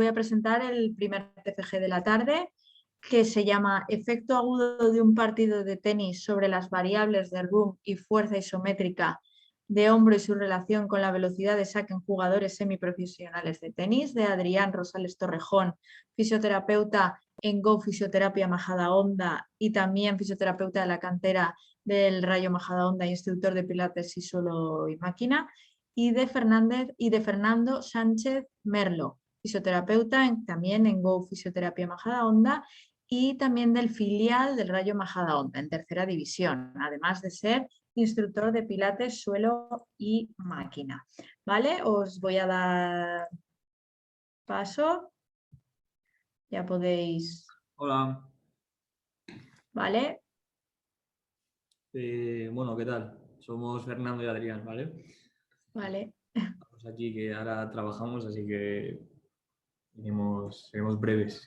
voy a presentar el primer TFG de la tarde, que se llama Efecto agudo de un partido de tenis sobre las variables de RUM y fuerza isométrica de hombro y su relación con la velocidad de saque en jugadores semiprofesionales de tenis, de Adrián Rosales Torrejón, fisioterapeuta en Go Fisioterapia Majadahonda y también fisioterapeuta de la cantera del Rayo Majadahonda, instructor de pilates y suelo y máquina, y de Fernando Sánchez Merlo, fisioterapeuta también en Go Fisioterapia Majadahonda y también del filial del Rayo Majadahonda en tercera división, además de ser instructor de pilates, suelo y máquina. ¿Vale? Os voy a dar paso. Ya podéis. Hola. ¿Vale? Bueno, ¿qué tal? Somos Fernando y Adrián, ¿vale? Vale. Estamos aquí que ahora trabajamos, así que seremos breves.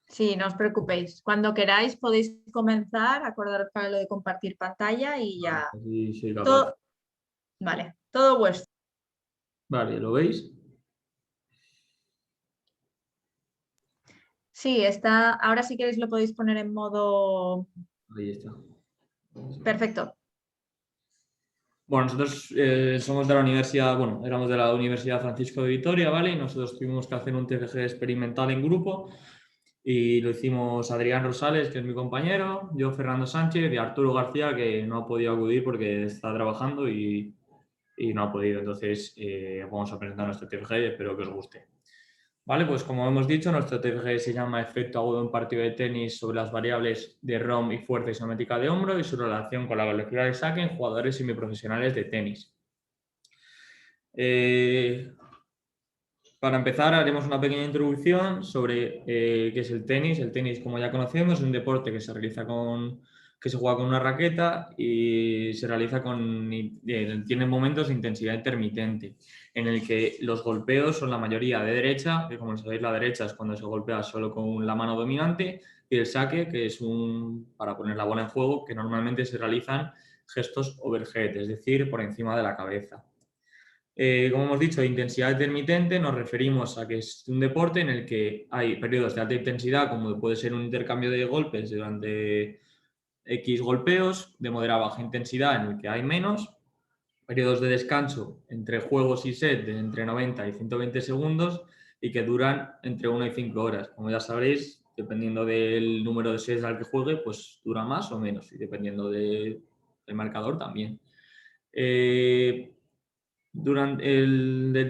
Sí, no os preocupéis. Cuando queráis podéis comenzar, acordaros para lo de compartir pantalla y ya. Sí, soy capaz. Todo... Vale, todo vuestro. Vale, ¿lo veis? Sí, está. Ahora si queréis lo podéis poner en modo. Ahí está. Perfecto. Bueno, nosotros somos de la universidad, bueno, éramos de la Universidad Francisco de Vitoria, ¿vale? Y nosotros tuvimos que hacer un TFG experimental en grupo y lo hicimos Adrián Rosales, que es mi compañero, yo Fernando Sánchez y Arturo García, que no ha podido acudir porque está trabajando y no ha podido. Entonces, vamos a presentar nuestro TFG y espero que os guste. Vale, pues como hemos dicho, nuestro TFG se llama Efecto agudo de un partido de tenis sobre las variables de ROM y fuerza isométrica de hombro y su relación con la velocidad de saque en jugadores semiprofesionales de tenis. Para empezar, haremos una pequeña introducción sobre qué es el tenis. El tenis, como ya conocemos, es un deporte que se realiza que se juega con una raqueta y se realiza tiene momentos de intensidad intermitente, en el que los golpeos son la mayoría de derecha, que como sabéis la derecha es cuando se golpea solo con la mano dominante, y el saque, que es para poner la bola en juego, que normalmente se realizan gestos overhead, es decir, por encima de la cabeza. Como hemos dicho, de intensidad intermitente nos referimos a que es un deporte en el que hay periodos de alta intensidad, como puede ser un intercambio de golpes durante X golpeos, de moderada a baja intensidad en el que hay menos, periodos de descanso entre juegos y set de entre 90 y 120 segundos y que duran entre 1 y 5 horas. Como ya sabréis, dependiendo del número de sets al que juegue, pues dura más o menos y dependiendo del marcador también. El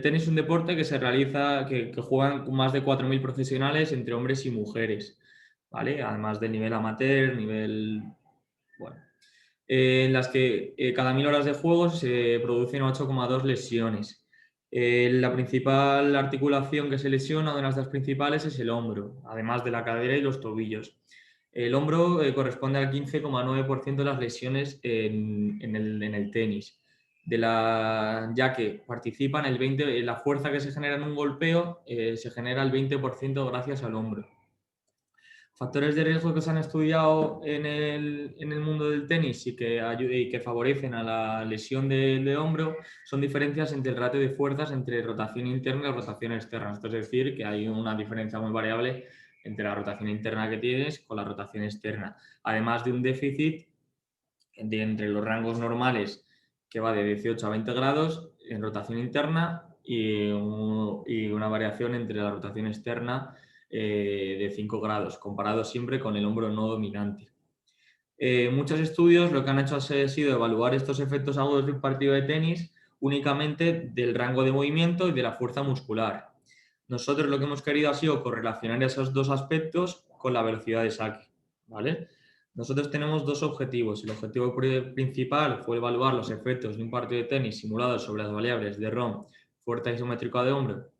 tenis es un deporte que se realiza, que juegan más de 4.000 profesionales entre hombres y mujeres, ¿vale? Además del nivel amateur, bueno, en las que cada 1.000 horas de juego se producen 8,2 lesiones. La principal articulación que se lesiona, una de las principales, es el hombro, además de la cadera y los tobillos. El hombro corresponde al 15,9% de las lesiones en el tenis, ya que participan la fuerza que se genera en un golpeo se genera el 20% gracias al hombro. Factores de riesgo que se han estudiado en el mundo del tenis y que favorecen a la lesión de hombro son diferencias entre el ratio de fuerzas entre rotación interna y rotación externa. Esto es decir, que hay una diferencia muy variable entre la rotación interna que tienes con la rotación externa. Además de un déficit entre los rangos normales que va de 18 a 20 grados en rotación interna y una variación entre la rotación externa de 5 grados, comparado siempre con el hombro no dominante. Muchos estudios lo que han hecho ha sido evaluar estos efectos agudos de un partido de tenis únicamente del rango de movimiento y de la fuerza muscular. Nosotros lo que hemos querido ha sido correlacionar esos dos aspectos con la velocidad de saque, ¿vale? Nosotros tenemos dos objetivos. El objetivo principal fue evaluar los efectos de un partido de tenis simulados sobre las variables de ROM, fuerza isométrica de hombro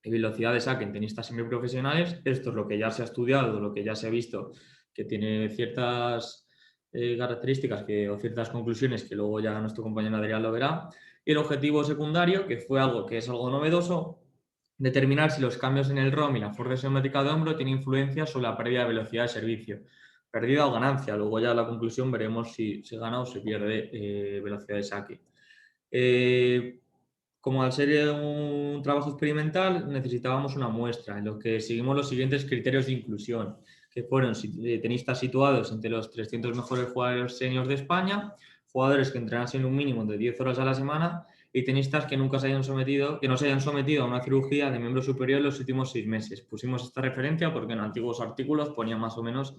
y velocidad de saque en tenistas semiprofesionales. Esto es lo que ya se ha estudiado, lo que ya se ha visto, que tiene ciertas características o ciertas conclusiones que luego ya nuestro compañero Adrián lo verá. Y el objetivo secundario, que es algo novedoso, determinar si los cambios en el ROM y la fuerza isométrica de hombro tienen influencia sobre la pérdida de velocidad de servicio. Pérdida o ganancia. Luego ya en la conclusión veremos si se gana o se pierde velocidad de saque. Como al ser un trabajo experimental, necesitábamos una muestra en lo que seguimos los siguientes criterios de inclusión, que fueron tenistas situados entre los 300 mejores jugadores seniors de España, jugadores que entrenasen un mínimo de 10 horas a la semana y tenistas que nunca se hayan sometido, que no se hayan sometido a una cirugía de miembro superior en los últimos 6 meses. Pusimos esta referencia porque en antiguos artículos ponía más o menos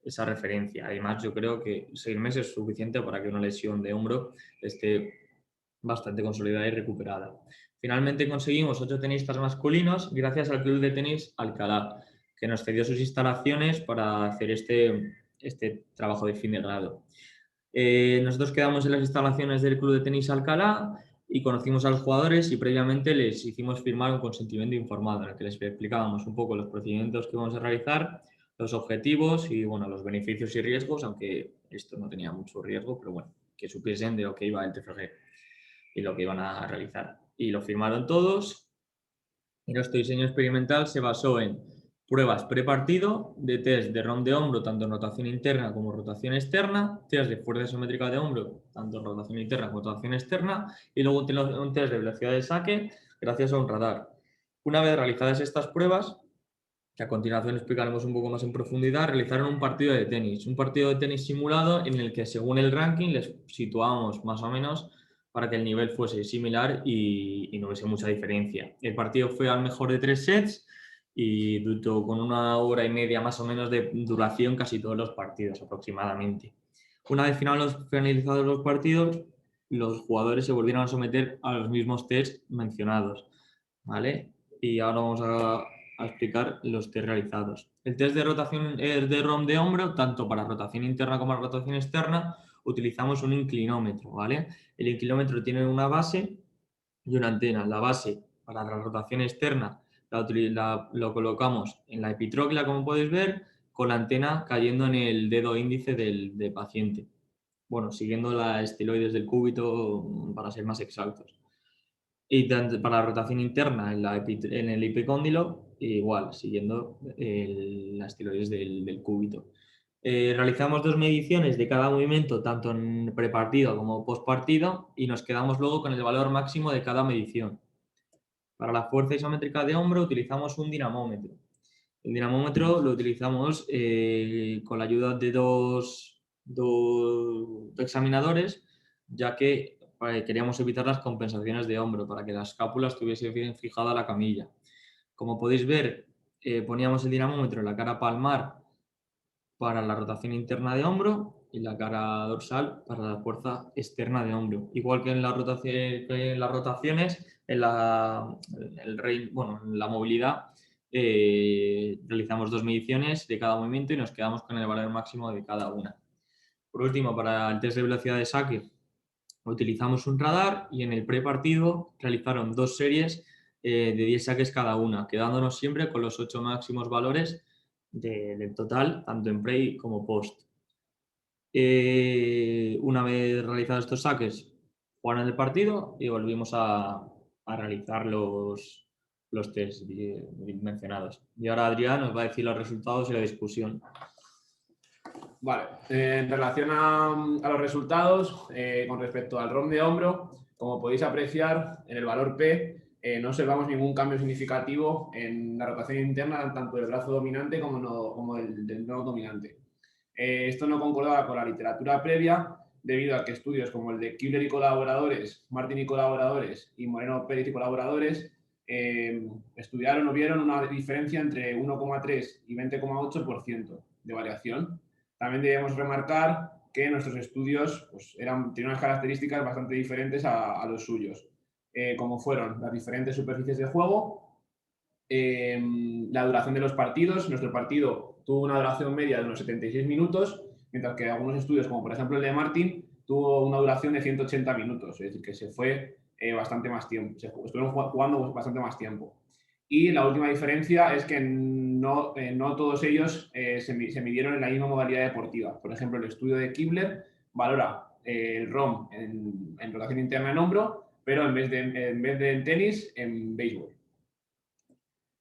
esa referencia. Además, yo creo que 6 meses es suficiente para que una lesión de hombro esté bastante consolidada y recuperada. Finalmente conseguimos 8 tenistas masculinos gracias al Club de Tenis Alcalá, que nos cedió sus instalaciones para hacer este trabajo de fin de grado. Nosotros quedamos en las instalaciones del Club de Tenis Alcalá y conocimos a los jugadores y previamente les hicimos firmar un consentimiento informado en el que les explicábamos un poco los procedimientos que vamos a realizar, los objetivos y bueno, los beneficios y riesgos, aunque esto no tenía mucho riesgo, pero bueno, que supiesen de lo que iba el TFG y lo que iban a realizar. Y lo firmaron todos y nuestro diseño experimental se basó en pruebas prepartido de test de ROM de hombro, tanto en rotación interna como rotación externa, test de fuerza isométrica de hombro, tanto en rotación interna como rotación externa, y luego un test de velocidad de saque gracias a un radar. Una vez realizadas estas pruebas, que a continuación explicaremos un poco más en profundidad, realizaron un partido de tenis simulado en el que según el ranking les situábamos más o menos para que el nivel fuese similar y no hubiese mucha diferencia. El partido fue al mejor de 3 sets y duró con 1 hora y media más o menos de duración casi todos los partidos aproximadamente. Una vez finalizados los partidos, los jugadores se volvieron a someter a los mismos tests mencionados, ¿vale? Y ahora vamos a explicar los test realizados. El test de rotación de ROM de hombro, tanto para rotación interna como para rotación externa, utilizamos un inclinómetro, ¿vale? El inclinómetro tiene una base y una antena. La base para la rotación externa lo colocamos en la epitróclea, como podéis ver, con la antena cayendo en el dedo índice del paciente. Bueno, siguiendo las estiloides del cúbito para ser más exactos. Y para la rotación interna en el epicóndilo, igual, siguiendo las tiroides del cúbito. Realizamos 2 mediciones de cada movimiento, tanto en prepartido como postpartido, y nos quedamos luego con el valor máximo de cada medición. Para la fuerza isométrica de hombro utilizamos un dinamómetro. El dinamómetro lo utilizamos con la ayuda de dos examinadores, ya que queríamos evitar las compensaciones de hombro para que la escápula estuviese bien fijada a la camilla. Como podéis ver, poníamos el dinamómetro en la cara palmar para la rotación interna de hombro y la cara dorsal para la fuerza externa de hombro. Igual que en las rotaciones, en la movilidad, realizamos 2 mediciones de cada movimiento y nos quedamos con el valor máximo de cada una. Por último, para el test de velocidad de saque, utilizamos un radar y en el prepartido realizaron 2 series de 10 saques cada una, quedándonos siempre con los 8 máximos valores del total, tanto en pre como post. Una vez realizados estos saques, jugaron el partido y volvimos a realizar los test mencionados. Y ahora Adrián nos va a decir los resultados y la discusión. Vale, en relación a los resultados, con respecto al ROM de hombro, como podéis apreciar, en el valor P no observamos ningún cambio significativo en la rotación interna, tanto del brazo dominante como del no dominante. Esto no concordaba con la literatura previa, debido a que estudios como el de Kibler y colaboradores, Martin y colaboradores y Moreno Pérez y colaboradores estudiaron o vieron una diferencia entre 1,3 y 20,8% de variación. También debemos remarcar que nuestros estudios pues, tenían unas características bastante diferentes a los suyos, como fueron las diferentes superficies de juego, la duración de los partidos. Nuestro partido tuvo una duración media de unos 76 minutos, mientras que algunos estudios, como por ejemplo el de Martin, tuvo una duración de 180 minutos, es decir, que se fue bastante más tiempo, estuvieron jugando bastante más tiempo. Y la última diferencia es que no todos ellos se midieron en la misma modalidad deportiva. Por ejemplo, el estudio de Kibler valora el ROM en rotación interna en hombro, pero en vez de en tenis, en béisbol.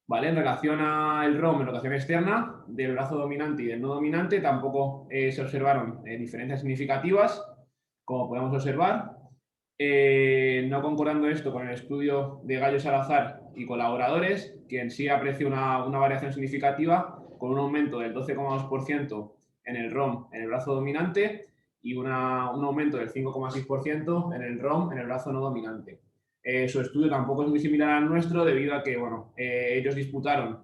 ¿Vale? En relación al ROM en rotación externa, del brazo dominante y del no dominante, tampoco se observaron diferencias significativas, como podemos observar. No concordando esto con el estudio de Gallo Salazar y colaboradores, que en sí aprecia una variación significativa con un aumento del 12,2% en el ROM en el brazo dominante y un aumento del 5,6% en el ROM en el brazo no dominante. Su estudio tampoco es muy similar al nuestro debido a que ellos disputaron,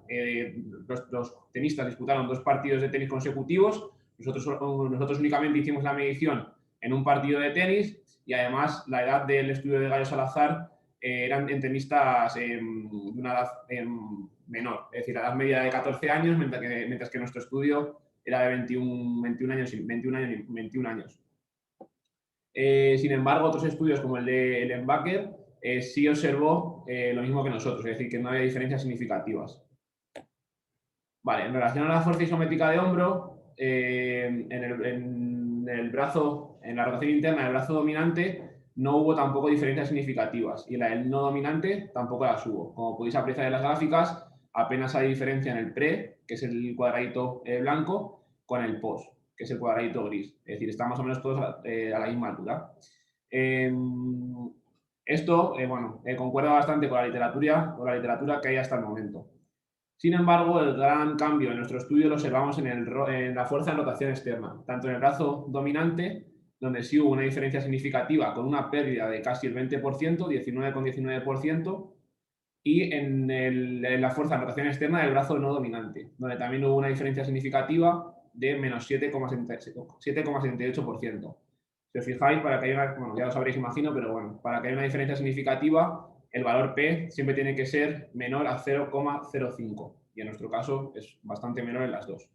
los tenistas disputaron 2 partidos de tenis consecutivos, nosotros únicamente hicimos la medición en un partido de tenis y además la edad del estudio de Gallo Salazar eran en tenistas de una edad menor, es decir, la edad media de 14 años, mientras que nuestro estudio era de 21 años. Sin embargo, otros estudios como el de Ellenbacher sí observó lo mismo que nosotros, es decir, que no había diferencias significativas. Vale, en relación a la fuerza isométrica de hombro, en el brazo, en la rotación interna del brazo dominante, no hubo tampoco diferencias significativas y en la del no dominante tampoco las hubo. Como podéis apreciar en las gráficas, apenas hay diferencia en el pre, que es el cuadradito blanco, con el post, que es el cuadradito gris. Es decir, están más o menos todos a la misma altura. Esto, concuerda bastante con la literatura que hay hasta el momento. Sin embargo, el gran cambio en nuestro estudio lo observamos en la fuerza en rotación externa, tanto en el brazo dominante, donde sí hubo una diferencia significativa con una pérdida de casi el 20%, 19,19%, y en la fuerza en rotación externa del brazo no dominante, donde también hubo una diferencia significativa de menos 7,78%. Si os fijáis, para que haya ya lo sabréis, imagino, pero bueno, para que haya una diferencia significativa, el valor P siempre tiene que ser menor a 0,05 y en nuestro caso es bastante menor en las dos.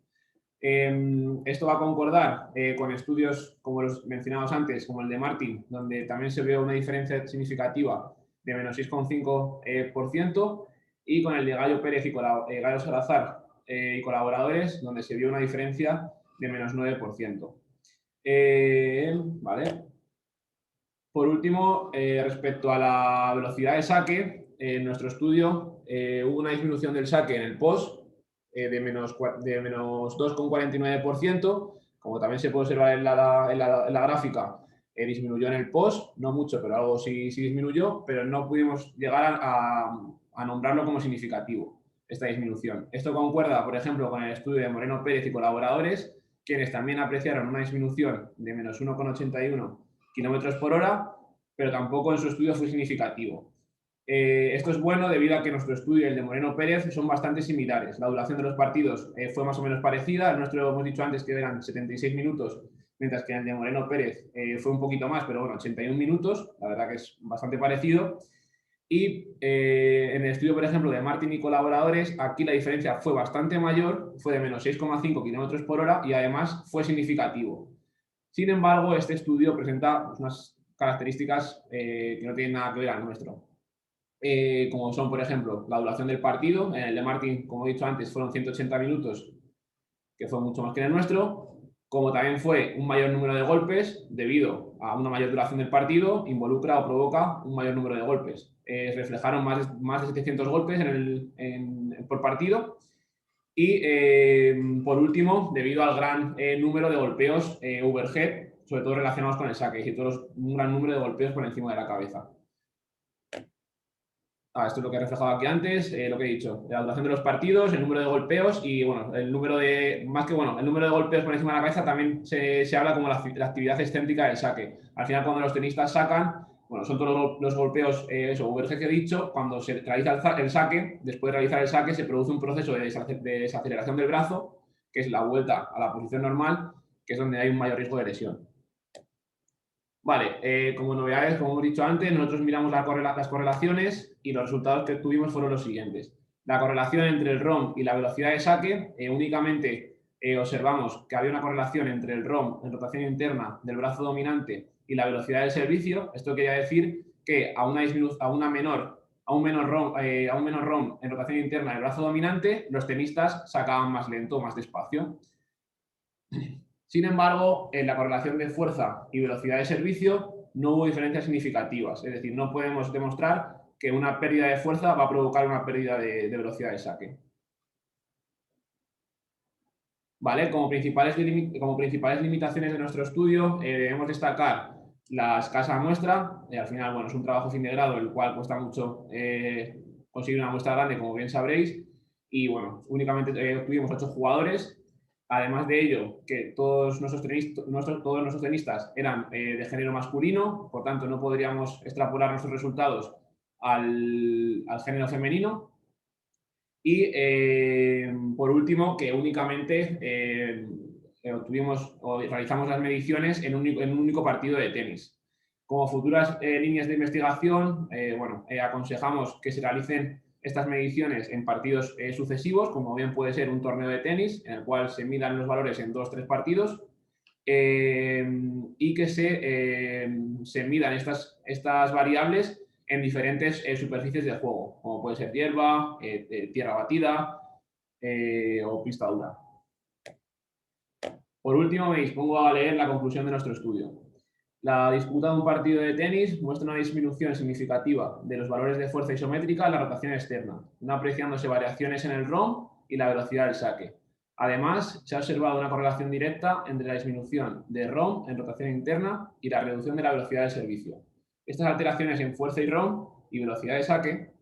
Esto va a concordar con estudios como los mencionados antes, como el de Martin, donde también se ve una diferencia significativa de menos 6,5% y con el de Gallo Pérez y Gallo Salazar y colaboradores, donde se vio una diferencia de menos 9%. Vale. Por último, respecto a la velocidad de saque, en nuestro estudio hubo una disminución del saque en el post de menos 2,49%. Como también se puede observar en la gráfica, disminuyó en el post, no mucho, pero algo sí disminuyó, pero no pudimos llegar a nombrarlo como significativo, esta disminución. Esto concuerda, por ejemplo, con el estudio de Moreno Pérez y colaboradores, quienes también apreciaron una disminución de menos 1,81 kilómetros por hora, pero tampoco en su estudio fue significativo. Esto es bueno debido a que nuestro estudio y el de Moreno Pérez son bastante similares. La duración de los partidos fue más o menos parecida. El nuestro hemos dicho antes que eran 76 minutos, mientras que el de Moreno Pérez fue un poquito más, pero bueno, 81 minutos. La verdad que es bastante parecido. Y en el estudio, por ejemplo, de Martin y colaboradores, aquí la diferencia fue bastante mayor, fue de menos 6,5 kilómetros por hora y además fue significativo. Sin embargo, este estudio presenta unas características que no tienen nada que ver al nuestro. Como son, por ejemplo, la duración del partido. En el de Martin, como he dicho antes, fueron 180 minutos, que fue mucho más que en el nuestro. Como también fue un mayor número de golpes, debido a una mayor duración del partido, involucra o provoca un mayor número de golpes. Reflejaron más de 700 golpes por partido. Y por último, debido al gran número de golpeos overhead, sobre todo relacionados con el saque, es decir, un gran número de golpeos por encima de la cabeza. Esto es lo que he reflejado aquí antes, lo que he dicho, la duración de los partidos, el número de golpeos y bueno, el número de golpeos por encima de la cabeza también se habla como la actividad excéntrica del saque. Al final, cuando los tenistas sacan, bueno, son todos los golpeos overhead que he dicho. Cuando se realiza el saque, después de realizar el saque, se produce un proceso de desaceleración del brazo, que es la vuelta a la posición normal, que es donde hay un mayor riesgo de lesión. Vale, como novedades, como hemos dicho antes, nosotros miramos las correlaciones y los resultados que tuvimos fueron los siguientes. La correlación entre el ROM y la velocidad de saque, únicamente observamos que había una correlación entre el ROM en rotación interna del brazo dominante y la velocidad del servicio. Esto quería decir que a un menor ROM en rotación interna del brazo dominante, los tenistas sacaban más lento, más despacio. Sin embargo, en la correlación de fuerza y velocidad de servicio no hubo diferencias significativas. Es decir, no podemos demostrar que una pérdida de fuerza va a provocar una pérdida de velocidad de saque. ¿Vale? Como principales limitaciones de nuestro estudio, debemos destacar la escasa muestra. Al final, bueno, es un trabajo fin de grado, el cual cuesta mucho conseguir una muestra grande, como bien sabréis. Y bueno, únicamente tuvimos 8 jugadores. Además de ello, que todos nuestros tenistas eran de género masculino, por tanto no podríamos extrapolar nuestros resultados al género femenino. Y por último, que únicamente realizamos las mediciones en un único partido de tenis. Como futuras líneas de investigación, aconsejamos que se realicen estas mediciones en partidos sucesivos, como bien puede ser un torneo de tenis, en el cual se midan los valores en 2 o 3 partidos, y que se midan estas variables en diferentes superficies de juego, como puede ser hierba, tierra batida o pista dura. Por último, me dispongo a leer la conclusión de nuestro estudio. La disputa de un partido de tenis muestra una disminución significativa de los valores de fuerza isométrica en la rotación externa, no apreciándose variaciones en el ROM y la velocidad del saque. Además, se ha observado una correlación directa entre la disminución de ROM en rotación interna y la reducción de la velocidad del servicio. Estas alteraciones en fuerza y ROM y velocidad de saque,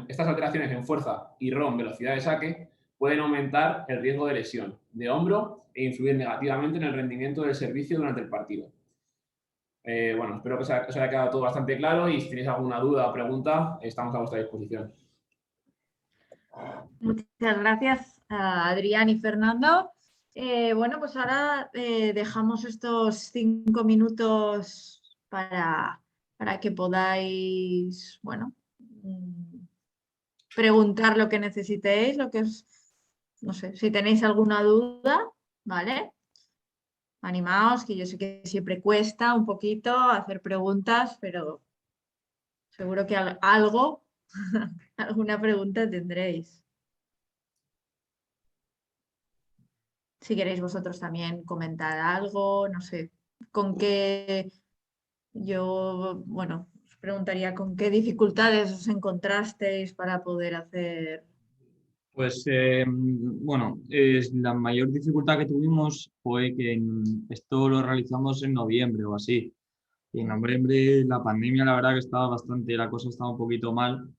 estas alteraciones en fuerza y ROM, velocidad de saque, pueden aumentar el riesgo de lesión de hombro e influir negativamente en el rendimiento del servicio durante el partido. Espero que os haya quedado todo bastante claro y si tenéis alguna duda o pregunta, estamos a vuestra disposición. Muchas gracias a Adrián y Fernando. Pues ahora dejamos estos 5 minutos para que podáis, preguntar lo que necesitéis, no sé, si tenéis alguna duda, ¿vale? Animaos, que yo sé que siempre cuesta un poquito hacer preguntas, pero seguro que algo, alguna pregunta tendréis. Si queréis vosotros también comentar algo, no sé, con qué os preguntaría con qué dificultades os encontrasteis para poder hacer. Pues la mayor dificultad que tuvimos fue que esto lo realizamos en noviembre o así. Y en noviembre la pandemia, la verdad que la cosa estaba un poquito mal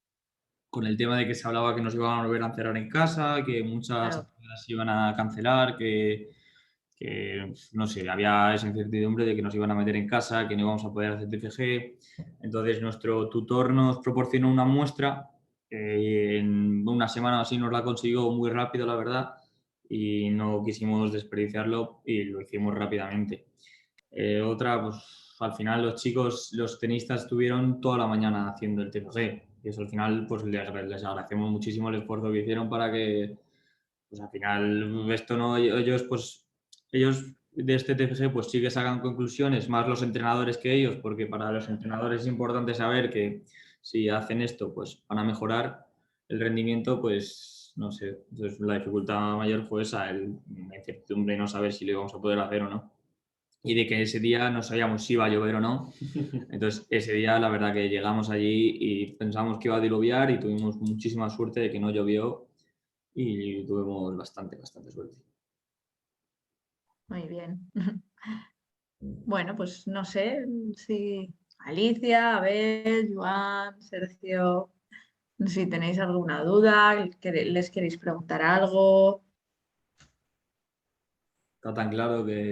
con el tema de que se hablaba que nos iban a volver a encerrar en casa, que muchas actividades se iban a cancelar, que no sé, había esa incertidumbre de que nos iban a meter en casa, que no íbamos a poder hacer TFG. Entonces nuestro tutor nos proporcionó una muestra, en una semana así nos la consiguió muy rápido, la verdad, y no quisimos desperdiciarlo y lo hicimos rápidamente. Pues al final los tenistas estuvieron toda la mañana haciendo el TFG y eso al final pues les agradecemos muchísimo el esfuerzo que hicieron para que pues al final esto no, ellos de este TFG pues sí que sacan conclusiones, más los entrenadores que ellos, porque para los entrenadores es importante saber que si hacen esto pues van a mejorar el rendimiento, pues no sé, entonces la dificultad mayor fue esa, la incertidumbre de no saber si lo íbamos a poder hacer o no. Y de que ese día no sabíamos si iba a llover o no. Entonces, ese día la verdad que llegamos allí y pensamos que iba a diluviar y tuvimos muchísima suerte de que no llovió y tuvimos bastante suerte. Muy bien. Bueno, pues no sé si Alicia, Abel, Joan, Sergio, no sé si tenéis alguna duda, les queréis preguntar algo. Está tan claro que...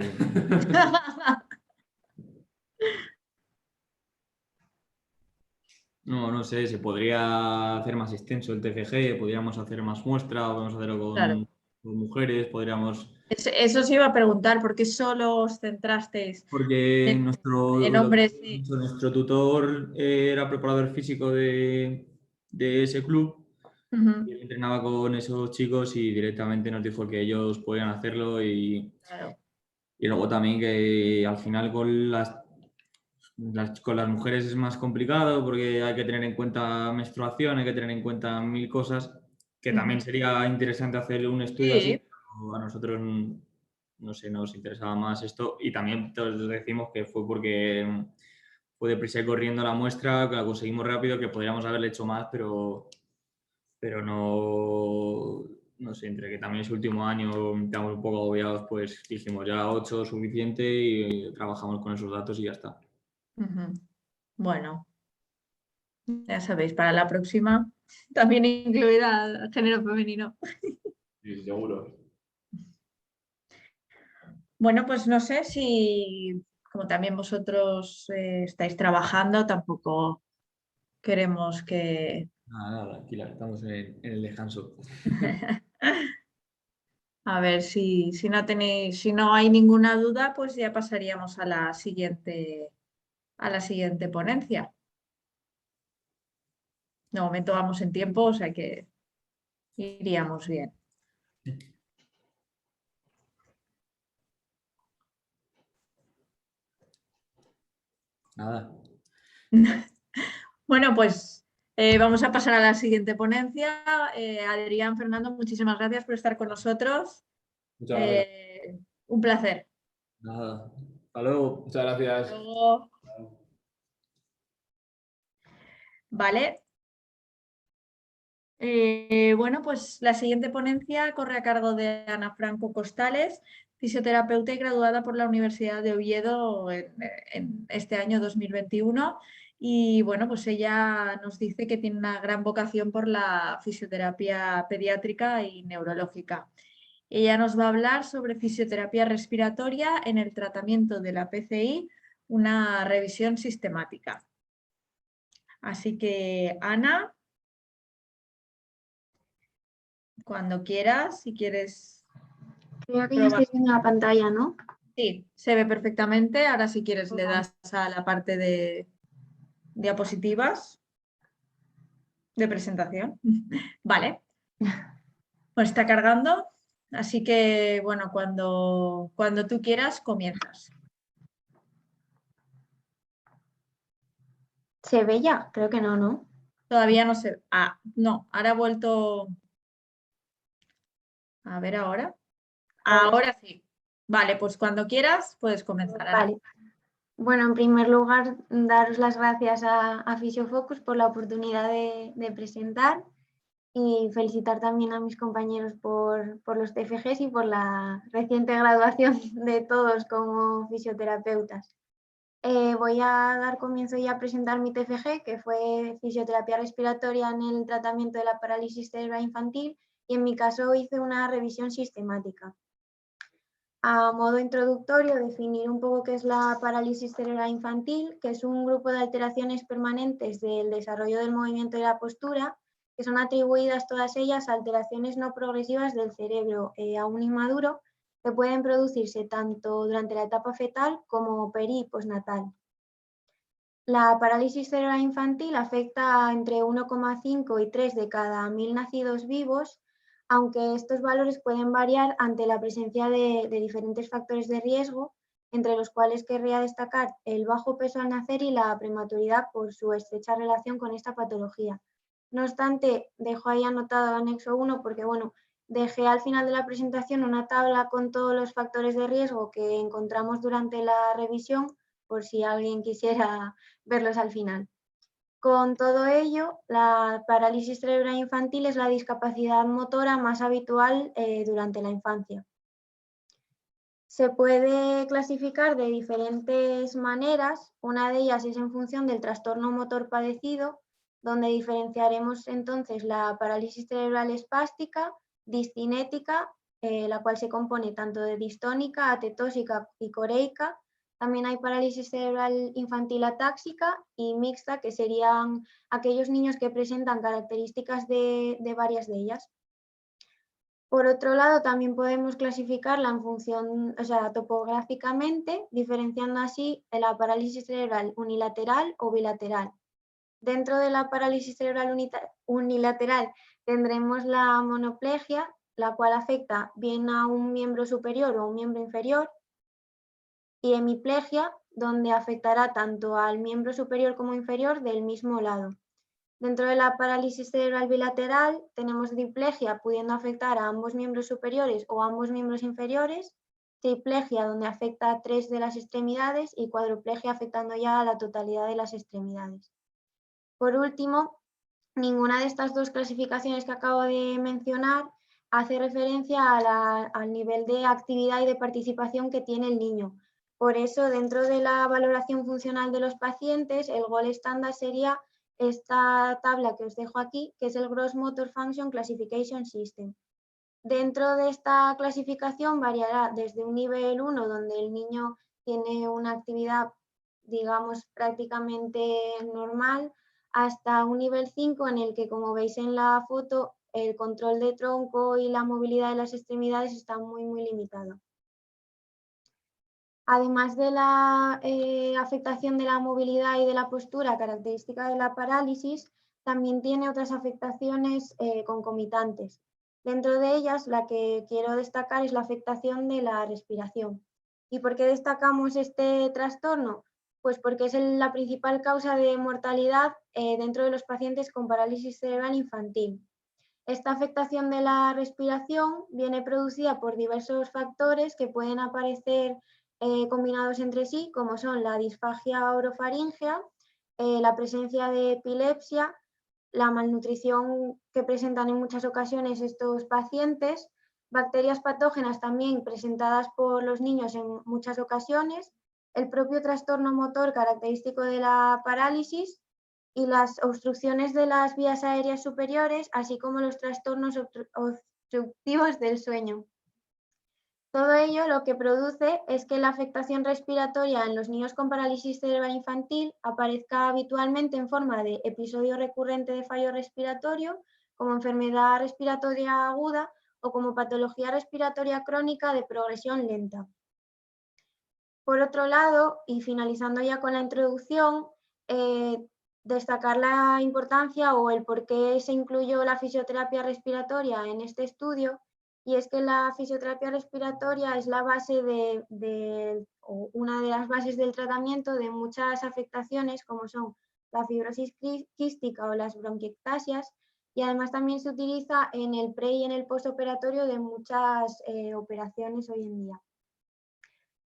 No sé, se podría hacer más extenso el TFG, podríamos hacer más muestras, podemos hacerlo Claro. con mujeres, podríamos... Eso os iba a preguntar, ¿por qué solo os centrasteis Porque en hombres? Sí. nuestro tutor era preparador físico de ese club y él entrenaba con esos chicos y directamente nos dijo que ellos podían hacerlo Claro. y luego también que al final con las mujeres es más complicado porque hay que tener en cuenta menstruación, hay que tener en cuenta 1000 cosas, que también sería interesante hacer un estudio así, Sí, pero a nosotros, no sé, nos interesaba más esto y también todos decimos que fue porque fue deprisa y corriendo la muestra, que la conseguimos rápido, que podríamos haberle hecho más, pero no sé, entre que también ese último año estamos un poco agobiados, pues dijimos ya 8 suficiente y trabajamos con esos datos y ya está. Ujú. Bueno, ya sabéis, para la próxima también incluida género femenino. Sí, seguro. Bueno, pues no sé si, como también vosotros estáis trabajando, tampoco queremos que... Nada, tranquila, estamos en el descanso. A ver si no tenéis, si no hay ninguna duda, pues ya pasaríamos a la siguiente ponencia. De momento vamos en tiempo, o sea que iríamos bien. Nada. Bueno, pues vamos a pasar a la siguiente ponencia. Adrián, Fernando, muchísimas gracias por estar con nosotros. Muchas gracias. Un placer. Nada. Hasta luego. Muchas gracias. Luego, vale. Bueno, pues la siguiente ponencia corre a cargo de Ana Franco Costales, fisioterapeuta y graduada por la Universidad de Oviedo en este año 2021. Y bueno, pues ella nos dice que tiene una gran vocación por la fisioterapia pediátrica y neurológica. Ella nos va a hablar sobre fisioterapia respiratoria en el tratamiento de la PCI, una revisión sistemática. Así que, Ana, cuando quieras, si quieres Creo que ya probar. estáis viendo la pantalla, ¿no? Sí, se ve perfectamente. Ahora si quieres le das a la parte de diapositivas de presentación. Vale, pues está cargando. Así que, bueno, cuando tú quieras, comienzas. ¿Se ve ya? Creo que no, ¿no? Todavía no sé. Ah, no, ahora ha vuelto. A ver ahora. Ahora sí. Vale, pues cuando quieras puedes comenzar, Ana. Vale. Bueno, en primer lugar, daros las gracias a Fisiofocus por la oportunidad de presentar y felicitar también a mis compañeros por los TFGs y por la reciente graduación de todos como fisioterapeutas. Voy a dar comienzo ya a presentar mi TFG, que fue fisioterapia respiratoria en el tratamiento de la parálisis cerebral infantil, y en mi caso hice una revisión sistemática. A modo introductorio, definir un poco qué es la parálisis cerebral infantil, que es un grupo de alteraciones permanentes del desarrollo del movimiento y la postura, que son atribuidas todas ellas a alteraciones no progresivas del cerebro aún inmaduro, que pueden producirse tanto durante la etapa fetal como peri y postnatal. La parálisis cerebral infantil afecta a entre 1,5 y 3 de cada 1000 nacidos vivos, aunque estos valores pueden variar ante la presencia de diferentes factores de riesgo, entre los cuales querría destacar el bajo peso al nacer y la prematuridad por su estrecha relación con esta patología. No obstante, dejo ahí anotado el anexo 1 porque, bueno, dejé al final de la presentación una tabla con todos los factores de riesgo que encontramos durante la revisión, por si alguien quisiera verlos al final. Con todo ello, la parálisis cerebral infantil es la discapacidad motora más habitual durante la infancia. Se puede clasificar de diferentes maneras. Una de ellas es en función del trastorno motor padecido, donde diferenciaremos entonces la parálisis cerebral espástica, discinética, la cual se compone tanto de distónica, atetósica y coreica. También hay parálisis cerebral infantil atáxica y mixta, que serían aquellos niños que presentan características de varias de ellas. Por otro lado, también podemos clasificarla en función, o sea, topográficamente, diferenciando así la parálisis cerebral unilateral o bilateral. Dentro de la parálisis cerebral unilateral tendremos la monoplegia, la cual afecta bien a un miembro superior o un miembro inferior, y hemiplegia, donde afectará tanto al miembro superior como inferior del mismo lado. Dentro de la parálisis cerebral bilateral tenemos diplegia, pudiendo afectar a ambos miembros superiores o ambos miembros inferiores, triplegia, donde afecta a 3 de las extremidades, y cuadruplegia, afectando ya a la totalidad de las extremidades. Por último, ninguna de estas dos clasificaciones que acabo de mencionar hace referencia al nivel de actividad y de participación que tiene el niño. Por eso, dentro de la valoración funcional de los pacientes, el gold estándar sería esta tabla que os dejo aquí, que es el Gross Motor Function Classification System. Dentro de esta clasificación variará desde un nivel 1, donde el niño tiene una actividad, digamos, prácticamente normal, hasta un nivel 5 en el que, como veis en la foto, el control de tronco y la movilidad de las extremidades está muy, muy limitado. Además de la afectación de la movilidad y de la postura característica de la parálisis, también tiene otras afectaciones concomitantes. Dentro de ellas, la que quiero destacar es la afectación de la respiración. ¿Y por qué destacamos este trastorno? Pues porque es la principal causa de mortalidad dentro de los pacientes con parálisis cerebral infantil. Esta afectación de la respiración viene producida por diversos factores que pueden aparecer combinados entre sí, como son la disfagia orofaríngea, la presencia de epilepsia, la malnutrición que presentan en muchas ocasiones estos pacientes, bacterias patógenas también presentadas por los niños en muchas ocasiones, el propio trastorno motor característico de la parálisis y las obstrucciones de las vías aéreas superiores, así como los trastornos obstructivos del sueño. Todo ello lo que produce es que la afectación respiratoria en los niños con parálisis cerebral infantil aparezca habitualmente en forma de episodio recurrente de fallo respiratorio, como enfermedad respiratoria aguda o como patología respiratoria crónica de progresión lenta. Por otro lado, y finalizando ya con la introducción, destacar la importancia o el por qué se incluyó la fisioterapia respiratoria en este estudio, y es que la fisioterapia respiratoria es la base o una de las bases del tratamiento de muchas afectaciones como son la fibrosis quística o las bronquiectasias, y además también se utiliza en el pre y en el postoperatorio de muchas operaciones hoy en día.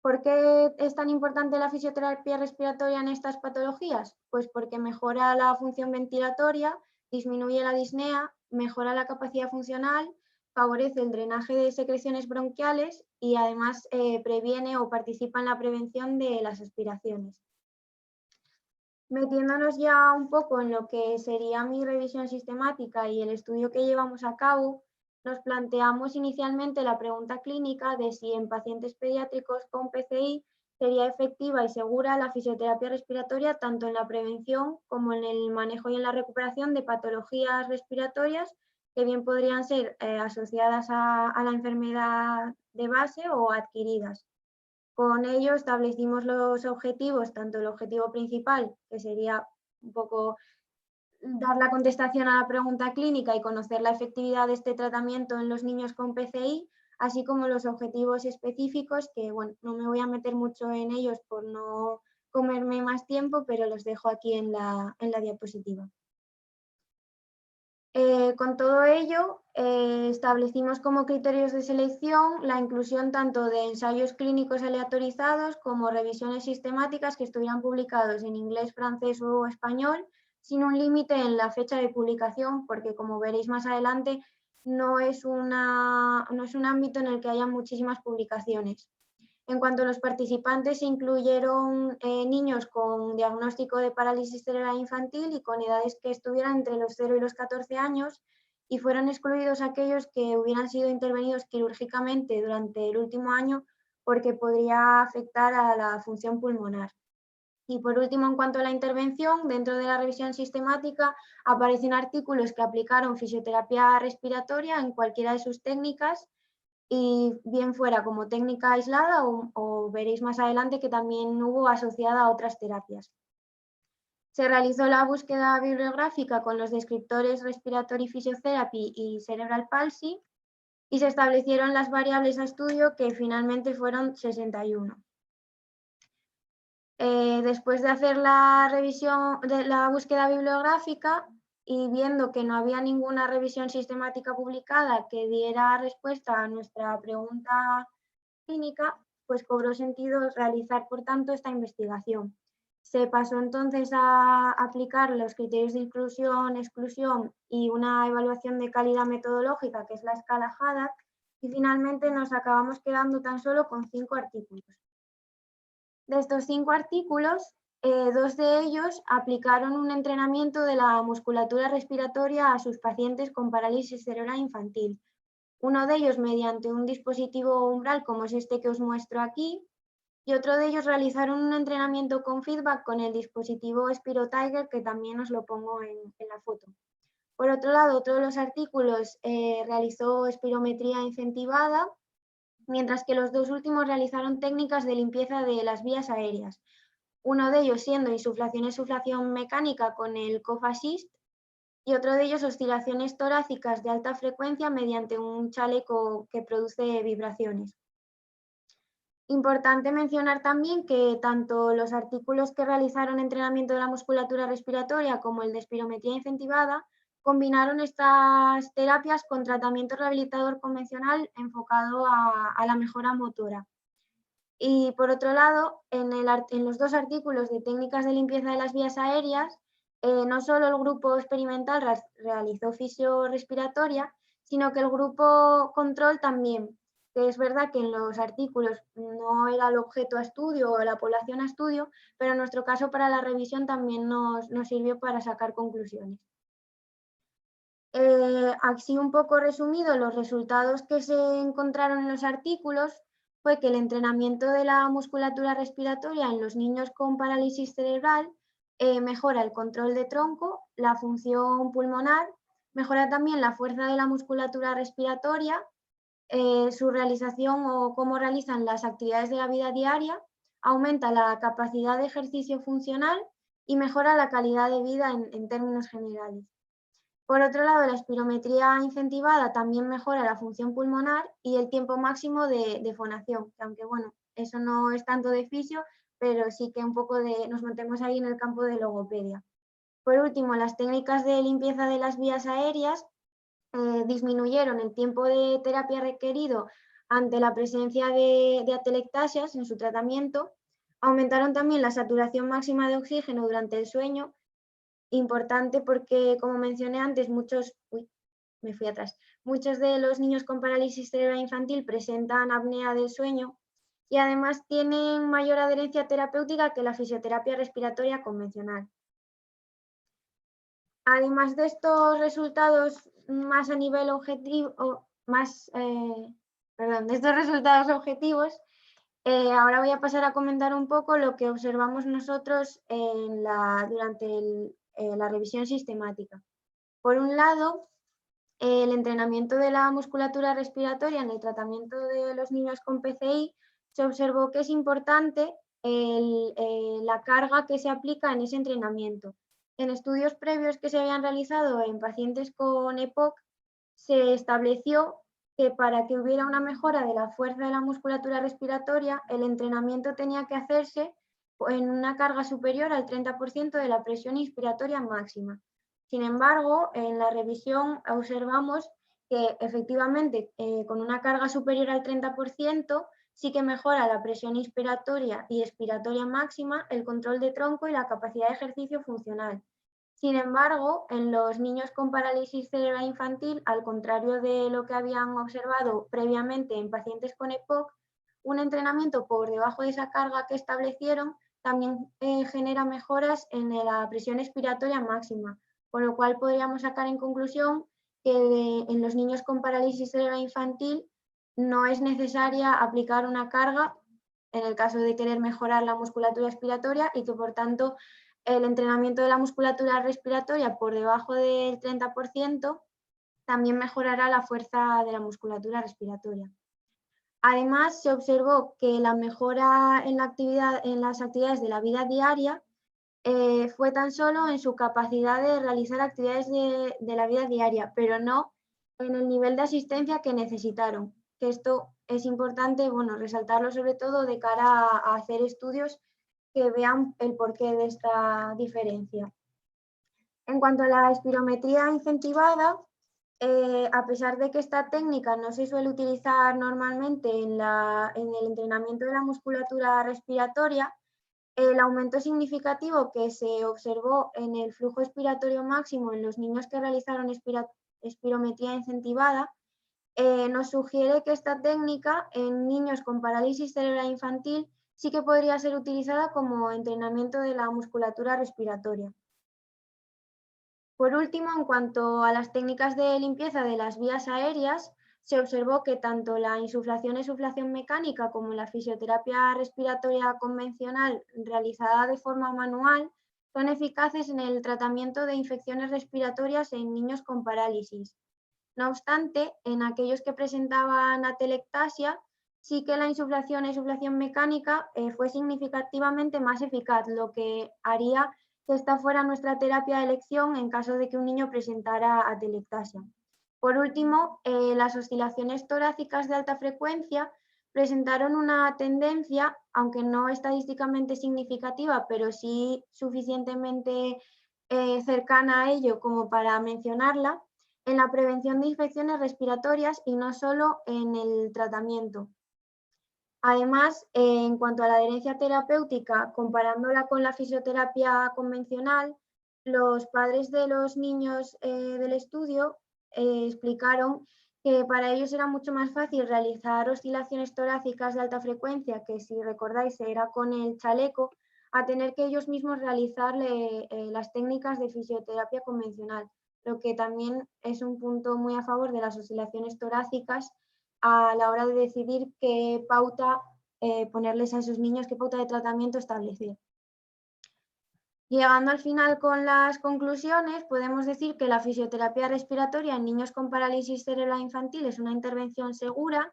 ¿Por qué es tan importante la fisioterapia respiratoria en estas patologías? Pues porque mejora la función ventilatoria, disminuye la disnea, mejora la capacidad funcional, favorece el drenaje de secreciones bronquiales y además previene o participa en la prevención de las aspiraciones. Metiéndonos ya un poco en lo que sería mi revisión sistemática y el estudio que llevamos a cabo, nos planteamos inicialmente la pregunta clínica de si en pacientes pediátricos con PCI sería efectiva y segura la fisioterapia respiratoria tanto en la prevención como en el manejo y en la recuperación de patologías respiratorias que bien podrían ser asociadas a la enfermedad de base o adquiridas. Con ello establecimos los objetivos, tanto el objetivo principal, que sería un poco dar la contestación a la pregunta clínica y conocer la efectividad de este tratamiento en los niños con PCI, así como los objetivos específicos, que bueno, no me voy a meter mucho en ellos por no comerme más tiempo, pero los dejo aquí en la diapositiva. Con todo ello, establecimos como criterios de selección la inclusión tanto de ensayos clínicos aleatorizados como revisiones sistemáticas que estuvieran publicados en inglés, francés o español, sin un límite en la fecha de publicación, porque como veréis más adelante, no es un ámbito en el que haya muchísimas publicaciones. En cuanto a los participantes, se incluyeron niños con diagnóstico de parálisis cerebral infantil y con edades que estuvieran entre los 0 y los 14 años, y fueron excluidos aquellos que hubieran sido intervenidos quirúrgicamente durante el último año porque podría afectar a la función pulmonar. Y por último, en cuanto a la intervención, dentro de la revisión sistemática aparecen artículos que aplicaron fisioterapia respiratoria en cualquiera de sus técnicas, y bien fuera como técnica aislada o veréis más adelante que también hubo asociada a otras terapias. Se realizó la búsqueda bibliográfica con los descriptores Respiratory Physiotherapy y Cerebral Palsy y se establecieron las variables a estudio, que finalmente fueron 61. Después de hacer la revisión de la búsqueda bibliográfica y viendo que no había ninguna revisión sistemática publicada que diera respuesta a nuestra pregunta clínica, pues cobró sentido realizar, por tanto, esta investigación. Se pasó entonces a aplicar los criterios de inclusión, exclusión y una evaluación de calidad metodológica, que es la escala Haddock, y finalmente nos acabamos quedando tan solo con 5 artículos. De estos 5 artículos, 2 de ellos aplicaron un entrenamiento de la musculatura respiratoria a sus pacientes con parálisis cerebral infantil. Uno de ellos mediante un dispositivo umbral, como es este que os muestro aquí, y otro de ellos realizaron un entrenamiento con feedback con el dispositivo SpiroTiger, que también os lo pongo en la foto. Por otro lado, otro de los artículos realizó espirometría incentivada, mientras que los 2 últimos realizaron técnicas de limpieza de las vías aéreas. Uno de ellos siendo insuflación-exuflación mecánica con el Cough Assist y otro de ellos oscilaciones torácicas de alta frecuencia mediante un chaleco que produce vibraciones. Importante mencionar también que tanto los artículos que realizaron entrenamiento de la musculatura respiratoria como el de espirometría incentivada combinaron estas terapias con tratamiento rehabilitador convencional enfocado a la mejora motora. Y por otro lado, en los 2 artículos de técnicas de limpieza de las vías aéreas, no solo el grupo experimental realizó fisiorrespiratoria, sino que el grupo control también, que es verdad que en los artículos no era el objeto a estudio o la población a estudio, pero en nuestro caso para la revisión también nos sirvió para sacar conclusiones. Así un poco resumido, los resultados que se encontraron en los artículos fue que el entrenamiento de la musculatura respiratoria en los niños con parálisis cerebral mejora el control de tronco, la función pulmonar, mejora también la fuerza de la musculatura respiratoria, su realización o cómo realizan las actividades de la vida diaria, aumenta la capacidad de ejercicio funcional y mejora la calidad de vida en términos generales. Por otro lado, la espirometría incentivada también mejora la función pulmonar y el tiempo máximo de fonación, que aunque bueno, eso no es tanto de fisio, pero sí que un poco nos metemos ahí en el campo de logopedia. Por último, las técnicas de limpieza de las vías aéreas disminuyeron el tiempo de terapia requerido ante la presencia de atelectasias en su tratamiento, aumentaron también la saturación máxima de oxígeno durante el sueño. Importante porque, como mencioné antes, muchos de los niños con parálisis cerebral infantil presentan apnea del sueño y además tienen mayor adherencia terapéutica que la fisioterapia respiratoria convencional. Además de estos resultados más a nivel objetivo, de estos resultados objetivos, ahora voy a pasar a comentar un poco lo que observamos nosotros durante la revisión sistemática. Por un lado, el entrenamiento de la musculatura respiratoria en el tratamiento de los niños con PCI se observó que es importante la carga que se aplica en ese entrenamiento. En estudios previos que se habían realizado en pacientes con EPOC, se estableció que para que hubiera una mejora de la fuerza de la musculatura respiratoria, el entrenamiento tenía que hacerse en una carga superior al 30% de la presión inspiratoria máxima. Sin embargo, en la revisión observamos que efectivamente con una carga superior al 30% sí que mejora la presión inspiratoria y expiratoria máxima, el control de tronco y la capacidad de ejercicio funcional. Sin embargo, en los niños con parálisis cerebral infantil, al contrario de lo que habían observado previamente en pacientes con EPOC, un entrenamiento por debajo de esa carga que establecieron también genera mejoras en la presión expiratoria máxima, con lo cual podríamos sacar en conclusión que en los niños con parálisis cerebral infantil no es necesaria aplicar una carga en el caso de querer mejorar la musculatura expiratoria y que por tanto el entrenamiento de la musculatura respiratoria por debajo del 30% también mejorará la fuerza de la musculatura respiratoria. Además, se observó que la mejora en las actividades de la vida diaria fue tan solo en su capacidad de realizar actividades de la vida diaria, pero no en el nivel de asistencia que necesitaron. Que esto es importante, resaltarlo sobre todo de cara a hacer estudios que vean el porqué de esta diferencia. En cuanto a la espirometría incentivada, a pesar de que esta técnica no se suele utilizar normalmente en el entrenamiento de la musculatura respiratoria, el aumento significativo que se observó en el flujo expiratorio máximo en los niños que realizaron espirometría incentivada nos sugiere que esta técnica en niños con parálisis cerebral infantil sí que podría ser utilizada como entrenamiento de la musculatura respiratoria. Por último, en cuanto a las técnicas de limpieza de las vías aéreas, se observó que tanto la insuflación-exuflación mecánica como la fisioterapia respiratoria convencional realizada de forma manual son eficaces en el tratamiento de infecciones respiratorias en niños con parálisis. No obstante, en aquellos que presentaban atelectasia, sí que la insuflación-exuflación mecánica fue significativamente más eficaz, lo que haría que esta fuera nuestra terapia de elección en caso de que un niño presentara atelectasia. Por último, las oscilaciones torácicas de alta frecuencia presentaron una tendencia, aunque no estadísticamente significativa, pero sí suficientemente cercana a ello como para mencionarla, en la prevención de infecciones respiratorias y no solo en el tratamiento. Además, en cuanto a la adherencia terapéutica, comparándola con la fisioterapia convencional, los padres de los niños del estudio explicaron que para ellos era mucho más fácil realizar oscilaciones torácicas de alta frecuencia, que si recordáis era con el chaleco, a tener que ellos mismos realizar las técnicas de fisioterapia convencional, lo que también es un punto muy a favor de las oscilaciones torácicas a la hora de decidir qué pauta ponerles a esos niños, qué pauta de tratamiento establecer. Llegando al final con las conclusiones, podemos decir que la fisioterapia respiratoria en niños con parálisis cerebral infantil es una intervención segura,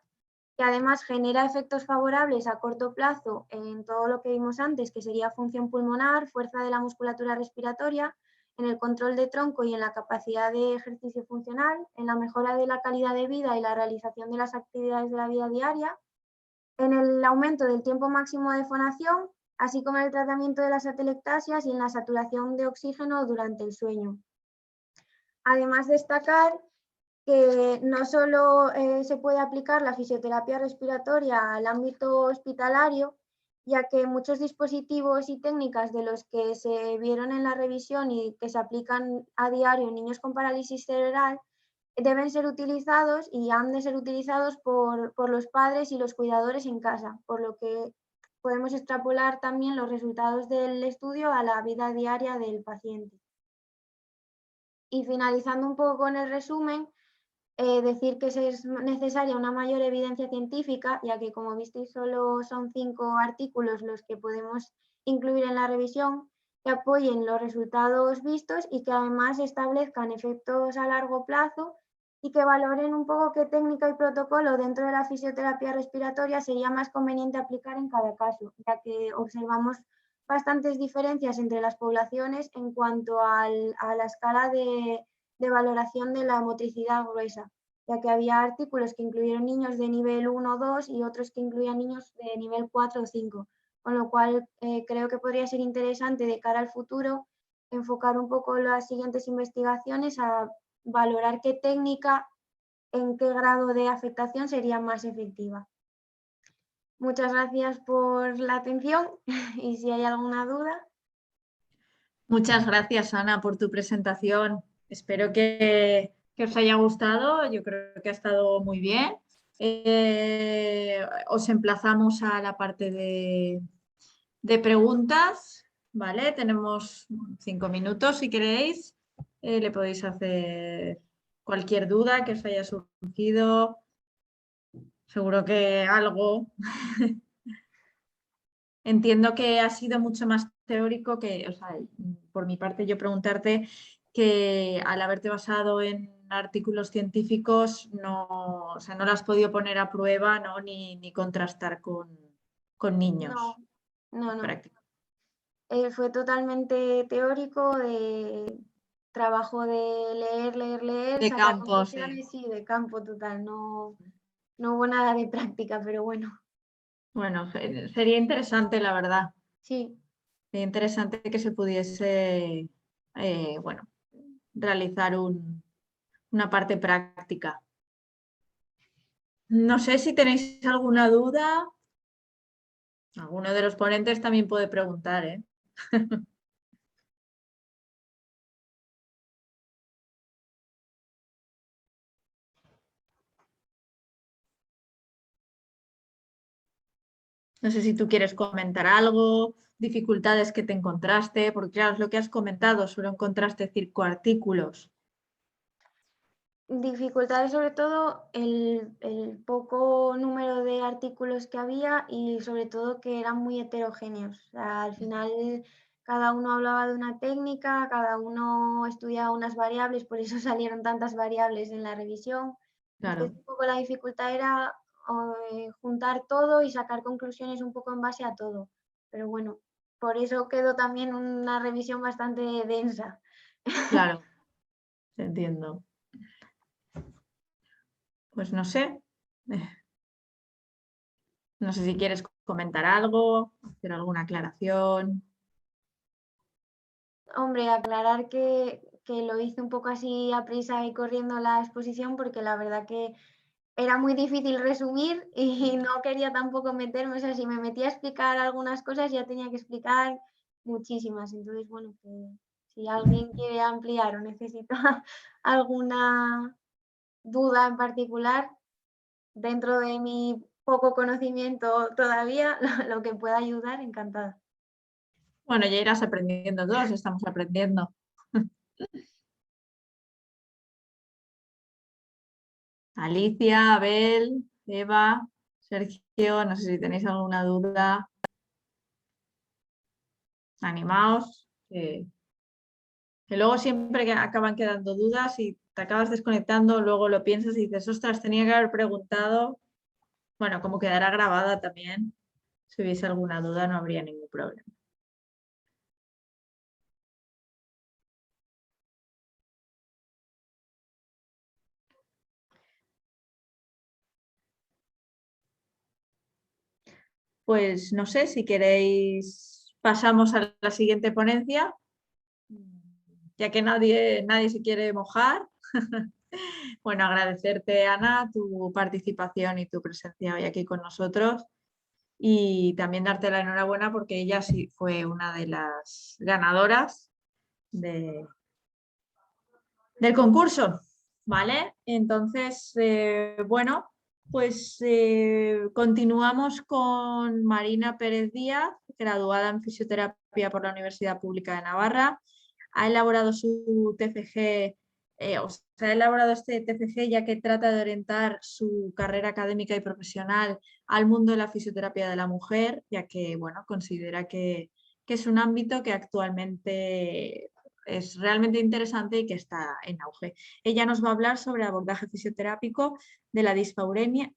que además genera efectos favorables a corto plazo en todo lo que vimos antes, que sería función pulmonar, fuerza de la musculatura respiratoria, en el control de tronco y en la capacidad de ejercicio funcional, en la mejora de la calidad de vida y la realización de las actividades de la vida diaria, en el aumento del tiempo máximo de fonación, así como en el tratamiento de las atelectasias y en la saturación de oxígeno durante el sueño. Además, destacar que no solo se puede aplicar la fisioterapia respiratoria al ámbito hospitalario, ya que muchos dispositivos y técnicas de los que se vieron en la revisión y que se aplican a diario en niños con parálisis cerebral deben ser utilizados y han de ser utilizados por los padres y los cuidadores en casa, por lo que podemos extrapolar también los resultados del estudio a la vida diaria del paciente. Y finalizando un poco con el resumen, decir que es necesaria una mayor evidencia científica, ya que como visteis solo son 5 artículos los que podemos incluir en la revisión, que apoyen los resultados vistos y que además establezcan efectos a largo plazo y que valoren un poco qué técnica y protocolo dentro de la fisioterapia respiratoria sería más conveniente aplicar en cada caso, ya que observamos bastantes diferencias entre las poblaciones en cuanto a la escala de valoración de la motricidad gruesa, ya que había artículos que incluyeron niños de nivel 1 o 2 y otros que incluían niños de nivel 4 o 5, con lo cual creo que podría ser interesante de cara al futuro enfocar un poco las siguientes investigaciones a valorar qué técnica, en qué grado de afectación sería más efectiva. Muchas gracias por la atención y si hay alguna duda. Muchas gracias, Ana, por tu presentación. Espero que os haya gustado. Yo creo que ha estado muy bien. Os emplazamos a la parte de preguntas. ¿Vale? Tenemos 5 minutos si queréis. Le podéis hacer cualquier duda que os haya surgido. Seguro que algo. Entiendo que ha sido mucho más teórico que, o sea, por mi parte, yo preguntarte que al haberte basado en artículos científicos no, o sea, no lo has podido poner a prueba, ¿no? ni contrastar con niños. No. Práctica. Fue totalmente teórico, de trabajo de leer, De sacar campo, sí. conclusiones y de campo total. No hubo nada de práctica, pero bueno, Bueno, sería interesante, la verdad. sí. Sería interesante que se pudiese, bueno, realizar una parte práctica. No sé si tenéis alguna duda. Alguno de los ponentes también puede preguntar, ¿eh? No sé si tú quieres comentar algo, dificultades que te encontraste, porque claro, es lo que has comentado, solo encontraste circoartículos. Dificultades sobre todo el poco número de artículos que había y sobre todo que eran muy heterogéneos. O sea, al final cada uno hablaba de una técnica, cada uno estudiaba unas variables, por eso salieron tantas variables en la revisión. Claro, Entonces, un poco la dificultad era juntar todo y sacar conclusiones un poco en base a todo. Pero bueno, por eso quedó también una revisión bastante densa. claro, te entiendo. Pues no sé. No sé si quieres comentar algo, hacer alguna aclaración. Hombre, aclarar que lo hice un poco así a prisa y corriendo la exposición porque la verdad que era muy difícil resumir y no quería tampoco meterme, o sea, si me metía a explicar algunas cosas ya tenía que explicar muchísimas. Entonces, bueno, que si alguien quiere ampliar o necesita alguna duda en particular, dentro de mi poco conocimiento todavía, lo que pueda ayudar, encantada. Bueno, ya irás aprendiendo, todos estamos aprendiendo. Alicia, Abel, Eva, Sergio, no sé si tenéis alguna duda. Animaos, que luego siempre que acaban quedando dudas y te acabas desconectando, luego lo piensas y dices, ostras, tenía que haber preguntado. Bueno, como quedará grabada también, si hubiese alguna duda no habría ningún problema. Pues no sé, si queréis pasamos a la siguiente ponencia, ya que nadie se quiere mojar. Bueno, agradecerte, Ana, tu participación y tu presencia hoy aquí con nosotros y también darte la enhorabuena porque ella sí fue una de las ganadoras del concurso, ¿vale? Entonces, bueno, pues continuamos con Marina Pérez Díaz, graduada en fisioterapia por la Universidad Pública de Navarra. Ha elaborado su TFG, ha elaborado este TFG ya que trata de orientar su carrera académica y profesional al mundo de la fisioterapia de la mujer, ya que, bueno, considera que es un ámbito que actualmente es realmente interesante y que está en auge. Ella nos va a hablar sobre abordaje fisioterápico de la dispareunia,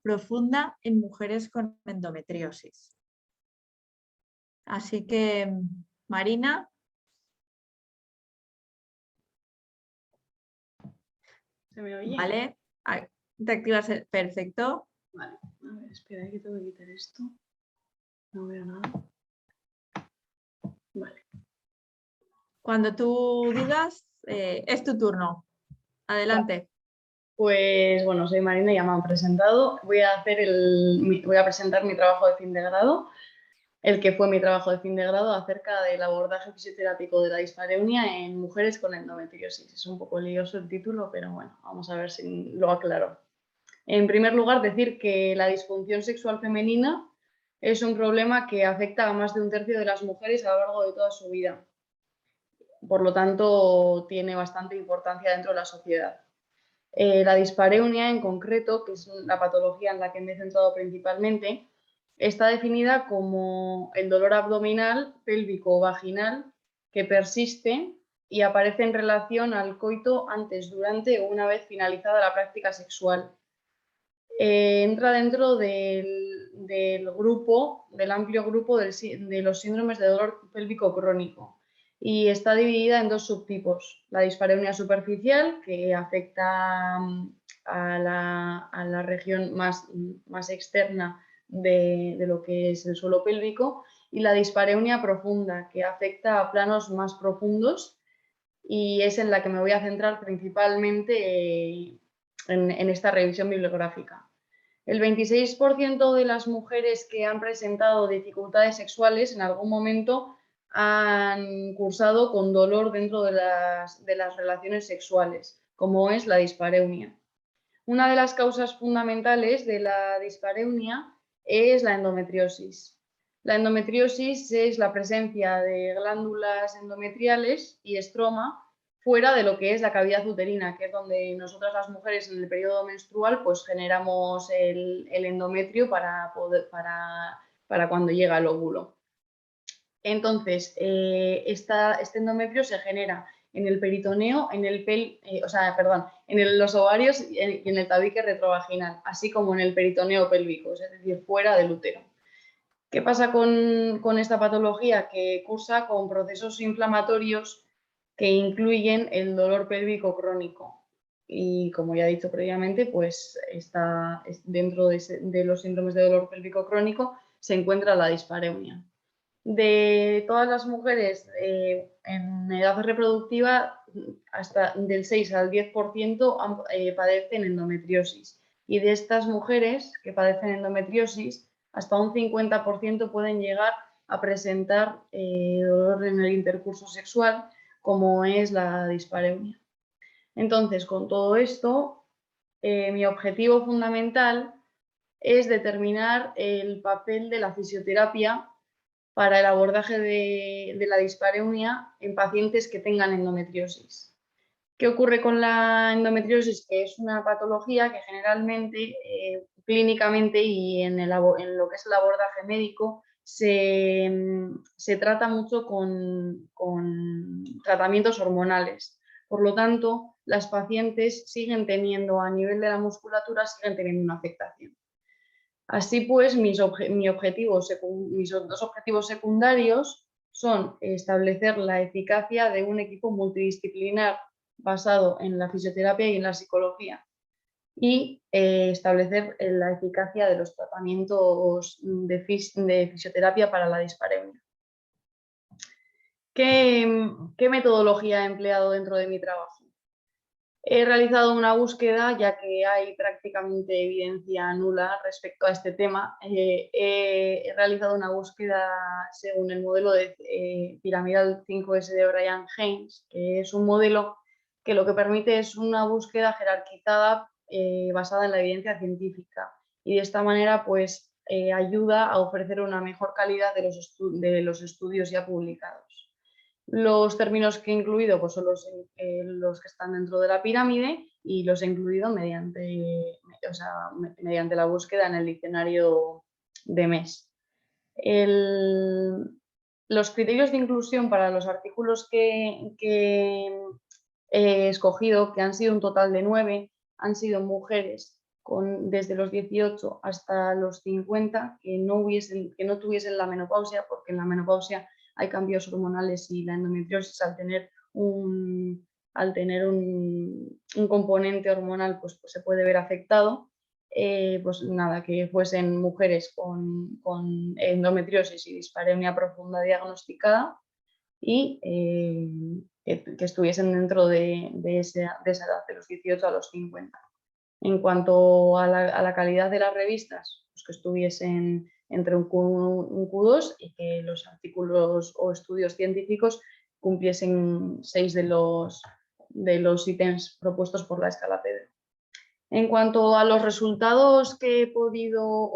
profunda en mujeres con endometriosis. Así que, Marina. ¿Se me oye? Vale, te activas, perfecto. Vale, a ver, espera, que tengo que quitar esto. No veo nada. Vale. Cuando tú digas, es tu turno. Adelante. Pues bueno, soy Marina, ya me han presentado. Voy a presentar mi trabajo de fin de grado, el que fue mi trabajo de fin de grado acerca del abordaje fisioterápico de la dispareunia en mujeres con endometriosis. Es un poco lioso el título, pero bueno, vamos a ver si lo aclaro. En primer lugar, decir que la disfunción sexual femenina es un problema que afecta a más de un tercio de las mujeres a lo largo de toda su vida. Por lo tanto, tiene bastante importancia dentro de la sociedad. La dispareunia en concreto, que es la patología en la que me he centrado principalmente, está definida como el dolor abdominal, pélvico o vaginal que persiste y aparece en relación al coito antes, durante o una vez finalizada la práctica sexual. Entra dentro del amplio grupo de los síndromes de dolor pélvico crónico y está dividida en dos subtipos. La dispareunia superficial, que afecta a la región más externa de lo que es el suelo pélvico, y la dispareunia profunda, que afecta a planos más profundos y es en la que me voy a centrar principalmente en esta revisión bibliográfica. El 26% de las mujeres que han presentado dificultades sexuales en algún momento han cursado con dolor dentro de las relaciones sexuales, como es la dispareunia. Una de las causas fundamentales de la dispareunia es la endometriosis. La endometriosis es la presencia de glándulas endometriales y estroma fuera de lo que es la cavidad uterina, que es donde nosotras las mujeres en el periodo menstrual pues generamos el endometrio para cuando llega el óvulo. Entonces, este endometrio se genera en el peritoneo, en los ovarios y en el tabique retrovaginal, así como en el peritoneo pélvico, es decir, fuera del útero. ¿Qué pasa con esta patología? Que cursa con procesos inflamatorios que incluyen el dolor pélvico crónico. Y como ya he dicho previamente, pues dentro de los síndromes de dolor pélvico crónico se encuentra la dispareunia. De todas las mujeres en edad reproductiva, hasta del 6 al 10% padecen endometriosis. Y de estas mujeres que padecen endometriosis, hasta un 50% pueden llegar a presentar dolor en el intercurso sexual, como es la dispareunia. Entonces, con todo esto, mi objetivo fundamental es determinar el papel de la fisioterapia para el abordaje de la dispareunia en pacientes que tengan endometriosis. ¿Qué ocurre con la endometriosis? Que es una patología que generalmente, clínicamente y en lo que es el abordaje médico, se trata mucho con tratamientos hormonales. Por lo tanto, las pacientes siguen teniendo, a nivel de la musculatura, siguen teniendo una afectación. Así pues, mis dos objetivos secundarios son establecer la eficacia de un equipo multidisciplinar basado en la fisioterapia y en la psicología y establecer la eficacia de los tratamientos de fisioterapia para la dispareunia. ¿Qué metodología he empleado dentro de mi trabajo? He realizado una búsqueda, ya que hay prácticamente evidencia nula respecto a este tema. He realizado una búsqueda según el modelo de piramidal 5S de Brian Haynes, que es un modelo que lo que permite es una búsqueda jerarquizada basada en la evidencia científica. Y de esta manera pues, ayuda a ofrecer una mejor calidad de los estudios ya publicados. Los términos que he incluido pues, son los que están dentro de la pirámide y los he incluido mediante la búsqueda en el diccionario de MES. Los criterios de inclusión para los artículos que he escogido, que han sido un total de 9, han sido mujeres desde los 18 hasta los 50 que no tuviesen la menopausia, porque en la menopausia hay cambios hormonales y la endometriosis, al tener un componente hormonal, pues se puede ver afectado. Pues nada, que fuesen mujeres con endometriosis y dispareunia profunda diagnosticada y que estuviesen dentro de esa edad, de los 18 a los 50. En cuanto a la calidad de las revistas, pues que estuviesen entre un Q2 y que los artículos o estudios científicos cumpliesen 6 de los ítems propuestos por la escala PD. En cuanto a los resultados que he podido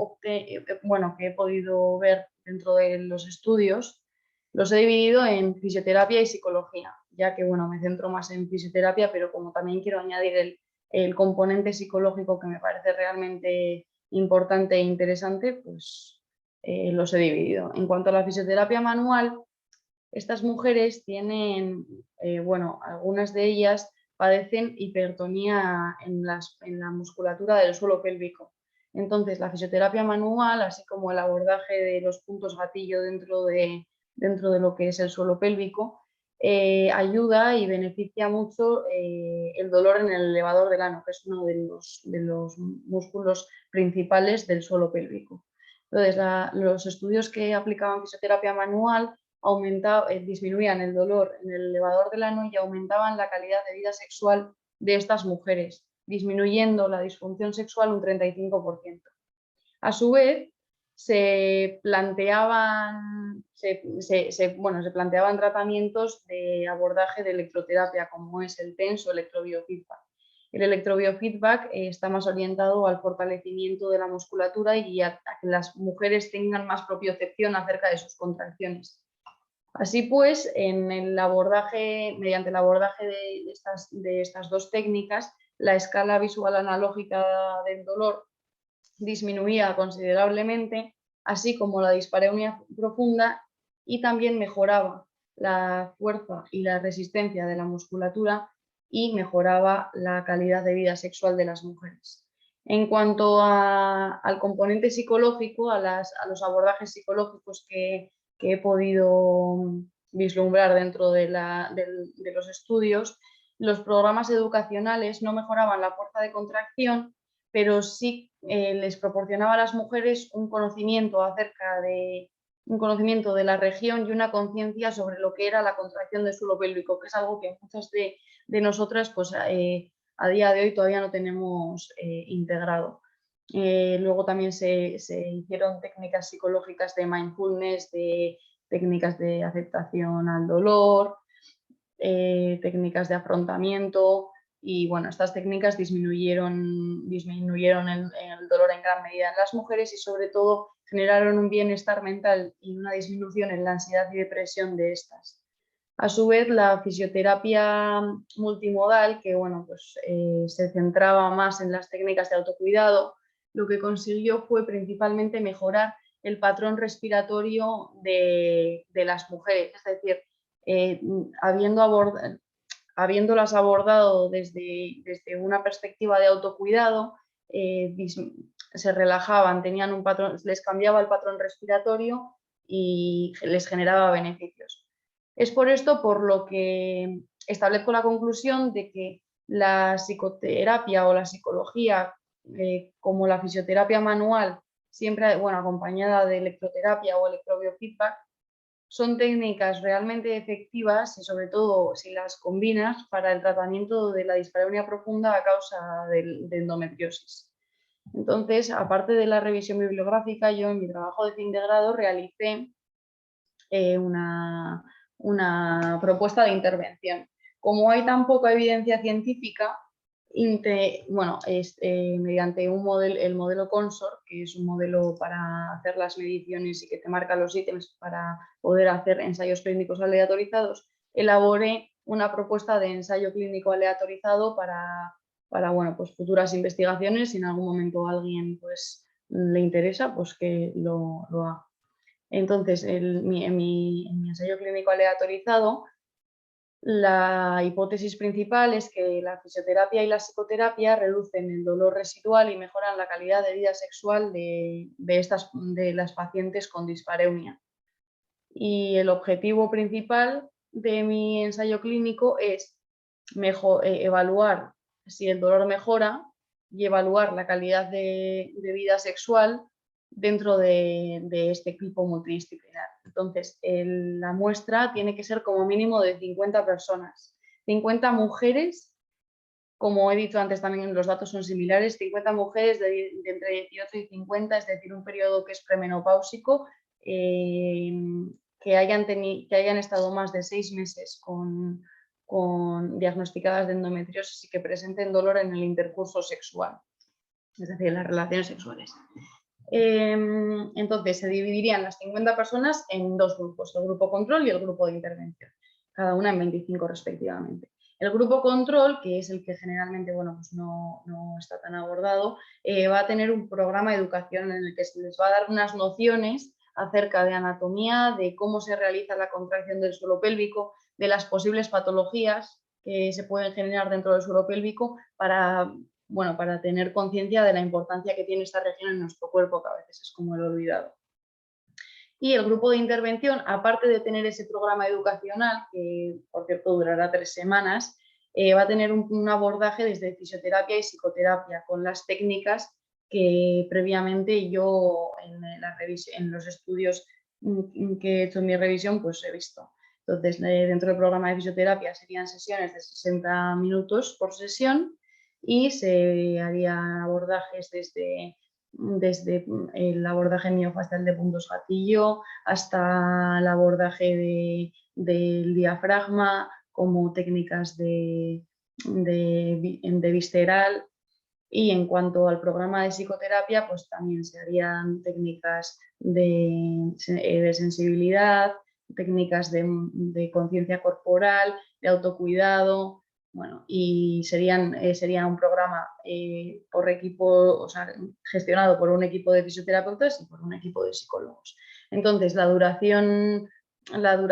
ver dentro de los estudios, los he dividido en fisioterapia y psicología, ya que me centro más en fisioterapia, pero como también quiero añadir el componente psicológico que me parece realmente importante e interesante, pues los he dividido. En cuanto a la fisioterapia manual, estas mujeres tienen, algunas de ellas padecen hipertonía en la musculatura del suelo pélvico. Entonces, la fisioterapia manual, así como el abordaje de los puntos gatillo dentro de lo que es el suelo pélvico, ayuda y beneficia mucho el dolor en el elevador del ano, que es uno de los músculos principales del suelo pélvico. Entonces, los estudios que aplicaban fisioterapia manual disminuían el dolor en el elevador del ano y aumentaban la calidad de vida sexual de estas mujeres, disminuyendo la disfunción sexual un 35%. A su vez, se planteaban tratamientos de abordaje de electroterapia, como es el TENS o electrobiofeedback. El electrobiofeedback está más orientado al fortalecimiento de la musculatura y a que las mujeres tengan más propiocepción acerca de sus contracciones. Así pues, mediante el abordaje de estas dos técnicas, la escala visual analógica del dolor disminuía considerablemente, así como la dispareunia profunda, y también mejoraba la fuerza y la resistencia de la musculatura y mejoraba la calidad de vida sexual de las mujeres. En cuanto al componente psicológico, a los abordajes psicológicos que he podido vislumbrar dentro de los estudios, los programas educacionales no mejoraban la fuerza de contracción, pero sí les proporcionaba a las mujeres un conocimiento de la región y una conciencia sobre lo que era la contracción del suelo pélvico, que es algo que muchas de nosotras pues, a día de hoy todavía no tenemos integrado. Luego también se hicieron técnicas psicológicas de mindfulness, de técnicas de aceptación al dolor, técnicas de afrontamiento, y bueno, estas técnicas disminuyeron el dolor en gran medida en las mujeres y sobre todo generaron un bienestar mental y una disminución en la ansiedad y depresión de estas. A su vez, la fisioterapia multimodal, que bueno, pues, se centraba más en las técnicas de autocuidado, lo que consiguió fue principalmente mejorar el patrón respiratorio de las mujeres, es decir, habiéndolas abordado desde una perspectiva de autocuidado, se relajaban, tenían un patrón, les cambiaba el patrón respiratorio y les generaba beneficios. Es por esto por lo que establezco la conclusión de que la psicoterapia o la psicología, como la fisioterapia manual, siempre acompañada de electroterapia o electrobiofeedback, son técnicas realmente efectivas y sobre todo si las combinas para el tratamiento de la dispareunia profunda a causa de endometriosis. Entonces, aparte de la revisión bibliográfica, yo en mi trabajo de fin de grado realicé una propuesta de intervención. Como hay tan poca evidencia científica, mediante el modelo Consort, que es un modelo para hacer las mediciones y que te marca los ítems para poder hacer ensayos clínicos aleatorizados, elaboré una propuesta de ensayo clínico aleatorizado para pues, futuras investigaciones. Si en algún momento a alguien pues, le interesa, pues que lo haga. Entonces, en mi ensayo clínico aleatorizado, la hipótesis principal es que la fisioterapia y la psicoterapia reducen el dolor residual y mejoran la calidad de vida sexual de las pacientes con dispareunia. Y el objetivo principal de mi ensayo clínico es evaluar si el dolor mejora y evaluar la calidad de vida sexual dentro de este equipo multidisciplinar. Entonces, la muestra tiene que ser como mínimo de 50 personas, 50 mujeres, como he dicho antes también los datos son similares, 50 mujeres de entre 18 y 50, es decir, un periodo que es premenopáusico, que hayan estado más de 6 meses diagnosticadas de endometriosis y que presenten dolor en el intercurso sexual, es decir, en las relaciones sexuales. Entonces se dividirían las 50 personas en dos grupos, el grupo control y el grupo de intervención, cada una en 25 respectivamente. El grupo control, que es el que generalmente pues no está tan abordado, va a tener un programa de educación en el que se les va a dar unas nociones acerca de anatomía, de cómo se realiza la contracción del suelo pélvico, de las posibles patologías que se pueden generar dentro del suelo pélvico para tener conciencia de la importancia que tiene esta región en nuestro cuerpo, que a veces es como el olvidado. Y el grupo de intervención, aparte de tener ese programa educacional, que por cierto durará 3 semanas, va a tener un abordaje desde fisioterapia y psicoterapia, con las técnicas que previamente yo en los estudios que he hecho en mi revisión pues he visto. Entonces, dentro del programa de fisioterapia serían sesiones de 60 minutos por sesión y se harían abordajes desde el abordaje miofascial de puntos gatillo hasta el abordaje del diafragma, como técnicas de de visceral. Y en cuanto al programa de psicoterapia, pues también se harían técnicas de sensibilidad, técnicas de conciencia corporal, de autocuidado, bueno, y sería un programa por equipo, o sea, gestionado por un equipo de fisioterapeutas y por un equipo de psicólogos. Entonces, la duración del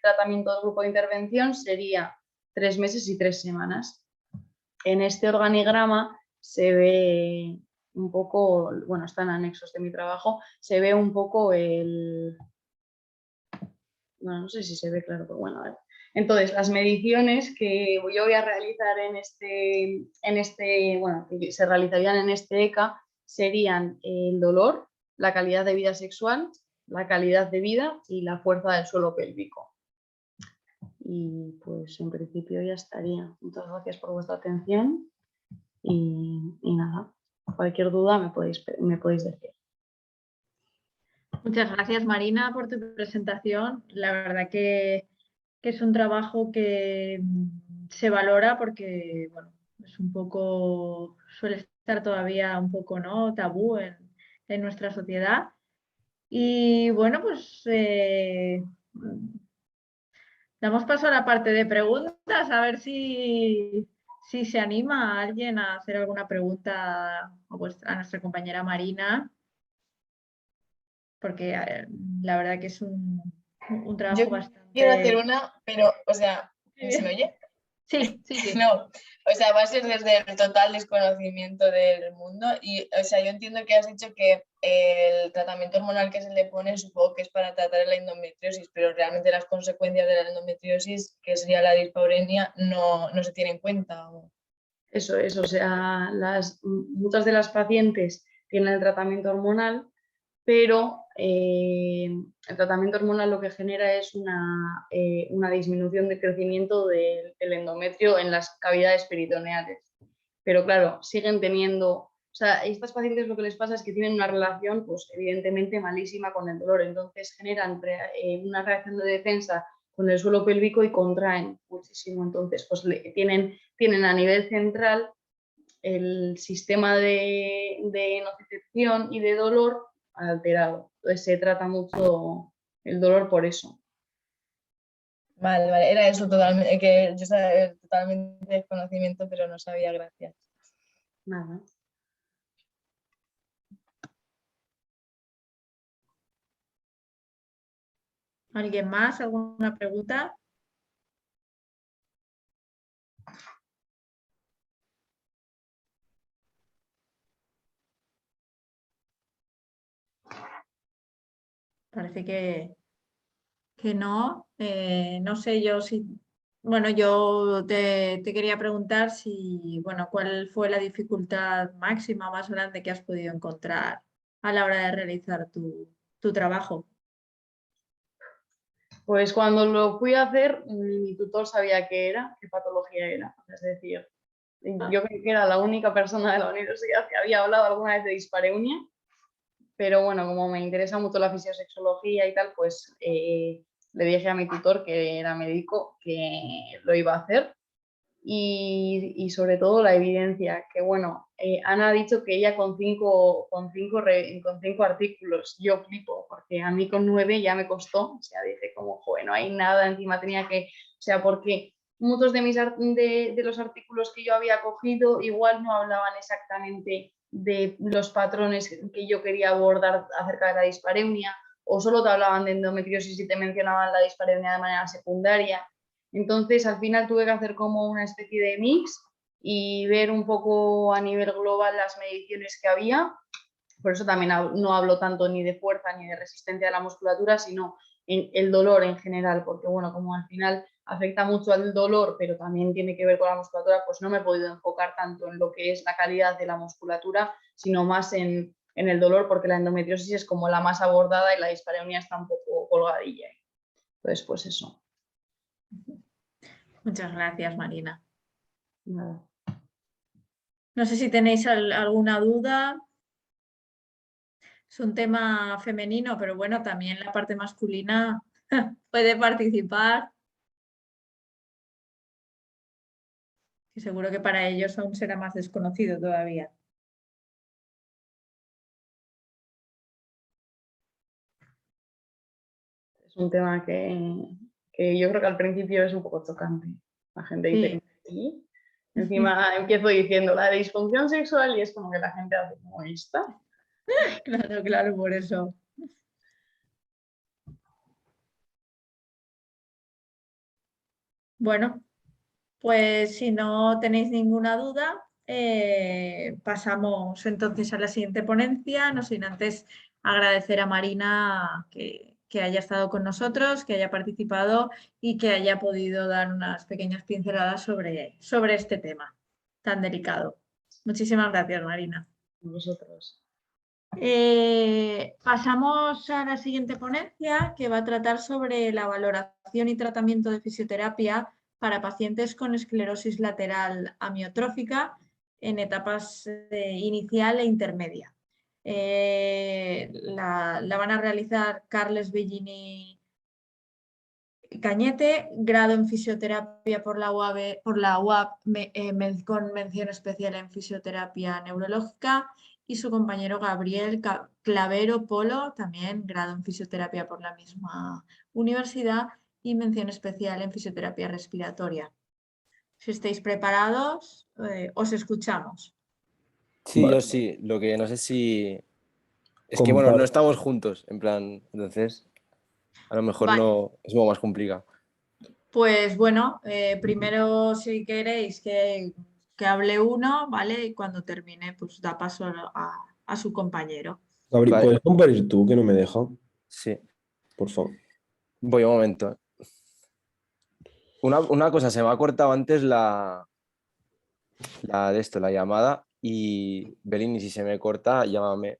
tratamiento del grupo de intervención sería 3 meses y 3 semanas. En este organigrama se ve un poco, bueno, están anexos de mi trabajo, se ve un poco bueno, no sé si se ve claro, pero bueno, a ver. Entonces, las mediciones que yo voy a realizar bueno, que se realizarían en este ECA serían el dolor, la calidad de vida sexual, la calidad de vida y la fuerza del suelo pélvico. Y pues en principio ya estaría. Muchas gracias por vuestra atención. Y nada, cualquier duda me podéis decir. Muchas gracias, Marina, por tu presentación. La verdad que es un trabajo que se valora porque, bueno, es un poco, suele estar todavía un poco, ¿no?, tabú en nuestra sociedad. Y bueno, pues damos paso a la parte de preguntas, a ver si se anima a alguien a hacer alguna pregunta a nuestra compañera Marina, porque la verdad que es un trabajo Yo bastante... quiero hacer una, pero, o sea, ¿se me oye? Sí, sí, sí. No, o sea, va a ser desde el total desconocimiento del mundo y, o sea, yo entiendo que has dicho que el tratamiento hormonal que se le pone supongo que es para tratar la endometriosis, pero realmente las consecuencias de la endometriosis, que sería la dispareunia, no se tiene en cuenta. Eso es, o sea, muchas de las pacientes tienen el tratamiento hormonal, pero el tratamiento hormonal lo que genera es una disminución de crecimiento del endometrio en las cavidades peritoneales. Pero claro, siguen teniendo, o sea, a estas pacientes lo que les pasa es que tienen una relación, pues evidentemente malísima con el dolor, entonces generan una reacción de defensa con el suelo pélvico y contraen muchísimo, entonces pues tienen a nivel central el sistema de nocicepción y de dolor alterado, entonces se trata mucho el dolor por eso. Vale, era eso totalmente, que yo sabía totalmente desconocimiento, pero no sabía, gracias. Nada. ¿Alguien más? ¿Alguna pregunta? Parece que no. No sé yo si... Bueno, yo te quería preguntar si, bueno, ¿cuál fue la dificultad máxima más grande que has podido encontrar a la hora de realizar tu trabajo? Pues cuando lo fui a hacer, mi tutor sabía qué patología era. Es decir, yo creo que era la única persona de la universidad que había hablado alguna vez de dispareunia, pero bueno, como me interesa mucho la fisiosexología y tal, pues le dije a mi tutor, que era médico, que lo iba a hacer. Y sobre todo la evidencia, que bueno, Ana ha dicho que ella con cinco artículos, yo flipo, porque a mí con 9 ya me costó, o sea, dije como, joder, no hay nada, encima tenía que, o sea, porque muchos de los artículos que yo había cogido igual no hablaban exactamente de los patrones que yo quería abordar acerca de la dispareunia, o solo te hablaban de endometriosis y te mencionaban la dispareunia de manera secundaria. Entonces, al final tuve que hacer como una especie de mix y ver un poco a nivel global las mediciones que había. Por eso también no hablo tanto ni de fuerza ni de resistencia de la musculatura, sino en el dolor en general, porque bueno, como al final afecta mucho al dolor, pero también tiene que ver con la musculatura, pues no me he podido enfocar tanto en lo que es la calidad de la musculatura, sino más en el dolor, porque la endometriosis es como la más abordada y la dispareunia está un poco colgadilla. Entonces, pues eso. Muchas gracias, Marina. Nada. No sé si tenéis alguna duda. Es un tema femenino, pero bueno, también la parte masculina puede participar. que seguro que para ellos aún será más desconocido todavía. Es un tema que yo creo que al principio es un poco chocante. La gente dice que sí. Encima empiezo diciendo la disfunción sexual y es como que la gente hace como esta. Claro, claro, por eso. Bueno, pues si no tenéis ninguna duda, pasamos entonces a la siguiente ponencia, no sin antes agradecer a Marina que haya estado con nosotros, que haya participado y que haya podido dar unas pequeñas pinceladas sobre este tema tan delicado. Muchísimas gracias, Marina. Vosotros. Pasamos a la siguiente ponencia, que va a tratar sobre la valoración y tratamiento de fisioterapia para pacientes con esclerosis lateral amiotrófica en etapas inicial e intermedia. La van a realizar Carles Bellini Cañete, grado en fisioterapia por la UAB con mención especial en fisioterapia neurológica, y su compañero Gabriel Clavero Polo, también grado en fisioterapia por la misma universidad y mención especial en fisioterapia respiratoria. Si estáis preparados, os escuchamos. Sí, Vale. yo sí. Lo que no sé si... Es que, bueno, no estamos juntos, en plan, entonces a lo mejor Vale. no es un poco más complicado. Pues bueno, primero si queréis que hable uno, ¿vale? Y cuando termine, pues da paso a su compañero. Gabriel, Vale. ¿puedes compartir tú que no me deja? Sí. Por favor. Voy un momento. Una cosa, se me ha cortado antes la llamada, y Belini, si se me corta, llámame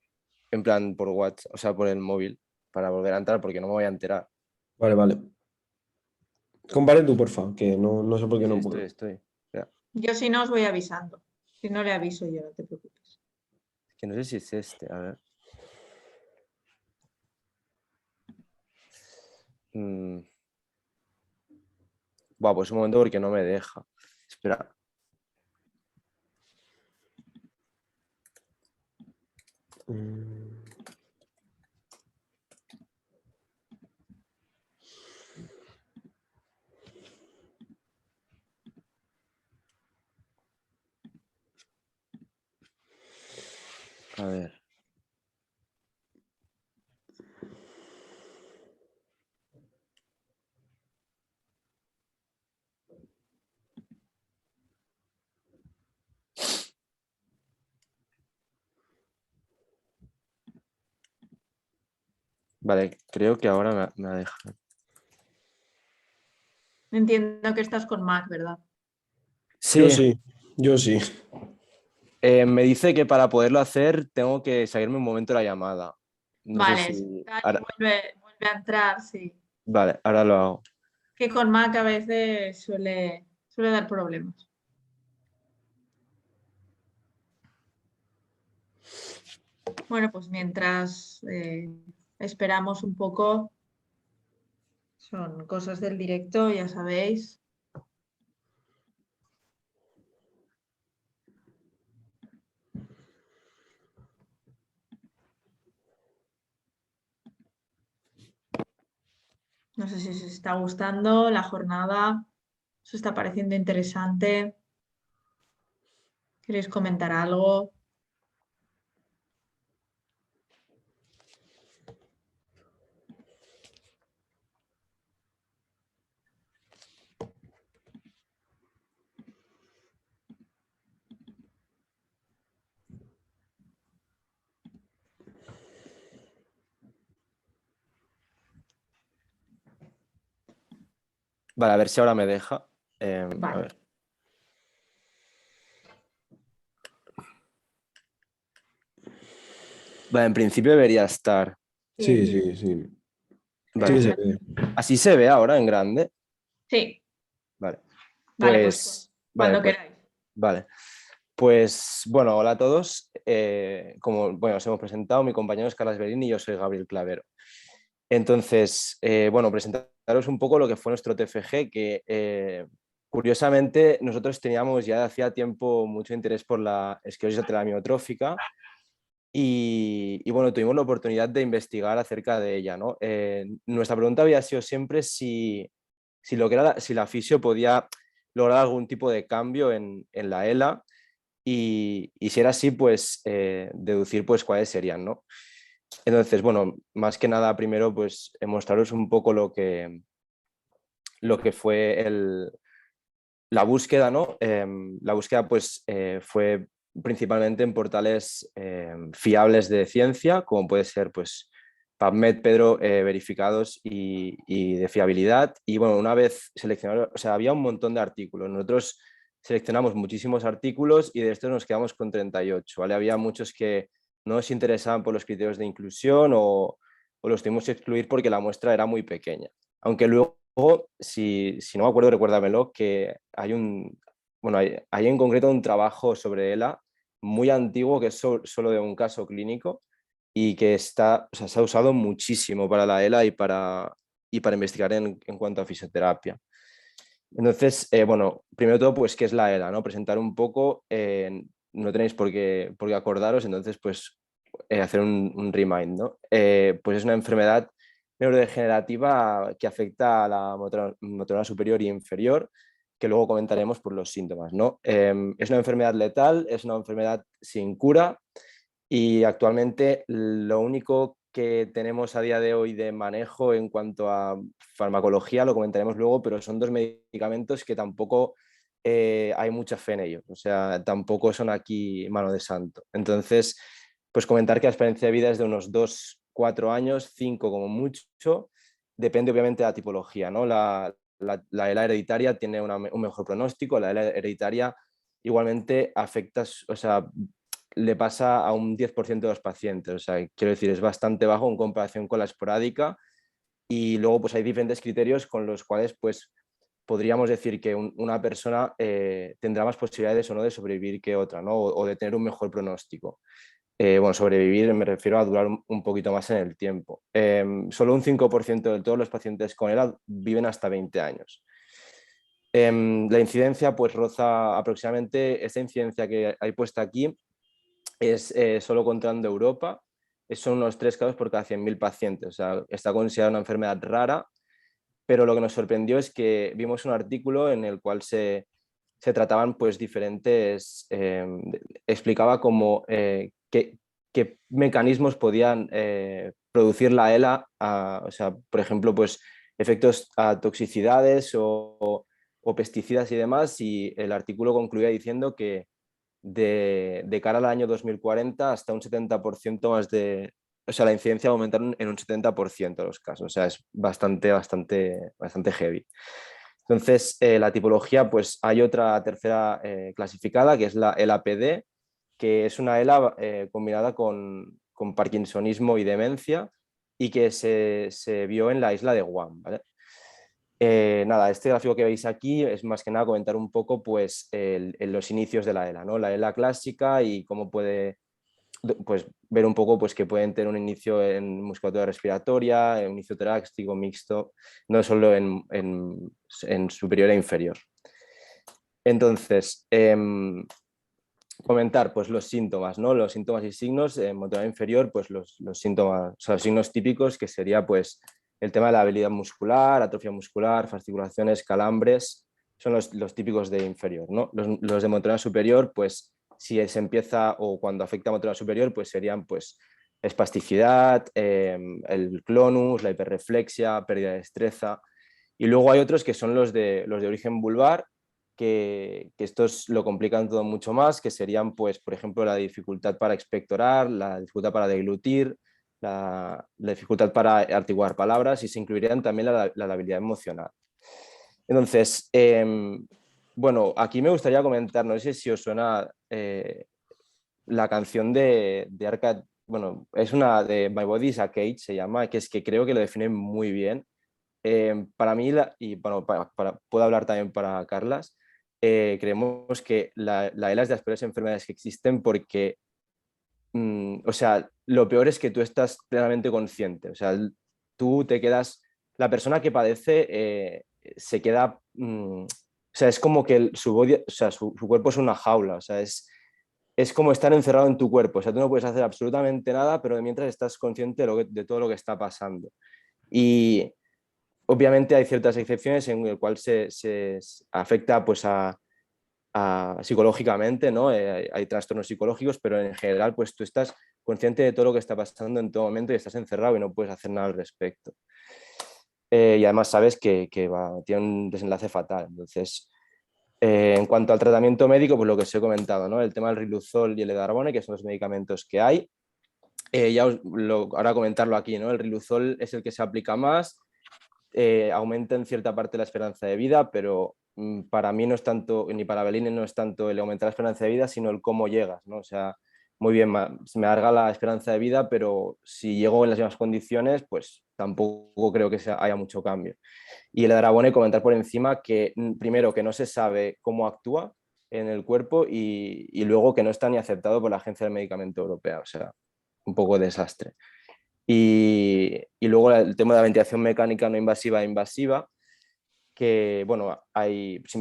en plan por WhatsApp, o sea, por el móvil, para volver a entrar porque no me voy a enterar. Vale, vale. Comparte tú, por favor, que no sé por qué Sí, no puedo. estoy. Espera, Yo si no os voy avisando. Si no le aviso yo, no te preocupes. es que no sé si es este, a ver. Buah, pues un momento porque no me deja. Espera. A ver. Vale, creo que ahora me deja. Entiendo que estás con Mac, ¿verdad? Sí. Yo sí. Me dice que para poderlo hacer tengo que salirme un momento de la llamada. No sé Vale, si... vuelve a entrar, sí. Vale, ahora lo hago. Que con Mac a veces suele dar problemas. Bueno, pues mientras esperamos un poco, son cosas del directo, ya sabéis. No sé si os está gustando la jornada, os está pareciendo interesante. ¿Queréis comentar algo? Vale, a ver si ahora me deja. Vale. A ver. Vale, en principio debería estar. Sí. Vale. Sí que se ve. ¿Así se ve ahora en grande? Sí. Vale. Vale, Pues... cuando pues, queráis. vale. Pues bueno, hola a todos. Como bueno, os hemos presentado, mi compañero es Carles Bellini y yo soy Gabriel Clavero. Entonces, bueno, presentaros un poco lo que fue nuestro TFG, que curiosamente, nosotros teníamos ya de hacía tiempo mucho interés por la esclerosis lateral amiotrófica y bueno, tuvimos la oportunidad de investigar acerca de ella, ¿no? Nuestra pregunta había sido siempre si la fisio podía lograr algún tipo de cambio en la ELA y si era así, pues deducir pues cuáles serían, ¿no? Entonces, bueno, más que nada, primero, pues mostraros un poco lo que fue la búsqueda, ¿no? La búsqueda, pues, fue principalmente en portales fiables de ciencia, como puede ser, pues, PubMed, Pedro, verificados y de fiabilidad. Y bueno, una vez seleccionados, o sea, había un montón de artículos. Nosotros seleccionamos muchísimos artículos y de estos nos quedamos con 38, ¿vale? Había muchos que no nos interesaban por los criterios de inclusión o los tuvimos que excluir porque la muestra era muy pequeña. Aunque luego, si no me acuerdo, recuérdamelo, que hay en concreto un trabajo sobre ELA muy antiguo que es solo de un caso clínico y que se ha usado muchísimo para la ELA y para investigar en cuanto a fisioterapia. Entonces, bueno, primero de todo, pues, ¿qué es la ELA? ¿No? Presentar un poco, no tenéis por qué acordaros, entonces, pues, hacer un remind, ¿no? Pues es una enfermedad neurodegenerativa que afecta a la motora superior y inferior, que luego comentaremos por los síntomas, ¿no? Es una enfermedad letal, es una enfermedad sin cura y actualmente lo único que tenemos a día de hoy de manejo en cuanto a farmacología, lo comentaremos luego, pero son 2 medicamentos que tampoco hay mucha fe en ellos, o sea, tampoco son aquí mano de santo. Entonces, pues comentar que la experiencia de vida es de unos 2-4 años, 5 como mucho, depende obviamente de la tipología, ¿no? La ELA hereditaria tiene un mejor pronóstico, la ELA hereditaria igualmente afecta, o sea, le pasa a un 10% de los pacientes, o sea, quiero decir, es bastante bajo en comparación con la esporádica y luego pues hay diferentes criterios con los cuales pues podríamos decir que una persona tendrá más posibilidades o no de sobrevivir que otra, ¿no? O de tener un mejor pronóstico. Bueno, sobrevivir me refiero a durar un poquito más en el tiempo. Solo un 5% de todos los pacientes con ELA viven hasta 20 años. La incidencia pues roza aproximadamente, esta incidencia que hay puesta aquí es solo contando Europa, son unos 3 casos por cada 100.000 pacientes, o sea, está considerada una enfermedad rara, pero lo que nos sorprendió es que vimos un artículo en el cual se trataban pues diferentes, explicaba como qué mecanismos podían producir la ELA, o sea, por ejemplo, pues efectos a toxicidades o pesticidas y demás, y el artículo concluía diciendo que de cara al año 2040 hasta un 70% más o sea, la incidencia va a aumentar en un 70% de los casos, o sea, es bastante heavy. Entonces, la tipología, pues hay otra tercera clasificada, que es la ELA-PD, que es una ELA combinada con parkinsonismo y demencia y que se vio en la isla de Guam, ¿vale? Nada, este gráfico que veis aquí es más que nada comentar un poco pues, los inicios de la ELA, ¿no? La ELA clásica y cómo puede pues, ver un poco pues, que pueden tener un inicio en musculatura respiratoria, un inicio torácico mixto, no solo en superior e inferior. Entonces, comentar pues, los síntomas, ¿no? Los síntomas y signos en motora inferior, pues los síntomas, o sea, los signos típicos que sería pues el tema de la habilidad muscular, atrofia muscular, fasciculaciones, calambres, son los típicos de inferior, ¿no? Los de motora superior, pues si se empieza o cuando afecta a motora superior, pues serían pues espasticidad, el clonus, la hiperreflexia, pérdida de destreza. Y luego hay otros que son los de origen vulvar, que estos lo complican todo mucho más, que serían, pues, por ejemplo, la dificultad para expectorar, la dificultad para deglutir, la dificultad para articular palabras y se incluirían también la habilidad emocional. Entonces, bueno, aquí me gustaría comentar, no sé si os suena la canción de Arcade, bueno, es una de My Body is a Cage, se llama, que es que creo que lo define muy bien. Para mí, y bueno, puedo hablar también para Carlas, creemos que la ELA es de las peores enfermedades que existen porque, o sea, lo peor es que tú estás plenamente consciente, o sea, tú te quedas, la persona que padece se queda sea, es como que su cuerpo es una jaula, o sea, es como estar encerrado en tu cuerpo, o sea, tú no puedes hacer absolutamente nada, pero mientras estás consciente de todo lo que está pasando. Y obviamente hay ciertas excepciones en el cual se afecta pues psicológicamente, ¿no? Hay trastornos psicológicos, pero en general pues tú estás consciente de todo lo que está pasando en todo momento y estás encerrado y no puedes hacer nada al respecto. Y además sabes que tiene un desenlace fatal. Entonces, en cuanto al tratamiento médico, pues lo que os he comentado, ¿no? El tema del Riluzol y el Edarabone, que son los medicamentos que hay. Ahora comentarlo aquí, ¿no? El Riluzol es el que se aplica más, aumenta en cierta parte la esperanza de vida, pero para mí no es tanto, ni para Belini no es tanto el aumentar la esperanza de vida, sino el cómo llegas, ¿no? O sea, muy bien, me alarga la esperanza de vida, pero si llego en las mismas condiciones, pues tampoco creo que haya mucho cambio. Y el Edarabone, comentar por encima que primero que no se sabe cómo actúa en el cuerpo y luego que no está ni aceptado por la Agencia del Medicamento Europea, o sea, un poco desastre. Y luego el tema de la ventilación mecánica no invasiva e invasiva, que bueno,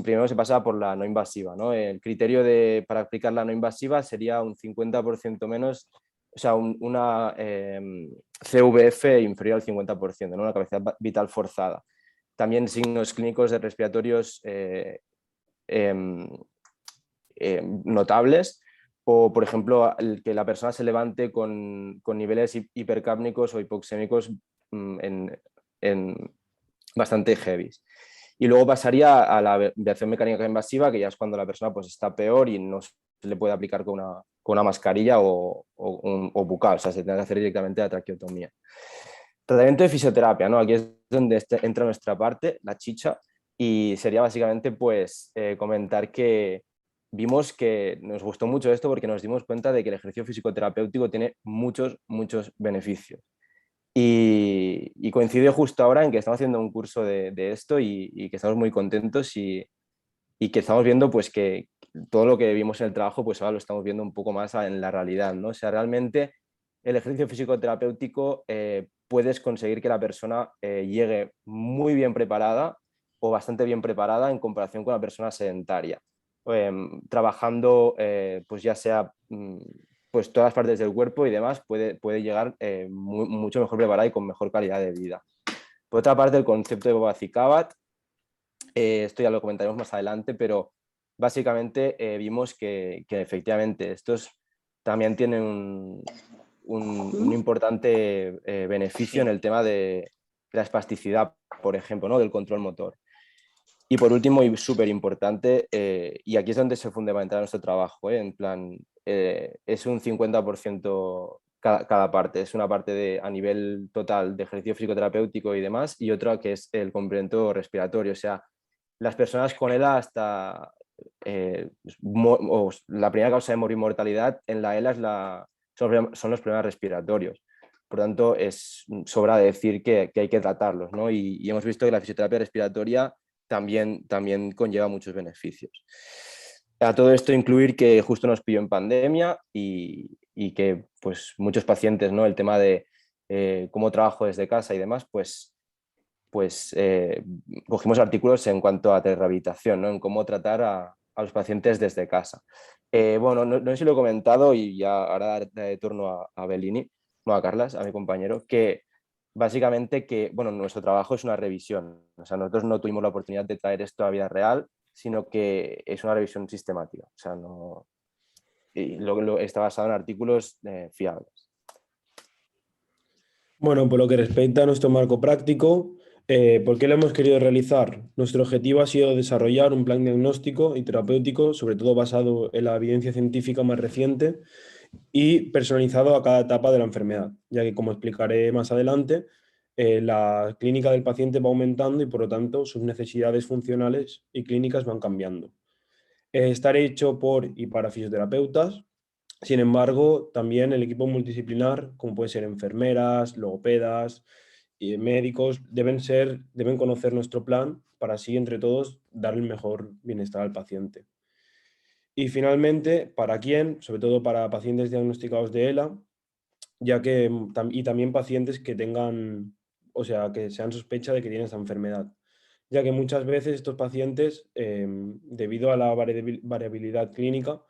primero se pasa por la no invasiva, ¿no? El criterio para aplicar la no invasiva sería un 50% menos, o sea, una CVF inferior al 50%, ¿no? Una capacidad vital forzada. También signos clínicos de respiratorios notables, o por ejemplo que la persona se levante con niveles hipercápnicos o hipoxémicos bastante heavy. Y luego pasaría a la ventilación mecánica invasiva, que ya es cuando la persona pues, está peor y no se le puede aplicar con una mascarilla o bucal, o sea, se tiene que hacer directamente la traqueotomía. Tratamiento de fisioterapia, ¿no? Aquí es donde entra nuestra parte, la chicha, y sería básicamente pues comentar que vimos que nos gustó mucho esto porque nos dimos cuenta de que el ejercicio físico-terapéutico tiene muchos beneficios. Y coincide justo ahora en que estamos haciendo un curso de esto y que estamos muy contentos y que estamos viendo pues que todo lo que vimos en el trabajo pues ahora lo estamos viendo un poco más en la realidad, ¿no? O sea, realmente el ejercicio físico-terapéutico puedes conseguir que la persona llegue muy bien preparada o bastante bien preparada en comparación con la persona sedentaria. Trabajando pues ya sea pues todas las partes del cuerpo y demás, puede llegar mucho mejor preparada y con mejor calidad de vida. Por otra parte, el concepto de Bobacicabat, esto ya lo comentaremos más adelante, pero básicamente vimos que efectivamente estos también tienen un importante beneficio en el tema de la espasticidad, por ejemplo, ¿no? Del control motor. Y por último, y súper importante, y aquí es donde se fundamenta nuestro trabajo, en plan, es un 50% cada parte, es una parte a nivel total de ejercicio físico-terapéutico y demás, y otra que es el complemento respiratorio, o sea, las personas con ELA hasta la primera causa de morimortalidad en la ELA son los problemas respiratorios. Por tanto, sobra decir que hay que tratarlos, ¿no? Y hemos visto que la fisioterapia respiratoria también conlleva muchos beneficios. A todo esto incluir que justo nos pilló en pandemia y que pues muchos pacientes, ¿no? El tema de cómo trabajo desde casa y demás, pues cogimos artículos en cuanto a rehabilitación, ¿no? En cómo tratar a los pacientes desde casa. Bueno, no sé si lo he comentado y ya ahora daré turno a Belini, no a Carlas, a mi compañero, que básicamente bueno, nuestro trabajo es una revisión. O sea, nosotros no tuvimos la oportunidad de traer esto a vida real, sino que es una revisión sistemática. O sea, está basado en artículos fiables. Bueno, por lo que respecta a nuestro marco práctico, ¿por qué lo hemos querido realizar? Nuestro objetivo ha sido desarrollar un plan diagnóstico y terapéutico, sobre todo basado en la evidencia científica más reciente y personalizado a cada etapa de la enfermedad, ya que, como explicaré más adelante, la clínica del paciente va aumentando y, por lo tanto, sus necesidades funcionales y clínicas van cambiando. Estará hecho por y para fisioterapeutas. Sin embargo, también el equipo multidisciplinar, como pueden ser enfermeras, logopedas y médicos, deben conocer nuestro plan para así, entre todos, dar el mejor bienestar al paciente. Y finalmente, ¿para quién? Sobre todo para pacientes diagnosticados de ELA, ya que y también pacientes que tengan, o sea, que sean sospecha de que tienen esta enfermedad, ya que muchas veces estos pacientes, debido a la variabilidad clínica,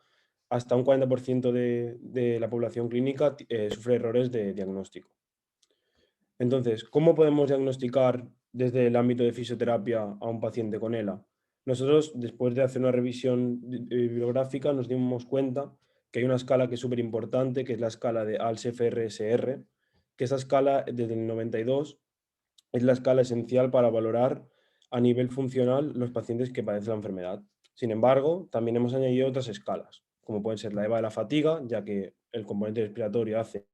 hasta un 40% de la población clínica sufre errores de diagnóstico. Entonces, ¿cómo podemos diagnosticar desde el ámbito de fisioterapia a un paciente con ELA? Nosotros, después de hacer una revisión bibliográfica, nos dimos cuenta que hay una escala que es súper importante, que es la escala de ALS-FRSR, que esa escala, desde el 92, es la escala esencial para valorar a nivel funcional los pacientes que padecen la enfermedad. Sin embargo, también hemos añadido otras escalas, como pueden ser la EVA de la fatiga, ya que el componente respiratorio hace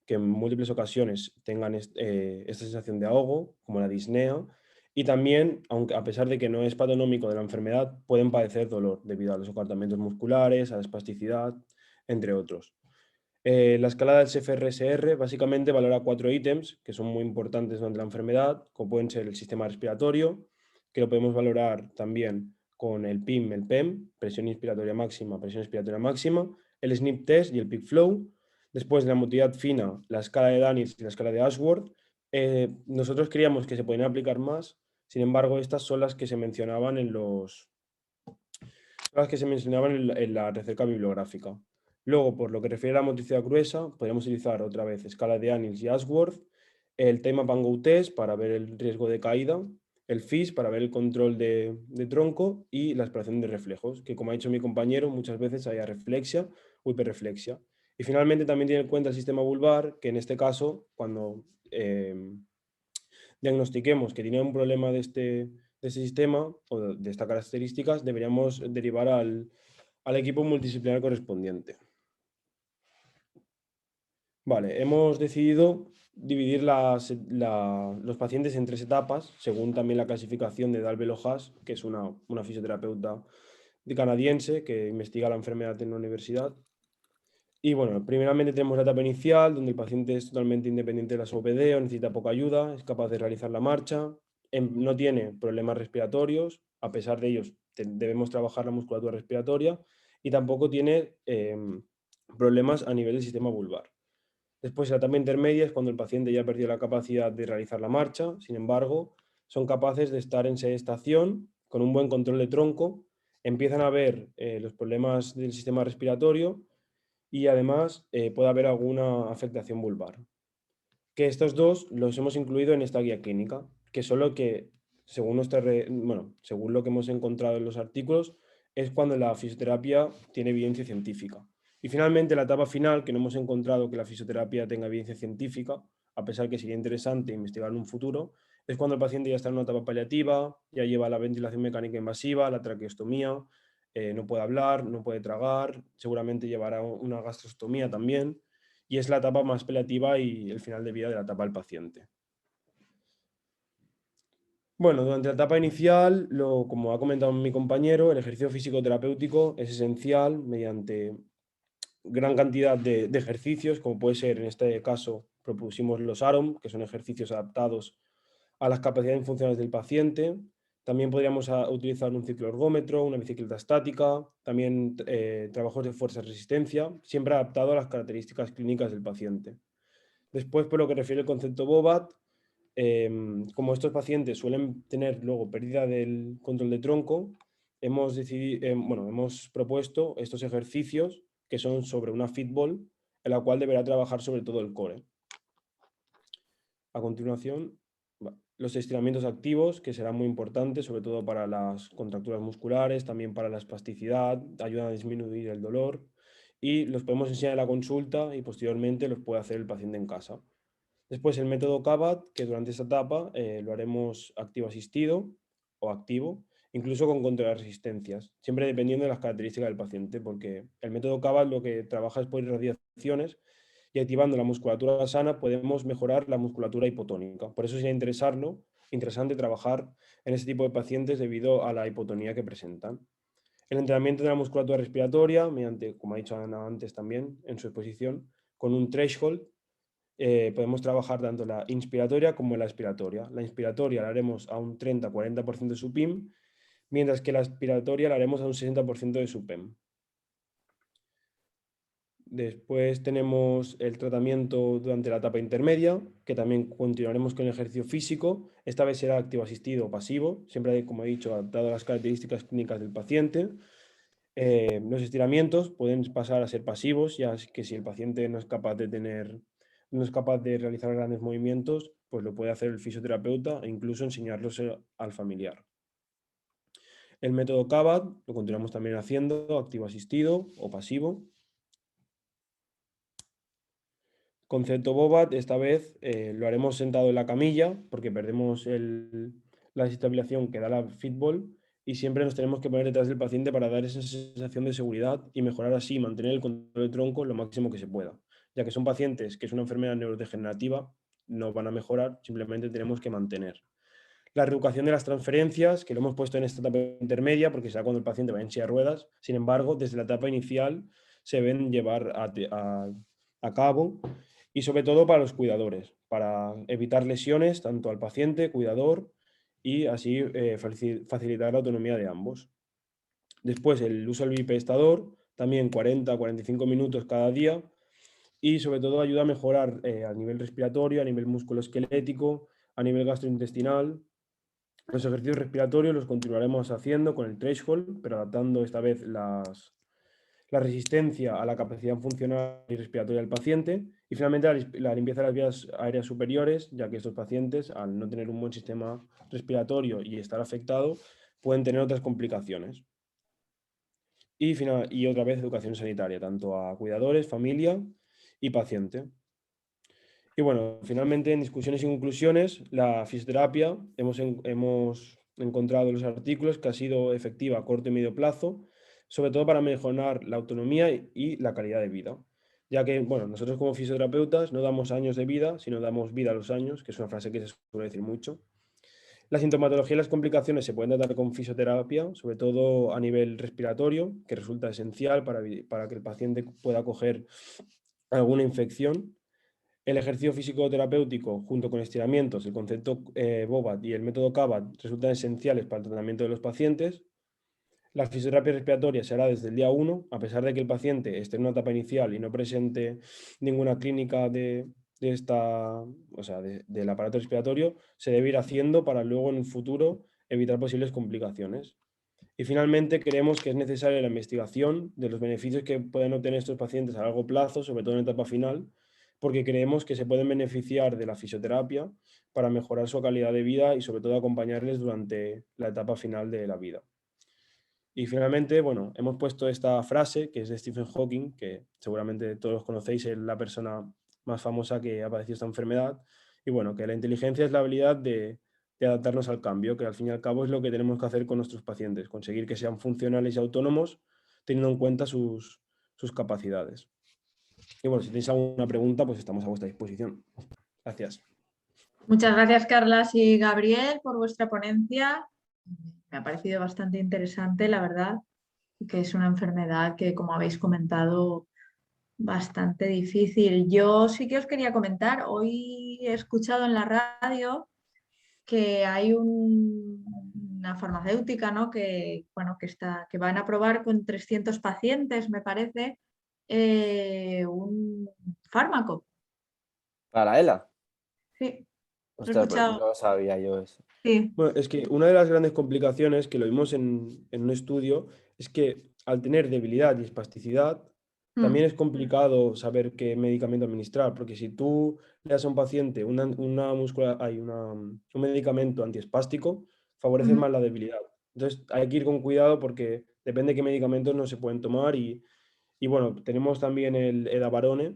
que en múltiples ocasiones tengan esta sensación de ahogo, como la disnea, y también, aunque a pesar de que no es patonómico de la enfermedad, pueden padecer dolor debido a los acortamientos musculares, a la espasticidad, entre otros. La escala del CFRSR básicamente valora 4 ítems que son muy importantes durante la enfermedad, como pueden ser el sistema respiratorio, que lo podemos valorar también con el PIM, el PEM, presión inspiratoria máxima, el SNP test y el peak flow. Después de la motilidad fina, la escala de Daniels y la escala de Ashworth. Nosotros creíamos que se podían aplicar más, sin embargo, estas son las que se mencionaban en la recerca bibliográfica. Luego, por lo que refiere a la motricidad gruesa, podríamos utilizar otra vez escala de Daniels y Ashworth, el Time Up and Go Test para ver el riesgo de caída, el FIS para ver el control de tronco y la exploración de reflejos, que como ha dicho mi compañero, muchas veces hay areflexia o hiperreflexia. Y finalmente también tiene en cuenta el sistema vulvar, que en este caso, cuando diagnostiquemos que tiene un problema de este sistema o de estas características, deberíamos derivar al equipo multidisciplinar correspondiente. Vale, hemos decidido dividir los pacientes en 3 etapas, según también la clasificación de Dalbelo-Haas, que es una fisioterapeuta canadiense que investiga la enfermedad en la universidad. Y bueno, primeramente tenemos la etapa inicial, donde el paciente es totalmente independiente de las OPD o necesita poca ayuda, es capaz de realizar la marcha, no tiene problemas respiratorios, a pesar de ellos debemos trabajar la musculatura respiratoria, y tampoco tiene problemas a nivel del sistema vulvar. Después, la etapa intermedia es cuando el paciente ya perdió la capacidad de realizar la marcha, sin embargo, son capaces de estar en sedestación, con un buen control de tronco, empiezan a ver los problemas del sistema respiratorio y además puede haber alguna afectación vulvar. Que estos dos los hemos incluido en esta guía clínica, que solo que, según según lo que hemos encontrado en los artículos, es cuando la fisioterapia tiene evidencia científica. Y finalmente, la etapa final, que no hemos encontrado que la fisioterapia tenga evidencia científica, a pesar que sería interesante investigar en un futuro, es cuando el paciente ya está en una etapa paliativa, ya lleva la ventilación mecánica invasiva, la traqueostomía, no puede hablar, no puede tragar, seguramente llevará una gastrostomía también, y es la etapa más paliativa y el final de vida de la etapa del paciente. Bueno, durante la etapa inicial, como ha comentado mi compañero, el ejercicio físico terapéutico es esencial mediante gran cantidad de ejercicios, como puede ser, en este caso, propusimos los AROM, que son ejercicios adaptados a las capacidades funcionales del paciente. También podríamos utilizar un ciclo ergómetro, una bicicleta estática, también trabajos de fuerza-resistencia, siempre adaptado a las características clínicas del paciente. Después, por lo que refiere al concepto BOBAT, como estos pacientes suelen tener luego pérdida del control de tronco, hemos propuesto estos ejercicios que son sobre una fitball, en la cual deberá trabajar sobre todo el core. A continuación, los estiramientos activos, que serán muy importantes, sobre todo para las contracturas musculares, también para la espasticidad, ayudan a disminuir el dolor, y los podemos enseñar en la consulta y posteriormente los puede hacer el paciente en casa. Después el método CABAT, que durante esta etapa lo haremos activo asistido o activo, incluso con contrarresistencias, siempre dependiendo de las características del paciente, porque el método CABAT lo que trabaja es por irradiaciones y activando la musculatura sana podemos mejorar la musculatura hipotónica. Por eso sería interesante trabajar en este tipo de pacientes debido a la hipotonía que presentan. El entrenamiento de la musculatura respiratoria, mediante, como ha dicho Ana antes también en su exposición, con un threshold, podemos trabajar tanto la inspiratoria como la expiratoria. La inspiratoria la haremos a un 30-40% de su PIM, mientras que la expiratoria la haremos a un 60% de su PEM. Después tenemos el tratamiento durante la etapa intermedia, que también continuaremos con el ejercicio físico. Esta vez será activo asistido o pasivo, siempre, como he dicho, adaptado a las características clínicas del paciente. Los estiramientos pueden pasar a ser pasivos, ya que si el paciente no es capaz de realizar grandes movimientos, pues lo puede hacer el fisioterapeuta e incluso enseñarlos al familiar. El método CABAT lo continuamos también haciendo, activo asistido o pasivo. Concepto Bobat, esta vez lo haremos sentado en la camilla porque perdemos la estabilización que da la fitball y siempre nos tenemos que poner detrás del paciente para dar esa sensación de seguridad y mejorar así, mantener el control del tronco lo máximo que se pueda. Ya que son pacientes que es una enfermedad neurodegenerativa, no van a mejorar, simplemente tenemos que mantener. La reeducación de las transferencias, que lo hemos puesto en esta etapa intermedia porque será cuando el paciente va en silla de ruedas, sin embargo, desde la etapa inicial se ven llevar a cabo y sobre todo para los cuidadores, para evitar lesiones tanto al paciente, cuidador y así facilitar la autonomía de ambos. Después el uso del bipedestador, también 40-45 minutos cada día y sobre todo ayuda a mejorar a nivel respiratorio, a nivel musculoesquelético, a nivel gastrointestinal. Los ejercicios respiratorios los continuaremos haciendo con el threshold, pero adaptando esta vez la resistencia a la capacidad funcional y respiratoria del paciente y finalmente la limpieza de las vías aéreas superiores, ya que estos pacientes, al no tener un buen sistema respiratorio y estar afectado, pueden tener otras complicaciones. Y otra vez educación sanitaria, tanto a cuidadores, familia y paciente. Y bueno, finalmente en discusiones y conclusiones, la fisioterapia, hemos encontrado en los artículos que ha sido efectiva a corto y medio plazo, sobre todo para mejorar la autonomía y la calidad de vida. Ya que, bueno, nosotros como fisioterapeutas no damos años de vida, sino damos vida a los años, que es una frase que se suele decir mucho. La sintomatología y las complicaciones se pueden tratar con fisioterapia, sobre todo a nivel respiratorio, que resulta esencial para que el paciente pueda acoger alguna infección. El ejercicio físico terapéutico junto con estiramientos, el concepto Bobat y el método CABAT resultan esenciales para el tratamiento de los pacientes. La fisioterapia respiratoria se hará desde el día 1, a pesar de que el paciente esté en una etapa inicial y no presente ninguna clínica del aparato respiratorio, se debe ir haciendo para luego en el futuro evitar posibles complicaciones. Y finalmente creemos que es necesaria la investigación de los beneficios que pueden obtener estos pacientes a largo plazo, sobre todo en etapa final, porque creemos que se pueden beneficiar de la fisioterapia para mejorar su calidad de vida y sobre todo acompañarles durante la etapa final de la vida. Y finalmente, bueno, hemos puesto esta frase que es de Stephen Hawking, que seguramente todos conocéis, es la persona más famosa que ha padecido esta enfermedad, y bueno, que la inteligencia es la habilidad de adaptarnos al cambio, que al fin y al cabo es lo que tenemos que hacer con nuestros pacientes, conseguir que sean funcionales y autónomos teniendo en cuenta sus capacidades. Y bueno, si tenéis alguna pregunta, pues estamos a vuestra disposición. Gracias. Muchas gracias, Carlas y Gabriel, por vuestra ponencia. Me ha parecido bastante interesante, la verdad, que es una enfermedad que, como habéis comentado, bastante difícil. Yo sí que os quería comentar, hoy he escuchado en la radio que hay una farmacéutica, ¿no? que van a probar con 300 pacientes, me parece, un fármaco. ¿Para la ELA? Sí, lo he Ostras, pues escuchado. no sabía yo eso. Sí. Bueno, es que una de las grandes complicaciones que lo vimos en un estudio es que al tener debilidad y espasticidad, también es complicado saber qué medicamento administrar, porque si tú le das a un paciente un medicamento antiespástico, favorece más la debilidad. Entonces hay que ir con cuidado porque depende de qué medicamentos no se pueden tomar y bueno, tenemos también el edavarone,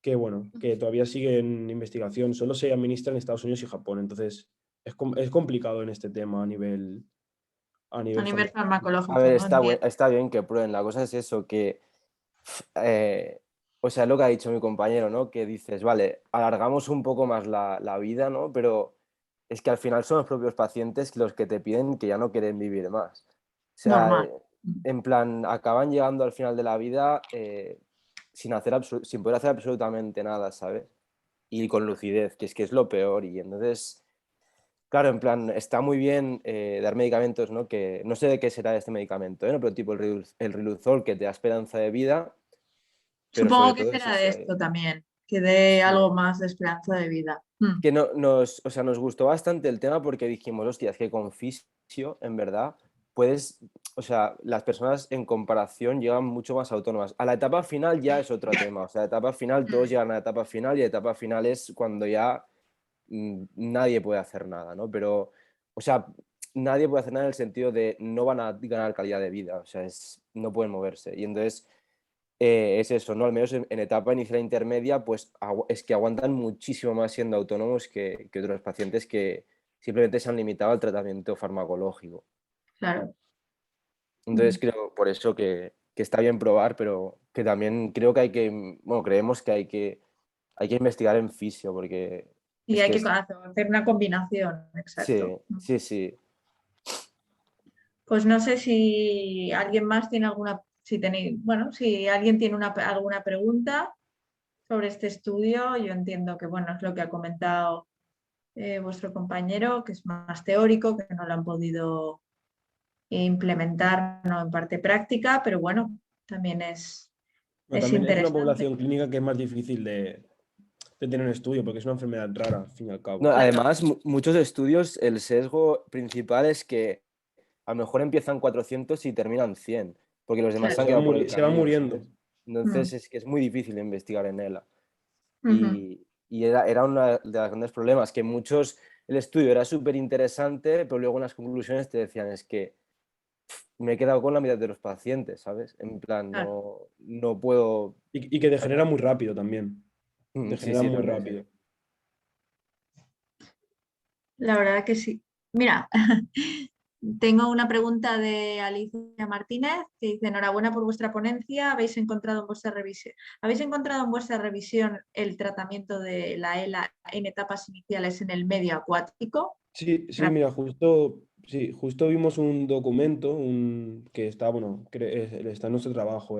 que bueno, que todavía sigue en investigación, solo se administra en Estados Unidos y Japón, entonces es complicado en este tema a nivel A nivel A farmacológico, ver, ¿no? Entiendo. está bien que prueben. La cosa es eso, que, o sea, lo que ha dicho mi compañero, ¿no? Que dices, vale, alargamos un poco más la vida, ¿no? Pero es que al final son los propios pacientes los que te piden que ya no quieren vivir más. O sea, Normal. en plan, acaban llegando al final de la vida sin poder hacer absolutamente nada, ¿sabes? Y con lucidez, que es lo peor. Y entonces, claro, en plan, está muy bien dar medicamentos, ¿no? Que no sé de qué será este medicamento, ¿no? Pero tipo el Riluzol, que te da esperanza de vida, pero Supongo sobre que todo es será de eso, esto también, que dé sí. algo más de esperanza de vida. Que nos gustó bastante el tema porque dijimos, hostias, que con fisio, en verdad, puedes, o sea, las personas en comparación llegan mucho más autónomas. A la etapa final ya es otro tema, o sea, la etapa final, todos llegan a la etapa final y la etapa final es cuando ya nadie puede hacer nada, ¿no? Pero, o sea, nadie puede hacer nada en el sentido de no van a ganar calidad de vida, o sea, no pueden moverse. Y entonces es eso, ¿no? Al menos en etapa inicial e intermedia, pues es que aguantan muchísimo más siendo autónomos que otros pacientes que simplemente se han limitado al tratamiento farmacológico. Claro. Entonces creo por eso que está bien probar, pero que también creo que creemos que hay que investigar en fisio, porque Y es hay que que hacer una combinación, exacto. sí. Pues no sé si alguien más tiene alguna, si tenéis, bueno, si alguien tiene alguna pregunta sobre este estudio, yo entiendo que bueno, es lo que ha comentado vuestro compañero, que es más teórico, que no lo han podido implementar, no en parte práctica, pero bueno, también es También es una interesante. población clínica que es más difícil de tener un estudio porque es una enfermedad rara, al fin y al cabo. No, además, muchos estudios, el sesgo principal es que a lo mejor empiezan 400 y terminan 100, porque los demás Claro. se han quedado por el Se va camino, muriendo. ¿sabes? Entonces es que es muy difícil investigar en ELA. Ujú. Y era uno de los grandes problemas, que el estudio era súper interesante, pero luego en las conclusiones te decían, es que me he quedado con la mitad de los pacientes, ¿sabes? En plan, Claro. no puedo... Y que degenera muy rápido también. Sí, Degenera sí, muy también. rápido. La verdad que sí. Mira, tengo una pregunta de Alicia Martínez que dice: enhorabuena por vuestra ponencia. ¿Habéis encontrado en vuestra revisión el tratamiento de la ELA en etapas iniciales en el medio acuático? Sí, mira, justo vimos un documento que está, bueno, está en nuestro trabajo,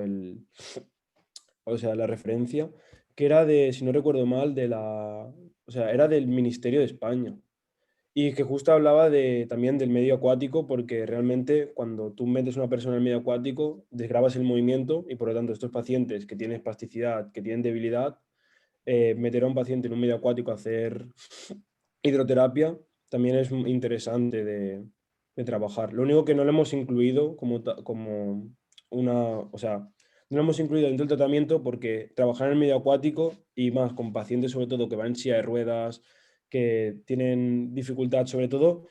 o sea, la referencia, que era si no recuerdo mal, o sea, era del Ministerio de España. Y que justo hablaba también del medio acuático, porque realmente cuando tú metes a una persona en el medio acuático, desgrabas el movimiento y por lo tanto estos pacientes que tienen espasticidad, que tienen debilidad, meter a un paciente en un medio acuático a hacer hidroterapia también es interesante de trabajar. Lo único que no lo hemos incluido o sea, no lo hemos incluido dentro del tratamiento porque trabajar en el medio acuático y más con pacientes sobre todo que van en silla de ruedas, que tienen dificultad, sobre todo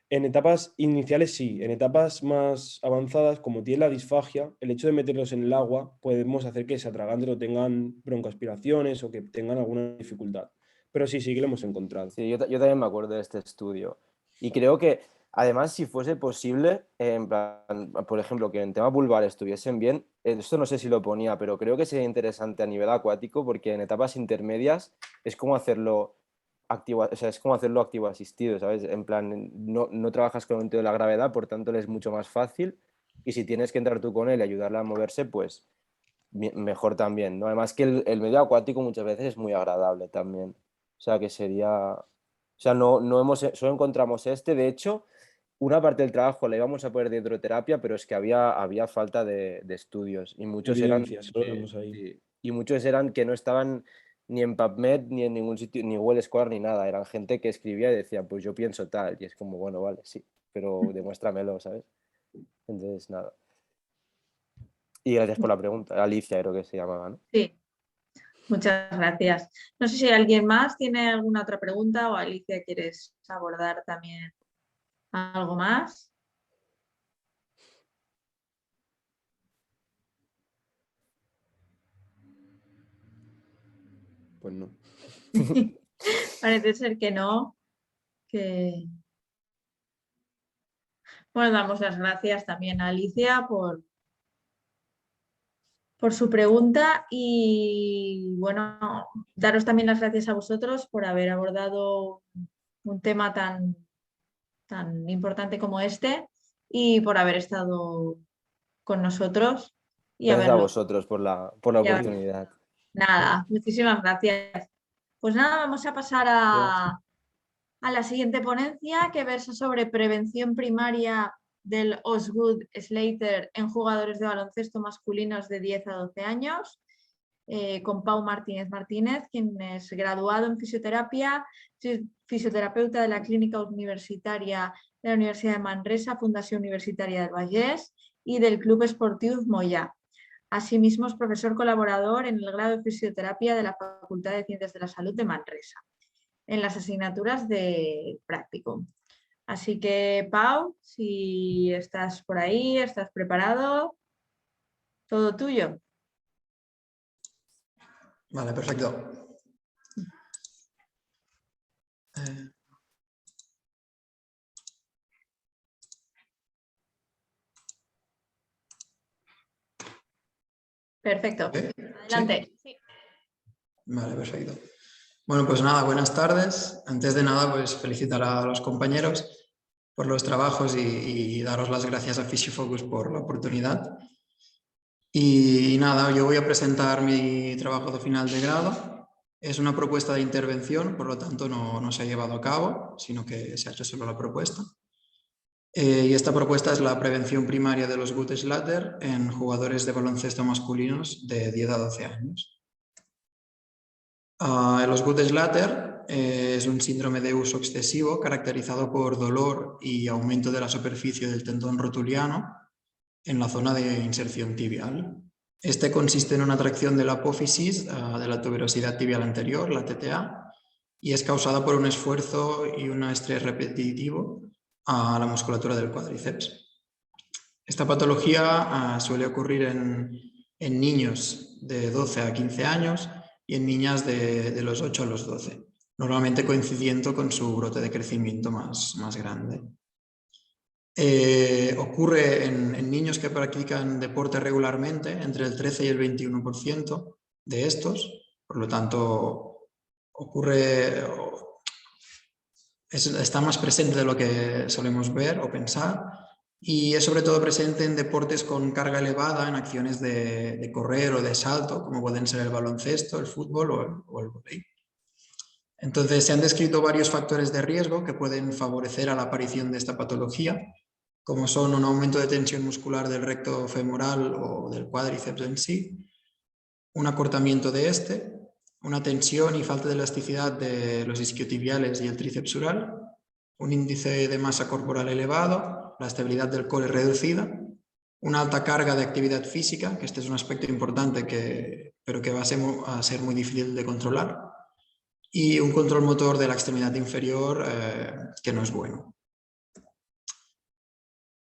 en etapas iniciales sí, en etapas más avanzadas, como tiene la disfagia, el hecho de meterlos en el agua podemos hacer que se atraganten o tengan broncoaspiraciones o que tengan alguna dificultad. Pero sí que lo hemos encontrado. Sí, yo también me acuerdo de este estudio. Y creo que, además, si fuese posible, en plan, por ejemplo, que en tema vulvar estuviesen bien, esto no sé si lo ponía, pero creo que sería interesante a nivel acuático porque en etapas intermedias es como hacerlo activo, o sea, es como hacerlo activo asistido, ¿sabes? En plan, no trabajas con el momento de la gravedad, por tanto, le es mucho más fácil. Y si tienes que entrar tú con él y ayudarle a moverse, pues mejor también, ¿no? Además que el medio acuático muchas veces es muy agradable también. O sea, que sería... O sea, solo encontramos de hecho, una parte del trabajo la íbamos a poner de hidroterapia, pero es que había falta de estudios y muchos eran... Evidencia, solo tenemos ahí. Sí, y muchos eran que no estaban ni en PubMed, ni en ningún sitio, ni Well Square, ni nada. Eran gente que escribía y decía, pues yo pienso tal. Y es como, bueno, vale, sí, pero demuéstramelo, ¿sabes? Entonces, nada. Y gracias por la pregunta. Alicia creo que se llamaba, ¿no? Sí, muchas gracias. No sé si alguien más tiene alguna otra pregunta o Alicia, ¿quieres abordar también algo más? Pues no. Parece ser que no. Bueno, damos las gracias también a Alicia por su pregunta y bueno, daros también las gracias a vosotros por haber abordado un tema tan importante como este y por haber estado con nosotros y Gracias a haberlo. vosotros por la oportunidad. Nada, muchísimas gracias. Pues nada, vamos a pasar a la siguiente ponencia que versa sobre prevención primaria del Osgood Slater en jugadores de baloncesto masculinos de 10 a 12 años. con Pau Martínez Martínez, quien es graduado en fisioterapia, fisioterapeuta de la Clínica Universitaria de la Universidad de Manresa, Fundación Universitaria del Vallès y del Club Esportiu Moyà. Asimismo, es profesor colaborador en el grado de fisioterapia de la Facultad de Ciencias de la Salud de Manresa, en las asignaturas de práctico. Así que, Pau, si estás por ahí, estás preparado, todo tuyo. Vale, perfecto. Perfecto. Adelante. ¿Sí? Vale, perfecto. Bueno, pues nada, buenas tardes. Antes de nada, pues felicitar a los compañeros por los trabajos y daros las gracias a FisioFocus por la oportunidad. Y nada, yo voy a presentar mi trabajo de final de grado. Es una propuesta de intervención, por lo tanto no se ha llevado a cabo, sino que se ha hecho solo la propuesta. Y esta propuesta es la prevención primaria de los Guttschlatter en jugadores de baloncesto masculinos de 10 a 12 años. Los Guttschlatter es un síndrome de uso excesivo caracterizado por dolor y aumento de la superficie del tendón rotuliano en la zona de inserción tibial. Este consiste en una tracción de la apófisis de la tuberosidad tibial anterior, la TTA, y es causada por un esfuerzo y un estrés repetitivo a la musculatura del cuádriceps. Esta patología suele ocurrir en niños de 12 a 15 años y en niñas de los 8 a los 12, normalmente coincidiendo con su brote de crecimiento más grande. Ocurre en niños que practican deporte regularmente, entre el 13 y el 21% de estos, por lo tanto está más presente de lo que solemos ver o pensar, y es sobre todo presente en deportes con carga elevada, en acciones de correr o de salto, como pueden ser el baloncesto, el fútbol o el vóley. Entonces, se han descrito varios factores de riesgo que pueden favorecer a la aparición de esta patología, como son un aumento de tensión muscular del recto femoral o del cuádriceps en sí, un acortamiento de este, una tensión y falta de elasticidad de los isquiotibiales y el tríceps sural, un índice de masa corporal elevado, la estabilidad del core reducida, una alta carga de actividad física, que este es un aspecto importante pero que va a ser muy difícil de controlar, y un control motor de la extremidad inferior que no es bueno.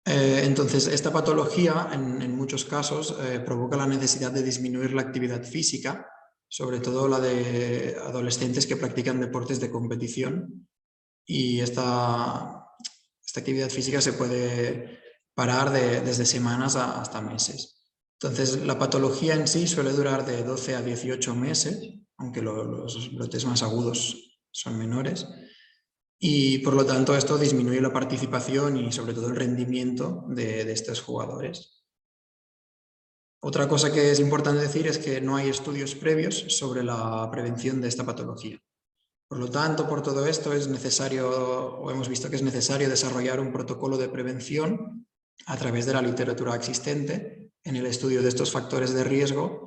Entonces, esta patología en muchos casos provoca la necesidad de disminuir la actividad física, sobre todo la de adolescentes que practican deportes de competición, y esta actividad física se puede parar desde semanas hasta meses. Entonces, la patología en sí suele durar de 12 a 18 meses, aunque los brotes más agudos son menores, y por lo tanto esto disminuye la participación y sobre todo el rendimiento de estos jugadores. Otra cosa que es importante decir es que no hay estudios previos sobre la prevención de esta patología. Por lo tanto, por todo esto es necesario, o hemos visto que es necesario desarrollar un protocolo de prevención a través de la literatura existente en el estudio de estos factores de riesgo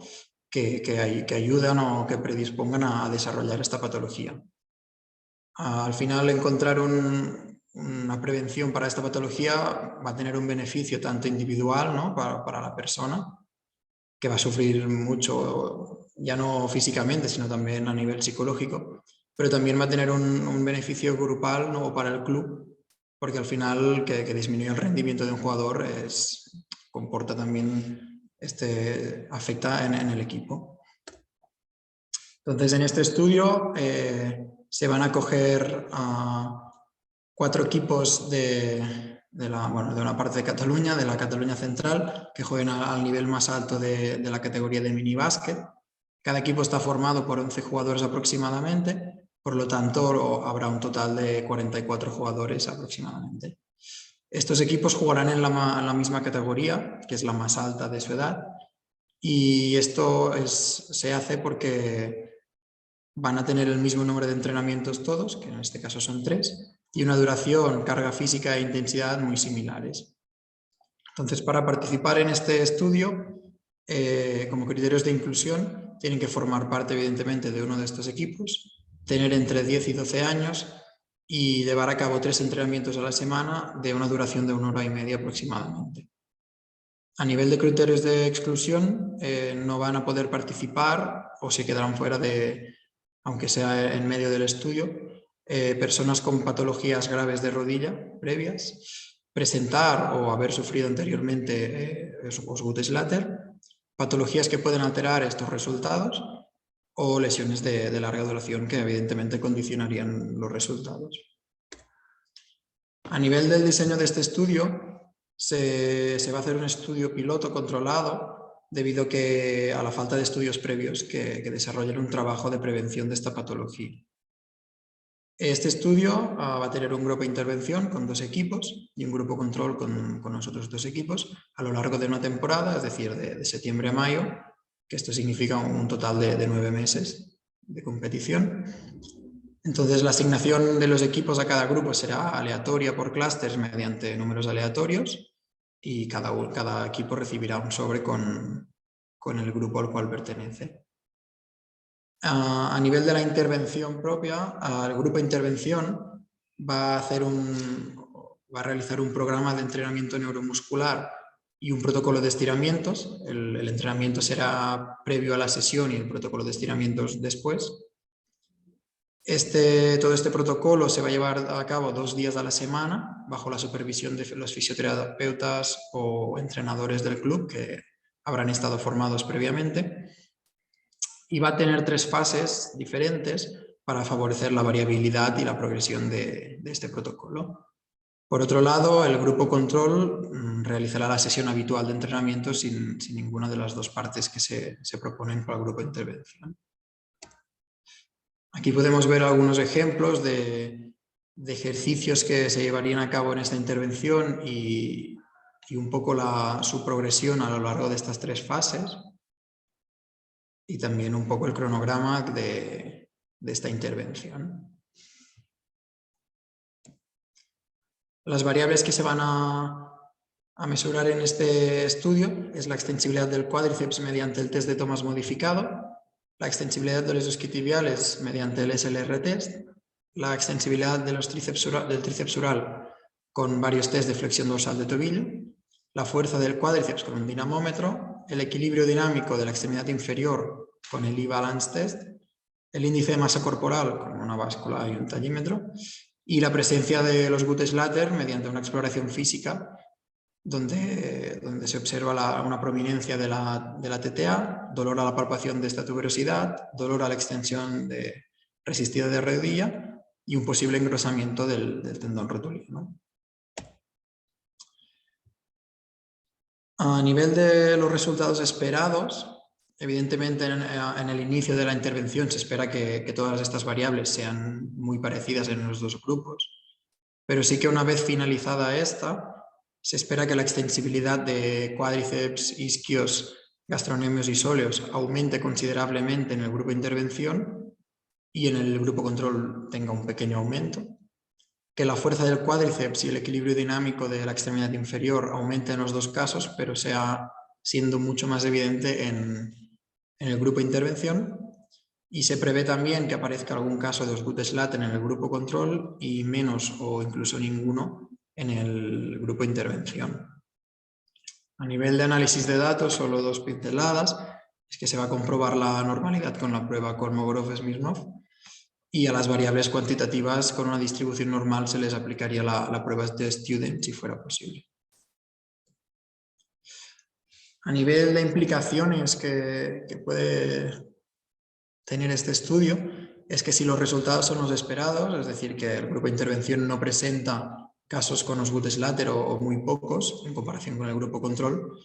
que ayudan o que predispongan a desarrollar esta patología. Al final, encontrar una prevención para esta patología va a tener un beneficio tanto individual, ¿no?, para la persona, que va a sufrir mucho, ya no físicamente, sino también a nivel psicológico, pero también va a tener un beneficio grupal, ¿no?, para el club, porque al final que disminuye el rendimiento de un jugador comporta también, afecta en el equipo. Entonces, en este estudio se van a coger a 4 equipos de una parte de Cataluña, de la Cataluña central, que jueguen al nivel más alto de la categoría de minibásquet. Cada equipo está formado por 11 jugadores aproximadamente, por lo tanto habrá un total de 44 jugadores aproximadamente. Estos equipos jugarán en la misma categoría, que es la más alta de su edad, y esto se hace porque van a tener el mismo número de entrenamientos todos, que en este caso son 3, y una duración, carga física e intensidad muy similares. Entonces, para participar en este estudio Como criterios de inclusión, tienen que formar parte, evidentemente, de uno de estos equipos, tener entre 10 y 12 años y llevar a cabo 3 entrenamientos a la semana de una duración de 1 hora y media aproximadamente. A nivel de criterios de exclusión, no van a poder participar o se quedarán fuera de, aunque sea en medio del estudio, personas con patologías graves de rodilla previas, presentar o haber sufrido anteriormente Osgood-Schlatter, patologías que pueden alterar estos resultados o lesiones de larga duración que evidentemente condicionarían los resultados. A nivel del diseño de este estudio, se va a hacer un estudio piloto controlado debido a la falta de estudios previos que desarrollen un trabajo de prevención de esta patología. Este estudio va a tener un grupo de intervención con 2 equipos y un grupo control con los otros 2 equipos a lo largo de una temporada, es decir, de septiembre a mayo, que esto significa un total de 9 meses de competición. Entonces, la asignación de los equipos a cada grupo será aleatoria por clústeres mediante números aleatorios y cada equipo recibirá un sobre con el grupo al cual pertenece. A nivel de la intervención propia, el grupo de intervención va a realizar un programa de entrenamiento neuromuscular y un protocolo de estiramientos. El entrenamiento será previo a la sesión y el protocolo de estiramientos después. Todo este protocolo se va a llevar a cabo 2 días a la semana bajo la supervisión de los fisioterapeutas o entrenadores del club que habrán estado formados previamente. Y va a tener 3 fases diferentes para favorecer la variabilidad y la progresión de este protocolo. Por otro lado, el grupo control realizará la sesión habitual de entrenamiento sin ninguna de las 2 partes que se proponen para el grupo de intervención. Aquí podemos ver algunos ejemplos de ejercicios que se llevarían a cabo en esta intervención y un poco su progresión a lo largo de estas 3 fases. Y también un poco el cronograma de esta intervención. Las variables que se van a mesurar en este estudio es la extensibilidad del cuádriceps mediante el test de Thomas modificado, la extensibilidad de los isquiotibiales mediante el SLR test, la extensibilidad de los del tríceps oral con varios test de flexión dorsal de tobillo, la fuerza del cuádriceps con un dinamómetro, el equilibrio dinámico de la extremidad inferior con el E-Balance Test, el índice de masa corporal con una báscula y un tallímetro y la presencia de los Osgood-Schlatter mediante una exploración física donde se observa una prominencia de la TTA, dolor a la palpación de esta tuberosidad, dolor a la extensión resistida de rodilla y un posible engrosamiento del tendón rotulino. A nivel de los resultados esperados, evidentemente en el inicio de la intervención se espera que todas estas variables sean muy parecidas en los 2 grupos, pero sí que una vez finalizada esta, se espera que la extensibilidad de cuádriceps, isquios, gastrocnemios y sóleos aumente considerablemente en el grupo de intervención y en el grupo control tenga un pequeño aumento, que la fuerza del cuádriceps y el equilibrio dinámico de la extremidad inferior aumente en los 2 casos, pero sea siendo mucho más evidente en el grupo de intervención, y se prevé también que aparezca algún caso de Osgood-Schlatter en el grupo control y menos o incluso ninguno en el grupo de intervención. A nivel de análisis de datos, solo 2 pinceladas, es que se va a comprobar la normalidad con la prueba Kolmogorov-Smirnov y a las variables cuantitativas con una distribución normal se les aplicaría la prueba de Student si fuera posible. A nivel de implicaciones que puede tener este estudio, es que si los resultados son los esperados, es decir, que el grupo de intervención no presenta casos con Osgood-Schlatter o muy pocos en comparación con el grupo control,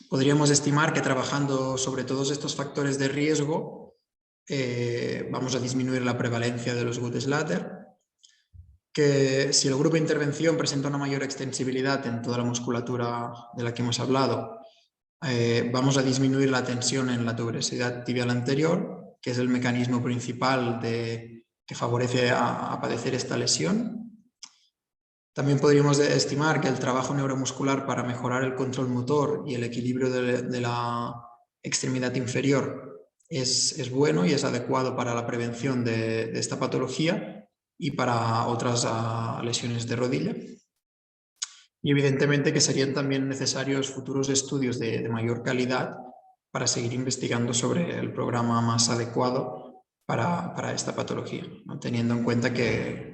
podríamos estimar que trabajando sobre todos estos factores de riesgo vamos a disminuir la prevalencia de los Osgood-Schlatter, que si el grupo de intervención presenta una mayor extensibilidad en toda la musculatura de la que hemos hablado, vamos a disminuir la tensión en la tuberosidad tibial anterior, que es el mecanismo principal que favorece a padecer esta lesión. También podríamos estimar que el trabajo neuromuscular para mejorar el control motor y el equilibrio de la extremidad inferior es bueno y es adecuado para la prevención de esta patología y para otras lesiones de rodilla. Y evidentemente que serían también necesarios futuros estudios de mayor calidad para seguir investigando sobre el programa más adecuado para esta patología, ¿no? Teniendo en cuenta que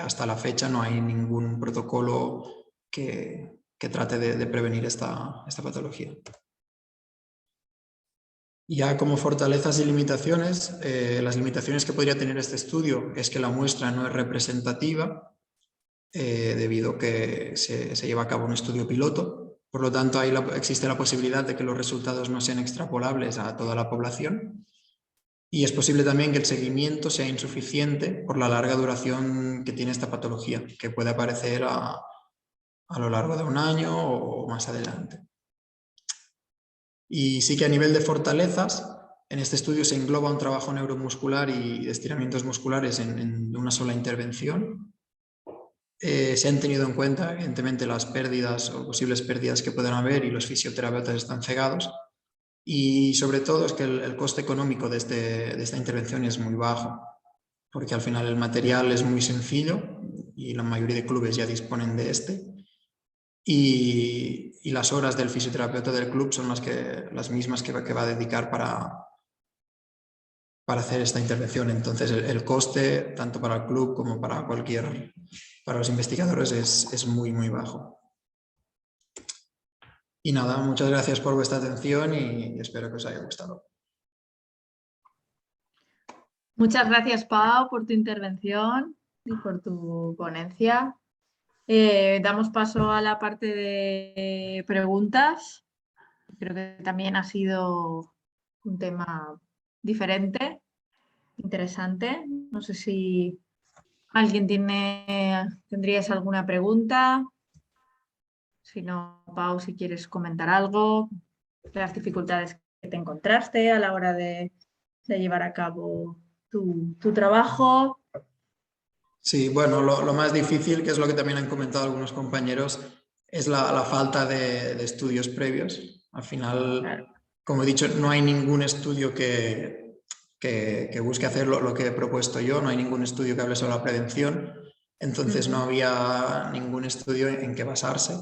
hasta la fecha no hay ningún protocolo que trate de prevenir esta patología. Ya como fortalezas y limitaciones, las limitaciones que podría tener este estudio es que la muestra no es representativa, debido a que se lleva a cabo un estudio piloto. Por lo tanto, ahí existe la posibilidad de que los resultados no sean extrapolables a toda la población. Y es posible también que el seguimiento sea insuficiente por la larga duración que tiene esta patología, que puede aparecer a lo largo de un año o más adelante. Y sí que a nivel de fortalezas, en este estudio se engloba un trabajo neuromuscular y de estiramientos musculares en una sola intervención. Se han tenido en cuenta, evidentemente, las pérdidas o posibles pérdidas que puedan haber y los fisioterapeutas están cegados. Y sobre todo es que el coste económico de esta intervención es muy bajo, porque al final el material es muy sencillo y la mayoría de clubes ya disponen de este. Y las horas del fisioterapeuta del club son las mismas que va a dedicar para hacer esta intervención. Entonces el coste, tanto para el club como para los investigadores, es muy, muy bajo. Y nada, muchas gracias por vuestra atención y espero que os haya gustado. Muchas gracias, Pau, por tu intervención y por tu ponencia. Damos paso a la parte de preguntas. Creo que también ha sido un tema diferente, interesante. No sé si alguien tendríais alguna pregunta. Si no, Pau, si quieres comentar algo, las dificultades que te encontraste a la hora de llevar a cabo tu trabajo. Sí, bueno, lo más difícil, que es lo que también han comentado algunos compañeros, es la falta de estudios previos. Al final, Claro. como he dicho, no hay ningún estudio que busque hacer lo que he propuesto yo, no hay ningún estudio que hable sobre la prevención, entonces no había ningún estudio en que basarse.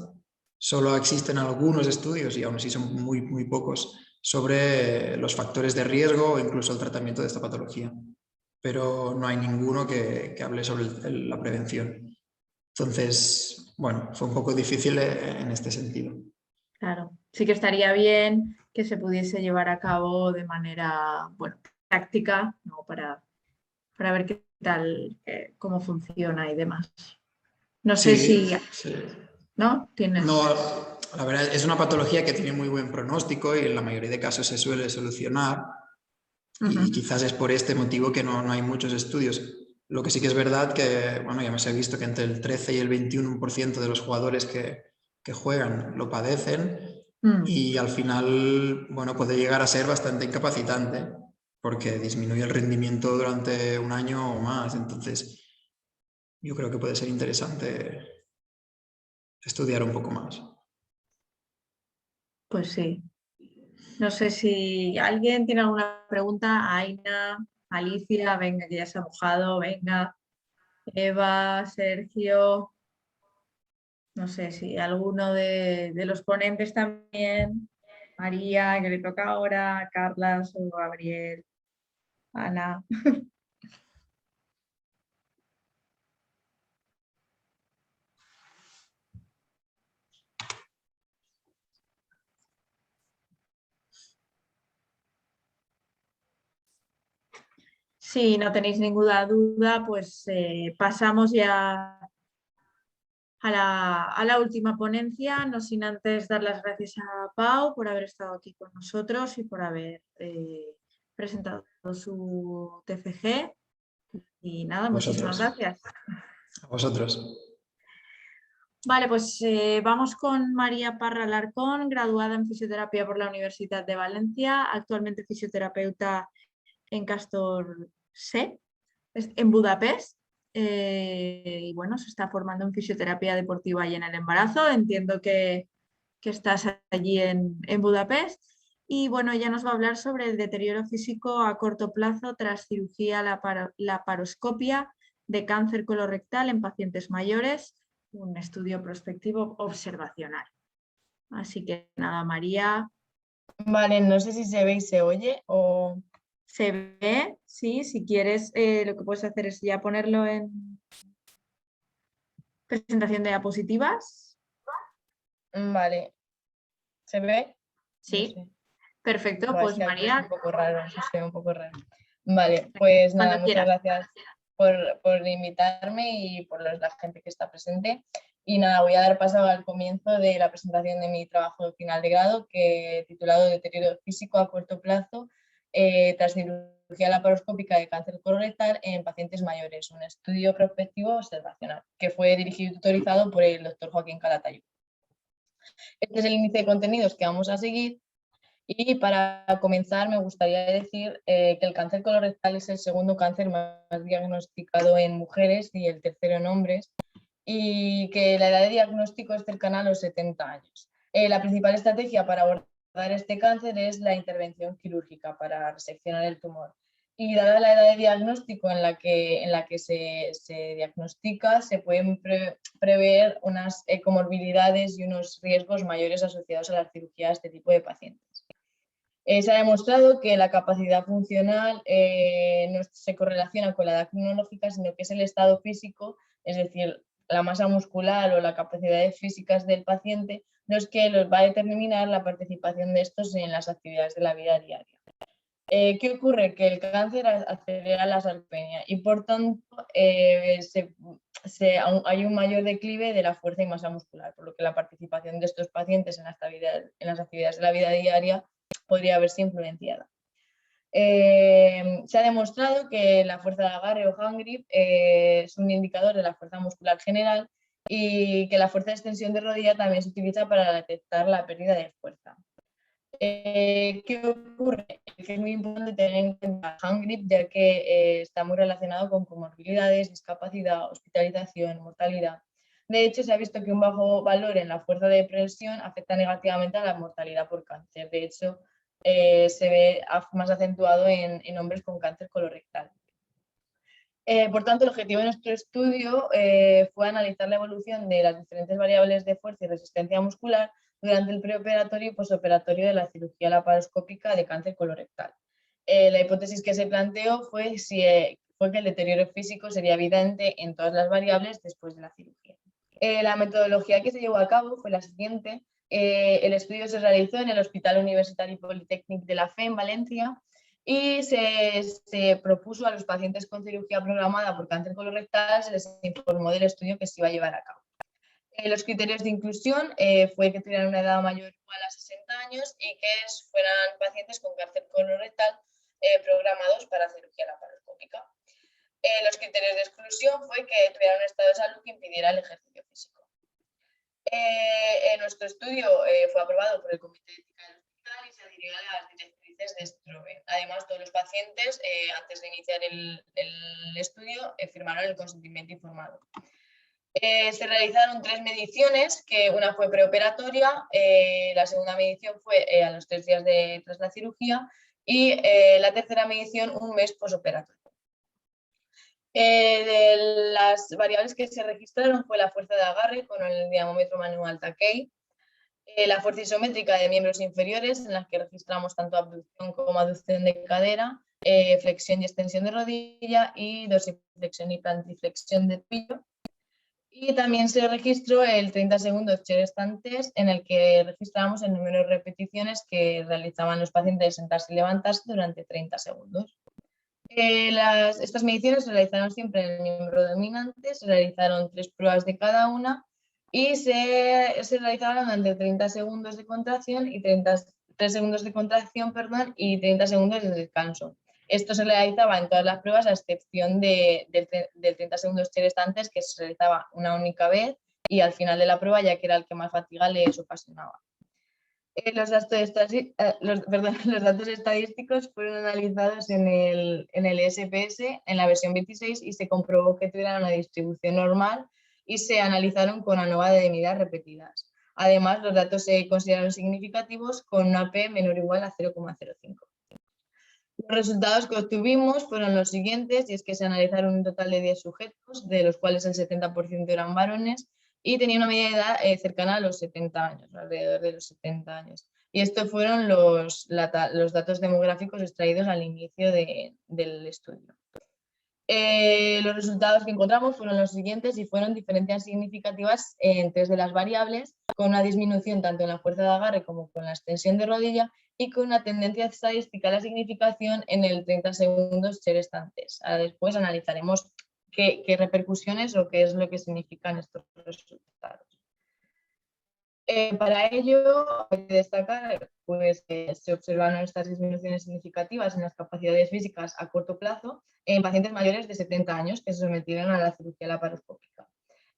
Solo existen algunos estudios, y aún así son muy, muy pocos, sobre los factores de riesgo o incluso el tratamiento de esta patología, pero no hay ninguno que hable sobre la prevención. Entonces, bueno, fue un poco difícil en este sentido. Claro, sí que estaría bien que se pudiese llevar a cabo de manera, bueno, práctica, ¿no? Para ver qué tal, cómo funciona y demás. No sé si, Sí. ¿no? Tienes... No, la verdad es una patología que tiene muy buen pronóstico y en la mayoría de casos se suele solucionar. Y quizás es por este motivo que no hay muchos estudios. Lo que sí que es verdad que, bueno, ya se ha visto que entre el 13 y el 21% de los jugadores que juegan lo padecen y al final, bueno, puede llegar a ser bastante incapacitante porque disminuye el rendimiento durante un año o más. Entonces, yo creo que puede ser interesante estudiar un poco más. Pues sí. No sé si alguien tiene alguna pregunta. Aina, Alicia, venga, que ya se ha mojado, venga. Eva, Sergio. No sé si alguno de los ponentes también. María, que le toca ahora, Carlas o Gabriel, Ana. Si no tenéis ninguna duda, pues pasamos ya a la última ponencia, no sin antes dar las gracias a Pau por haber estado aquí con nosotros y por haber presentado su TFG. Y nada, muchísimas gracias. A vosotros. Vale, pues vamos con María Parra Alarcón, graduada en fisioterapia por la Universidad de Valencia, actualmente fisioterapeuta en Castor C, en Budapest. y bueno, se está formando en fisioterapia deportiva y en el embarazo. Entiendo que estás allí en Budapest. Y bueno, ella nos va a hablar sobre el deterioro físico a corto plazo tras cirugía laparoscopia de cáncer colorectal en pacientes mayores, un estudio prospectivo observacional. Así que nada, María. Vale, no sé si se ve y se oye o... Se ve, sí, si quieres lo que puedes hacer es ya ponerlo en presentación de diapositivas. Vale, ¿se ve? Sí, No sé. perfecto, Buah, es pues que aquí es María, un poco raro, eso se ve un poco raro. Vale, pues nada, cuando muchas quieras. gracias por invitarme y por la gente que está presente. Y nada, voy a dar paso al comienzo de la presentación de mi trabajo de final de grado, que titulado Deterioro físico a corto plazo tras cirugía laparoscópica de cáncer colorectal en pacientes mayores, un estudio prospectivo observacional, que fue dirigido y tutorizado por el doctor Joaquín Calatayud. Este es el índice de contenidos que vamos a seguir. Y para comenzar me gustaría decir que el cáncer colorectal es el segundo cáncer más diagnosticado en mujeres y el tercero en hombres, y que la edad de diagnóstico es cercana a los 70 años. La principal estrategia para abordar este cáncer es la intervención quirúrgica para reseccionar el tumor. Y dada la edad de diagnóstico en la que se diagnostica, se pueden prever unas comorbilidades y unos riesgos mayores asociados a la cirugía de este tipo de pacientes. Se ha demostrado que la capacidad funcional no se correlaciona con la edad cronológica, sino que es el estado físico, es decir, la masa muscular o las capacidades físicas del paciente, los que los va a determinar la participación de estos en las actividades de la vida diaria. ¿Qué ocurre? Que el cáncer acelera la sarcopenia y por tanto hay un mayor declive de la fuerza y masa muscular, por lo que la participación de estos pacientes en las actividades de la vida diaria podría verse influenciada. Se ha demostrado que la fuerza de agarre o hand grip es un indicador de la fuerza muscular general y que la fuerza de extensión de rodilla también se utiliza para detectar la pérdida de fuerza. ¿Qué ocurre? Que es muy importante tener en cuenta el hand grip, ya que está muy relacionado con comorbilidades, discapacidad, hospitalización, mortalidad. De hecho, se ha visto que un bajo valor en la fuerza de presión afecta negativamente a la mortalidad por cáncer. De hecho, se ve más acentuado en hombres con cáncer colorectal. Por tanto, el objetivo de nuestro estudio fue analizar la evolución de las diferentes variables de fuerza y resistencia muscular durante el preoperatorio y posoperatorio de la cirugía laparoscópica de cáncer colorectal. La hipótesis que se planteó fue que el deterioro físico sería evidente en todas las variables después de la cirugía. La metodología que se llevó a cabo fue la siguiente. El estudio se realizó en el Hospital Universitario Politécnic de la Fe en Valencia y se propuso a los pacientes con cirugía programada por cáncer colorectal, se les informó del estudio que se iba a llevar a cabo. Los criterios de inclusión fue que tuvieran una edad mayor o igual a 60 años y que fueran pacientes con cáncer colorectal programados para cirugía laparoscópica. Los criterios de exclusión fue que tuvieran un estado de salud que impidiera el ejercicio físico. Nuestro estudio fue aprobado por el Comité de Ética del Hospital y se adhirió a las directrices de STROBE. Además, todos los pacientes, antes de iniciar el estudio, firmaron el consentimiento informado. Se realizaron 3 mediciones, que una fue preoperatoria, la segunda medición fue a los 3 días tras la cirugía y la tercera medición un mes posoperatorio. De las variables que se registraron fue la fuerza de agarre con el dinamómetro manual Takei, la fuerza isométrica de miembros inferiores, en las que registramos tanto abducción como aducción de cadera, flexión y extensión de rodilla y dorsiflexión y plantiflexión de tobillo. Y también se registró el 30 segundos chair stand test, en el que registramos el número de repeticiones que realizaban los pacientes de sentarse y levantarse durante 30 segundos. Estas mediciones se realizaron siempre en el miembro dominante, se realizaron 3 pruebas de cada una y se realizaron durante 30 segundos de contracción y 3 segundos de contracción, y 30 segundos de descanso. Esto se realizaba en todas las pruebas a excepción del 30 segundos chair stand test, que se realizaba una única vez y al final de la prueba, ya que era el que más fatiga les ocasionaba. Los datos estadísticos fueron analizados en el SPS en la versión 26 y se comprobó que tuvieran una distribución normal y se analizaron con ANOVA de medidas repetidas. Además, los datos se consideraron significativos con una P menor o igual a 0,05. Los resultados que obtuvimos fueron los siguientes, y es que se analizaron un total de 10 sujetos, de los cuales el 70% eran varones, y tenían una media de edad cercana a los 70 años, alrededor de los 70 años. Y estos fueron los datos demográficos extraídos al inicio del estudio. Los resultados que encontramos fueron los siguientes y fueron diferencias significativas en 3 de las variables, con una disminución tanto en la fuerza de agarre como con la extensión de rodilla y con una tendencia estadística a la significación en el 30 segundos restantes. Ahora después analizaremos qué repercusiones o qué es lo que significan estos resultados. Para ello, hay que destacar pues, que se observaron estas disminuciones significativas en las capacidades físicas a corto plazo en pacientes mayores de 70 años que se sometieron a la cirugía laparoscópica.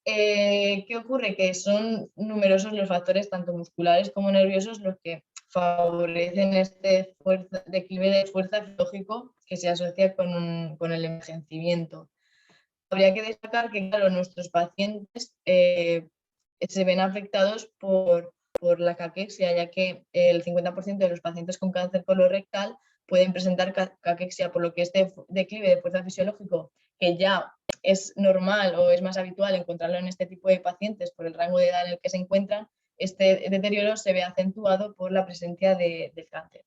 ¿Qué ocurre? Que son numerosos los factores, tanto musculares como nerviosos, los que favorecen este declive de fuerza fisiológico que se asocia con el envejecimiento. Habría que destacar que, claro, nuestros pacientes se ven afectados por la caquexia, ya que el 50% de los pacientes con cáncer colorectal pueden presentar caquexia, por lo que este declive de fuerza fisiológico, que ya es normal o es más habitual encontrarlo en este tipo de pacientes por el rango de edad en el que se encuentran, este deterioro se ve acentuado por la presencia del cáncer.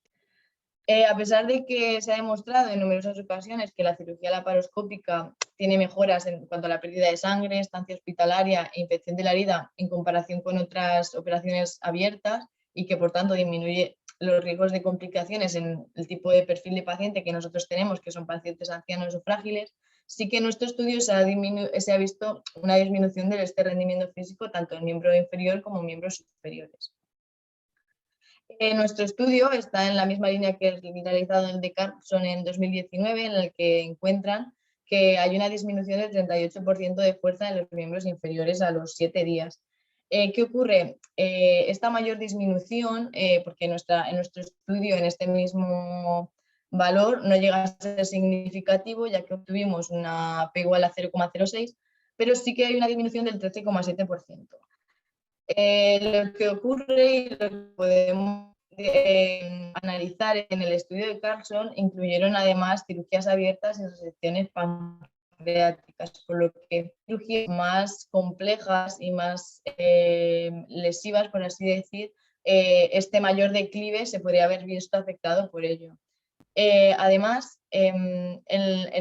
A pesar de que se ha demostrado en numerosas ocasiones que la cirugía laparoscópica tiene mejoras en cuanto a la pérdida de sangre, estancia hospitalaria e infección de la herida en comparación con otras operaciones abiertas y que por tanto disminuye los riesgos de complicaciones en el tipo de perfil de paciente que nosotros tenemos, que son pacientes ancianos o frágiles, sí que en nuestro estudio se ha visto una disminución de este rendimiento físico tanto en miembro inferior como en miembros superiores. Nuestro estudio está en la misma línea que el realizado en el de Carlson en 2019, en el que encuentran que hay una disminución del 38% de fuerza en los miembros inferiores a los 7 días. ¿Qué ocurre? Esta mayor disminución, porque en nuestro estudio, en este mismo valor, no llega a ser significativo, ya que obtuvimos una P igual a 0,06, pero sí que hay una disminución del 13,7%. Lo que ocurre y lo que podemos analizar en el estudio de Carlson incluyeron además cirugías abiertas y resecciones pancreáticas, por lo que cirugías más complejas y más lesivas, por así decir, este mayor declive se podría haber visto afectado por ello. Además, en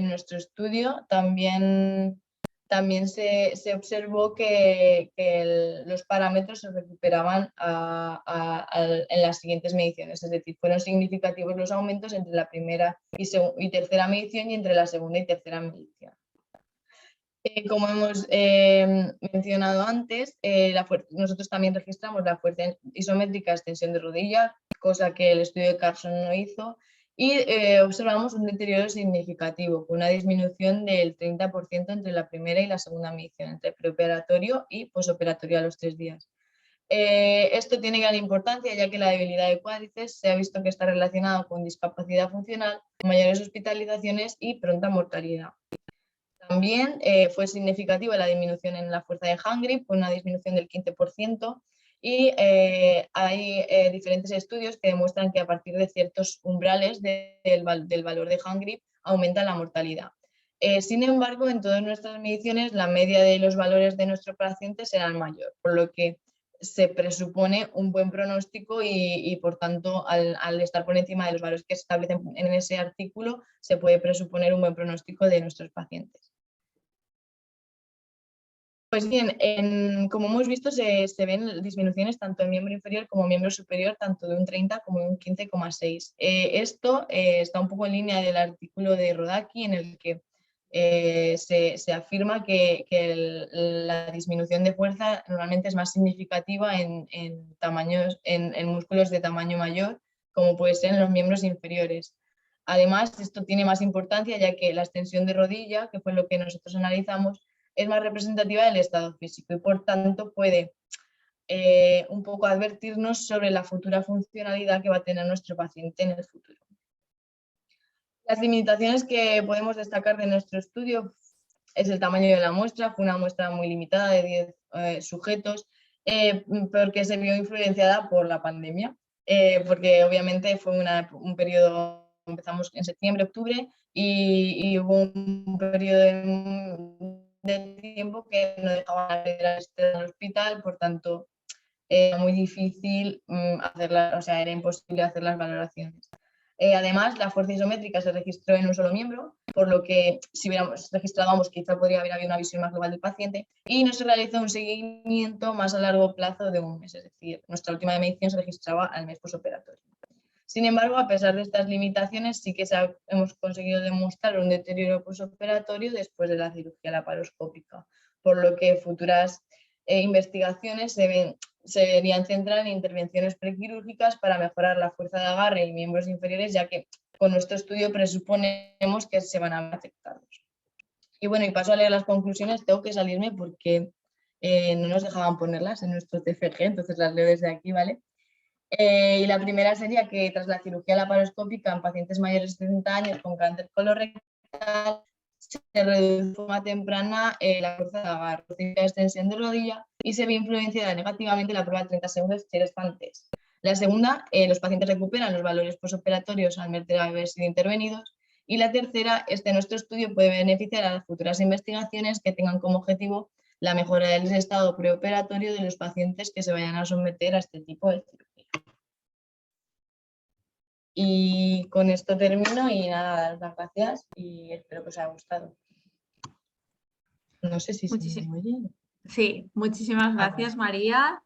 nuestro estudio también se observó que los parámetros se recuperaban en las siguientes mediciones, es decir, fueron significativos los aumentos entre la primera y tercera medición y entre la segunda y tercera medición. Como hemos mencionado antes, nosotros también registramos la fuerza isométrica de extensión de rodilla, cosa que el estudio de Carlson no hizo, y observamos un deterioro significativo, con una disminución del 30% entre la primera y la segunda medición, entre preoperatorio y posoperatorio a los 3 días. Esto tiene gran importancia, ya que la debilidad de cuádriceps se ha visto que está relacionada con discapacidad funcional, mayores hospitalizaciones y pronta mortalidad. También fue significativa la disminución en la fuerza de hand grip, con una disminución del 15%, y hay diferentes estudios que demuestran que a partir de ciertos umbrales del valor de hand grip aumenta la mortalidad. Sin embargo, en todas nuestras mediciones la media de los valores de nuestros pacientes era mayor, por lo que se presupone un buen pronóstico y por tanto al estar por encima de los valores que se establecen en ese artículo se puede presuponer un buen pronóstico de nuestros pacientes. Pues bien, como hemos visto, se ven disminuciones tanto en miembro inferior como en miembro superior, tanto de un 30 como de un 15,6. Esto está un poco en línea del artículo de Rodaki, en el que se afirma que la disminución de fuerza normalmente es más significativa en músculos de tamaño mayor, como puede ser en los miembros inferiores. Además, esto tiene más importancia ya que la extensión de rodilla, que fue lo que nosotros analizamos, es más representativa del estado físico y por tanto puede un poco advertirnos sobre la futura funcionalidad que va a tener nuestro paciente en el futuro. Las limitaciones que podemos destacar de nuestro estudio es el tamaño de la muestra, fue una muestra muy limitada de 10 sujetos, porque se vio influenciada por la pandemia, porque obviamente fue un periodo, empezamos en septiembre, octubre, y hubo un periodo de tiempo que no dejaban ir al hospital, por tanto, era muy difícil hacerla, o sea, era imposible hacer las valoraciones. Además, la fuerza isométrica se registró en un solo miembro, por lo que si hubiéramos registrado ambos, quizá podría haber habido una visión más global del paciente, y no se realizó un seguimiento más a largo plazo de un mes, es decir, nuestra última medición se registraba al mes posoperatorio. Sin embargo, a pesar de estas limitaciones, sí que hemos conseguido demostrar un deterioro posoperatorio después de la cirugía laparoscópica, por lo que futuras investigaciones se deberían centrar en intervenciones prequirúrgicas para mejorar la fuerza de agarre y miembros inferiores, ya que con nuestro estudio presuponemos que se van a ver afectados. Y bueno, y paso a leer las conclusiones, tengo que salirme porque no nos dejaban ponerlas en nuestro TFG, entonces las leo desde aquí, ¿vale? Y la primera sería que tras la cirugía laparoscópica en pacientes mayores de 60 años con cáncer colorectal, se reduce de forma temprana la fuerza de agarre, la extensión de rodilla y se ve influenciada negativamente la prueba de 30 segundos antes. La segunda, los pacientes recuperan los valores posoperatorios al haber sido intervenidos. Y la tercera, nuestro estudio puede beneficiar a las futuras investigaciones que tengan como objetivo la mejora del estado preoperatorio de los pacientes que se vayan a someter a este tipo de cirugía. Y con esto termino y nada, daros las gracias y espero que os haya gustado. No sé si se me oye. Sí, muchísimas gracias, María.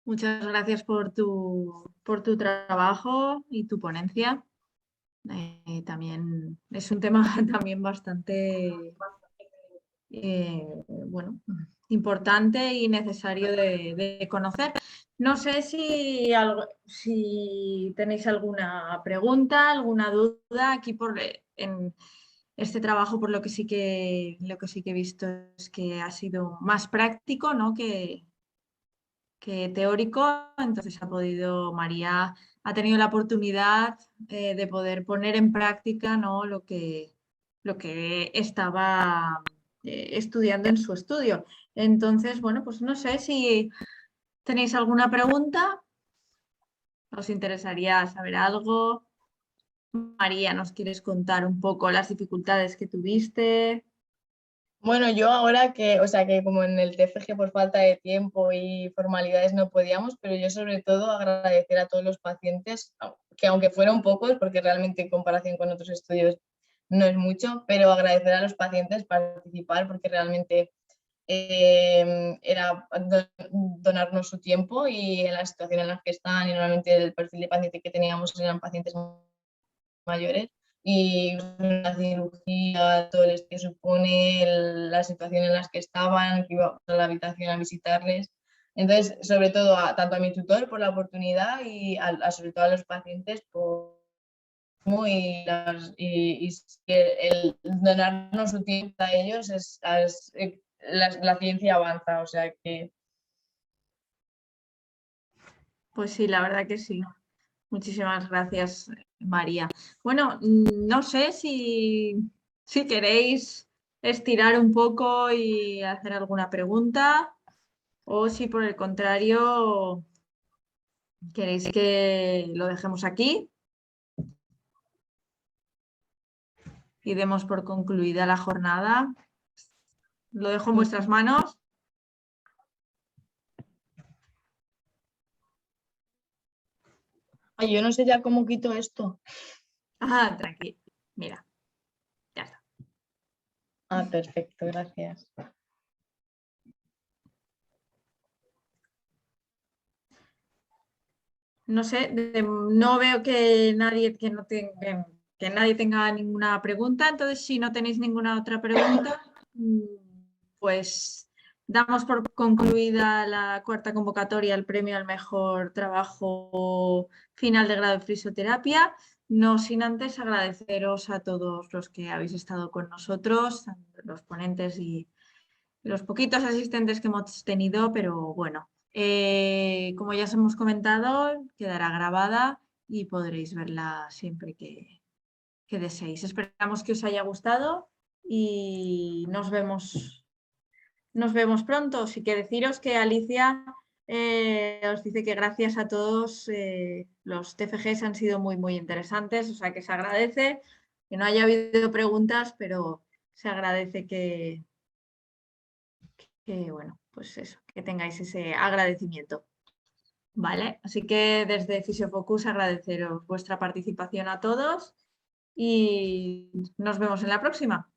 Muchas gracias por tu trabajo y tu ponencia. También es un tema también bastante bueno, importante y necesario de conocer. No sé si tenéis alguna pregunta, alguna duda aquí en este trabajo, por lo que sí que he visto es que ha sido más práctico, ¿no? que teórico, entonces María ha tenido la oportunidad de poder poner en práctica, ¿no? lo que estaba estudiando en su estudio. Entonces, bueno, pues no sé si tenéis alguna pregunta, os interesaría saber algo. María, ¿nos quieres contar un poco las dificultades que tuviste? Bueno, yo ahora que como en el TFG por falta de tiempo y formalidades no podíamos, pero yo sobre todo agradecer a todos los pacientes, que aunque fueron pocos, porque realmente en comparación con otros estudios no es mucho, pero agradecer a los pacientes participar porque realmente era donarnos su tiempo y en la situación en la que están y normalmente el perfil de paciente que teníamos eran pacientes mayores y la cirugía, todo el que supone, la situación en la que estaban, que iba a la habitación a visitarles. Entonces, sobre todo, tanto a mi tutor por la oportunidad y sobre todo a los pacientes por y el donarnos su tiempo a ellos la ciencia avanza, o sea que... Pues sí, la verdad que sí. Muchísimas gracias, María. Bueno, no sé si queréis estirar un poco y hacer alguna pregunta o si por el contrario queréis que lo dejemos aquí y demos por concluida la jornada. Lo dejo en vuestras manos. Ay, yo no sé ya cómo quito esto. Ah, tranquilo. Mira, ya está. Ah, perfecto, gracias. No sé, no veo que nadie tenga ninguna pregunta, entonces si no tenéis ninguna otra pregunta, pues damos por concluida la cuarta convocatoria al premio al mejor trabajo final de grado de fisioterapia, no sin antes agradeceros a todos los que habéis estado con nosotros, los ponentes y los poquitos asistentes que hemos tenido, pero bueno, Como ya os hemos comentado, quedará grabada y podréis verla siempre que deseéis. Esperamos que os haya gustado y nos vemos pronto. Sí que deciros que Alicia os dice que gracias a todos los TFGs han sido muy, muy interesantes, o sea que se agradece que no haya habido preguntas, pero se agradece que bueno, pues eso, que tengáis ese agradecimiento. Vale, así que desde Fisiofocus agradeceros vuestra participación a todos y nos vemos en la próxima.